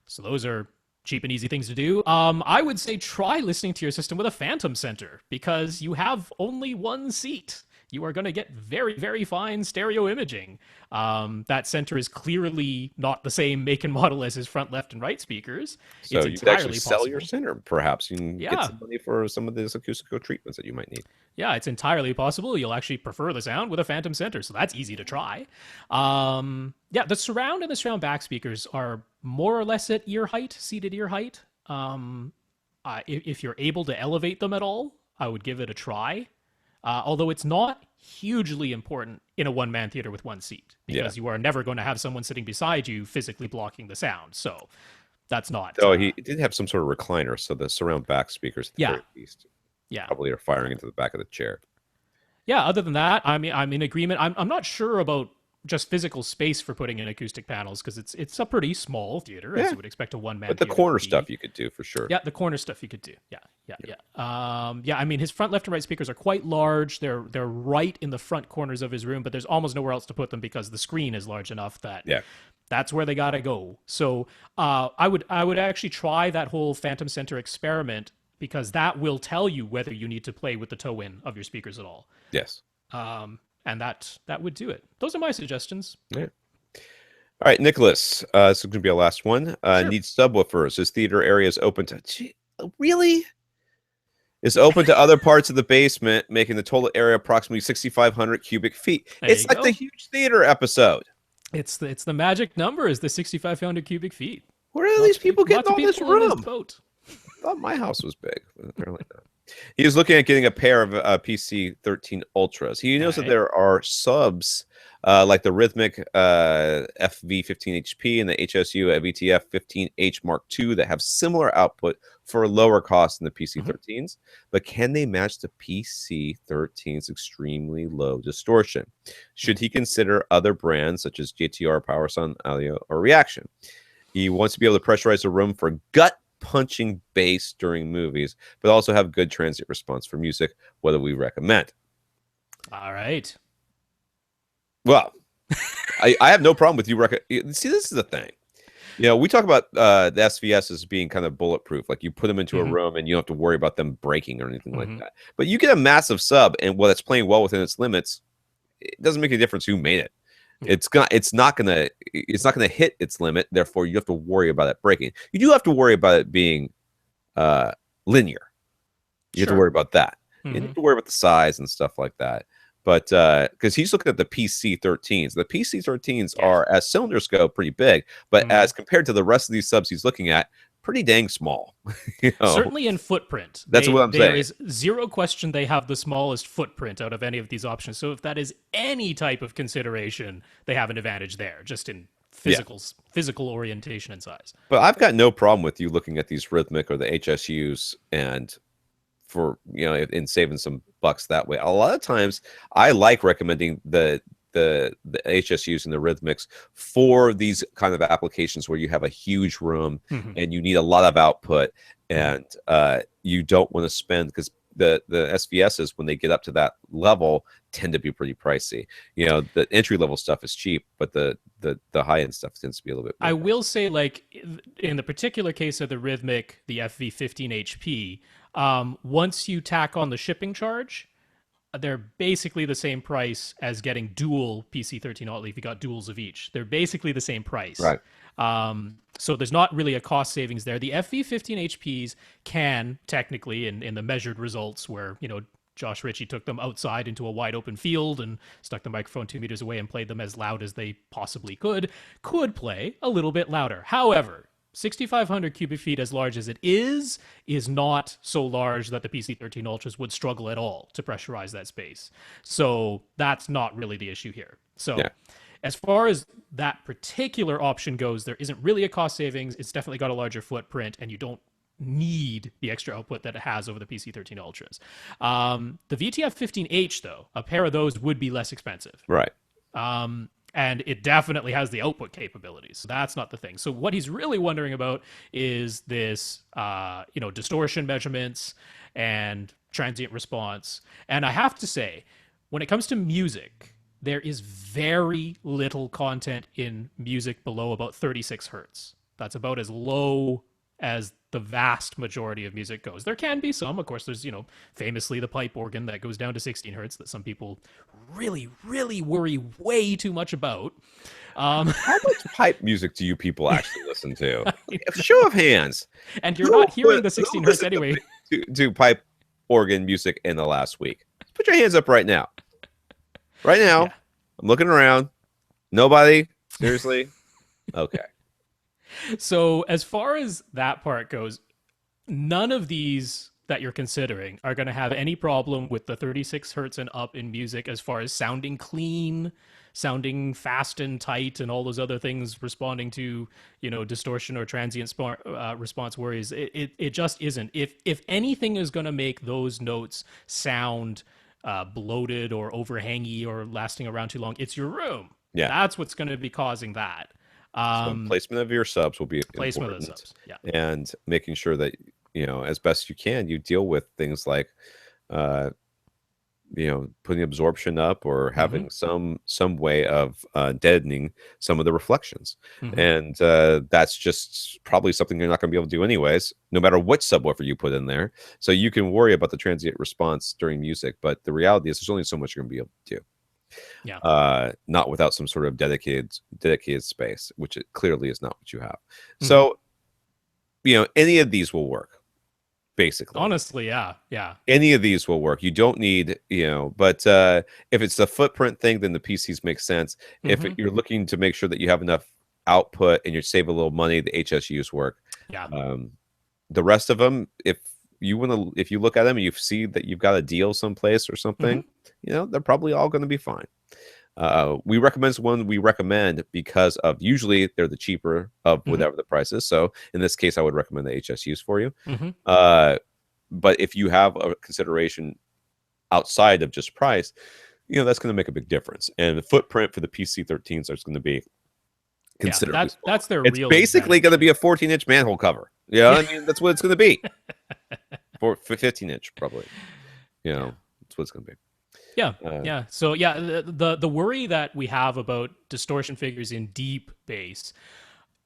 So those are cheap and easy things to do. I would say try listening to your system with a phantom center, because you have only one seat. You are going to get very, very fine stereo imaging. That center is clearly not the same make and model as his front, left, and right speakers. So you could actually sell your center, perhaps. You can get some money for some of these acoustical treatments that you might need. Yeah, it's entirely possible. You'll actually prefer the sound with a phantom center, so that's easy to try. The surround and the surround back speakers are more or less at ear height, seated ear height. If you're able to elevate them at all, I would give it a try. Although it's not hugely important in a one-man theater with one seat, because you are never going to have someone sitting beside you physically blocking the sound. So that's not. Oh, he did have some sort of recliner, so the surround back speakers at the very least probably are firing into the back of the chair. Yeah, other than that, I'm in agreement. I'm not sure about just physical space for putting in acoustic panels, because it's a pretty small theater, as you would expect a one-man theater. But the corner stuff you could do for sure. Yeah, the corner stuff you could do. Yeah. I mean, his front, left, and right speakers are quite large. They're right in the front corners of his room, but there's almost nowhere else to put them because the screen is large enough that that's where they gotta go. So I would actually try that whole phantom center experiment, because that will tell you whether you need to play with the toe in of your speakers at all. Yes. And that would do it. Those are my suggestions. Yeah. All right, Nicholas. This is going to be our last one. Needs subwoofers. His theater area is open to... Really? Is open to other parts of the basement, making the total area approximately 6,500 cubic feet. It's like the Huge Theater episode. It's the magic number is the 6,500 cubic feet. Where are these Lots of people people, getting lots of all this people in this room? boat. I thought my house was big, but apparently not. He is looking at getting a pair of PC 13 Ultras. He All knows that right. there are subs like the Rhythmic FV15HP and the HSU VTF 15H Mark II that have similar output for a lower cost than the PC Mhm. 13s. But can they match the PC 13's extremely low distortion? Should he consider other brands such as JTR, PowerSound, Audio, or Reaction? He wants to be able to pressurize the room for gut punching bass during movies, but also have good transient response for music. What do we recommend? All right. Well, I have no problem with you. See, this is the thing. We talk about the SVS as being kind of bulletproof. Like you put them into a Mm-hmm. room and you don't have to worry about them breaking or anything like Mm-hmm. that. But you get a massive sub, and while it's playing well within its limits, it doesn't make any difference who made it. Yeah. It's not gonna hit its limit. Therefore, you have to worry about it breaking. You do have to worry about it being linear. You have to Sure. worry about that. You Mm-hmm. have to worry about the size and stuff like that. But because he's looking at the PC 13s, the PC 13s Yeah. are, as cylinders go, pretty big, but Mm-hmm. as compared to the rest of these subs he's looking at, pretty dang small. Certainly in footprint, That's what I'm there saying. is zero question they have the smallest footprint out of any of these options. So if that is any type of consideration, they have an advantage there, just in Yeah. physical orientation and size. But I've got no problem with you looking at these Rhythmic or the HSUs and for in saving some bucks that way. A lot of times I like recommending the HSUs and the Rhythmics for these kind of applications where you have a huge room Mm-hmm. and you need a lot of output, and you don't want to spend, because the SVSs, when they get up to that level, tend to be pretty pricey. The entry level stuff is cheap, but the high end stuff tends to be a little bit more I pricey. will say, like in the particular case of the Rhythmic, the FV15HP, once you tack on the shipping charge, they're basically the same price as getting dual PC 13 Alt if you got duals of each. They're basically the same price. Right. So there's not really a cost savings there. The FV15HPs can technically, in the measured results where, Josh Ritchie took them outside into a wide open field and stuck the microphone 2 meters away and played them as loud as they possibly could play a little bit louder. However, 6,500 cubic feet, as large as it is not so large that the PC 13 Ultras would struggle at all to pressurize that space. So that's not really the issue here. So Yeah. as far as that particular option goes, there isn't really a cost savings. It's definitely got a larger footprint, and you don't need the extra output that it has over the PC 13 Ultras. The VTF 15H, though, a pair of those would be less expensive. Right. And it definitely has the output capabilities. So that's not the thing. So what he's really wondering about is this, distortion measurements and transient response. And I have to say, when it comes to music, there is very little content in music below about 36 hertz. That's about as low as the vast majority of music goes. There can be some, of course, there's, famously the pipe organ that goes down to 16 hertz that some people really, really worry way too much about. How much pipe music do you people actually listen to? Show of hands. And you're Who not hearing put- the who 16 hertz listened anyway. to pipe organ music in the last week? Put your hands up right now. Right now. Yeah. I'm looking around. Nobody? Seriously? Okay. So as far as that part goes, none of these that you're considering are going to have any problem with the 36 hertz and up in music as far as sounding clean, sounding fast and tight, and all those other things, responding to distortion or transient response worries. It just isn't. If anything is going to make those notes sound bloated or overhangy or lasting around too long, it's your room. Yeah. That's what's going to be causing that. So placement of your subs will be Placement important, of the subs. Yeah. and making sure that as best you can, you deal with things like putting absorption up or having some way of deadening some of the reflections. Mhm. And that's just probably something you're not going to be able to do anyways, no matter what subwoofer you put in there. So you can worry about the transient response during music, but the reality is there's only so much you're going to be able to do. Yeah. Not without some sort of dedicated space, which it clearly is not what you have. So any of these will work. basically. Honestly, yeah, yeah. Any of these will work. You don't need, but if it's a footprint thing, then the PCs make sense. If Hmm. you're looking to make sure that you have enough output and you save a little money, the HSUs work. Yeah. Um, the rest of them, if you look at them and you see that you've got a deal someplace or Hmm. something, they're probably all going to be fine. We recommend one we recommend because of usually they're the cheaper of Hmm. whatever the price is. So in this case, I would recommend the HSUs for you. Hmm. Uh, but if you have a consideration outside of just price, that's going to make a big difference. And the footprint for the PC-13s is going to be Yeah, considerably smaller. that's their It's real basically going advantage. to be a 14-inch manhole cover. Yeah. I mean, that's what it's going to be. For 15-inch, probably. Yeah. That's what it's going to be. Yeah, Uh, yeah. So yeah, the worry that we have about distortion figures in deep bass,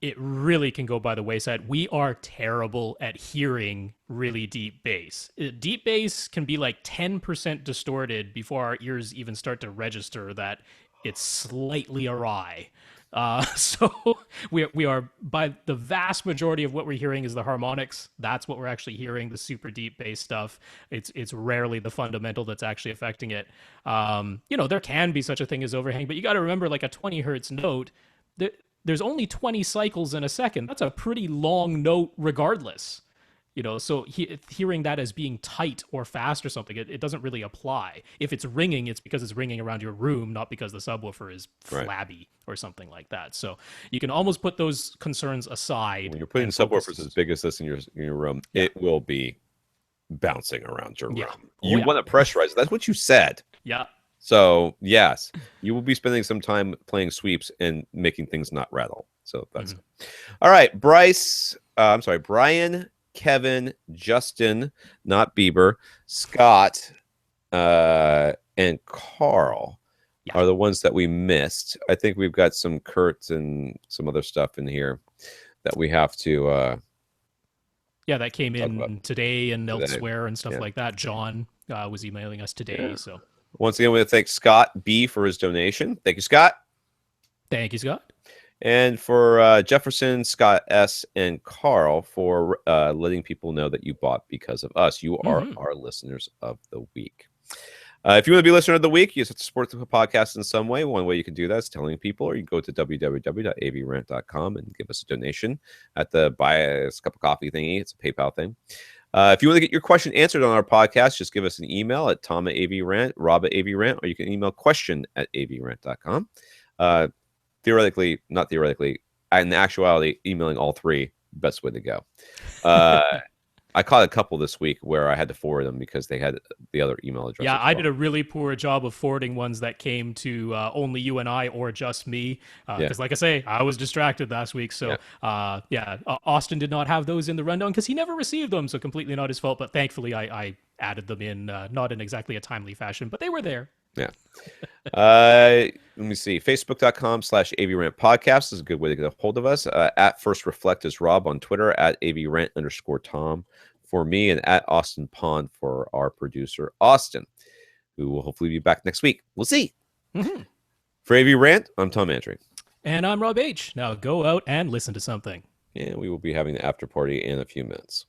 it really can go by the wayside. We are terrible at hearing really deep bass. Deep bass can be like 10% distorted before our ears even start to register that it's slightly awry. So we are by the vast majority of what we're hearing is the harmonics. That's what we're actually hearing. The super deep bass stuff. It's rarely the fundamental that's actually affecting it. There can be such a thing as overhang, but you got to remember, like a 20 hertz note, there's only 20 cycles in a second. That's a pretty long note, regardless. So hearing that as being tight or fast or something, it doesn't really apply. If it's ringing, it's because it's ringing around your room, not because the subwoofer is right. flabby or something like that. So you can almost put those concerns aside. When you're putting subwoofers as big as this in your room, Yeah. it will be bouncing around your room. Yeah. Oh, You yeah. want to pressurize it. That's what you said. Yeah. So yes, you will be spending some time playing sweeps and making things not rattle. So that's all right. Brian, Kevin, Justin, not Bieber, Scott, and Carl Yeah. are the ones that we missed. I think we've got some Kurt and some other stuff in here that we have to Yeah, that came talk in about today and today. elsewhere and stuff Yeah. like that. John was emailing us today. Yeah. So Once again, we want to thank Scott B for his donation. Thank you, Scott. thank you, Scott. And for Jefferson, Scott S, and Carl for letting people know that you bought because of us. You are our listeners of the week. If you want to be listener of the week, you just have to support the podcast in some way. One way you can do that is telling people, or you can go to www.avrant.com and give us a donation at the buy a cup of coffee thingy. It's a PayPal thing. If you want to get your question answered on our podcast, just give us an email at tom@avrant, rob@avrant, or you can email question@avrant.com. Not theoretically, in actuality, emailing all three, best way to go. I caught a couple this week where I had to forward them because they had the other email address. Yeah, I did a really poor job of forwarding ones that came to only you and I or just me. Because, like I say, I was distracted last week. So, Austin did not have those in the rundown because he never received them. So, completely not his fault. But thankfully, I added them in, not in exactly a timely fashion, but they were there. Yeah. Let me see. Facebook.com/AVRant podcast is a good way to get a hold of us. At First Reflect is Rob on Twitter, at AVRant_Tom for me, and at Austin Pond for our producer, Austin, who will hopefully be back next week. We'll see. For AV Rant, I'm Tom Antry. And I'm Rob H. Now go out and listen to something. And we will be having the after party in a few minutes.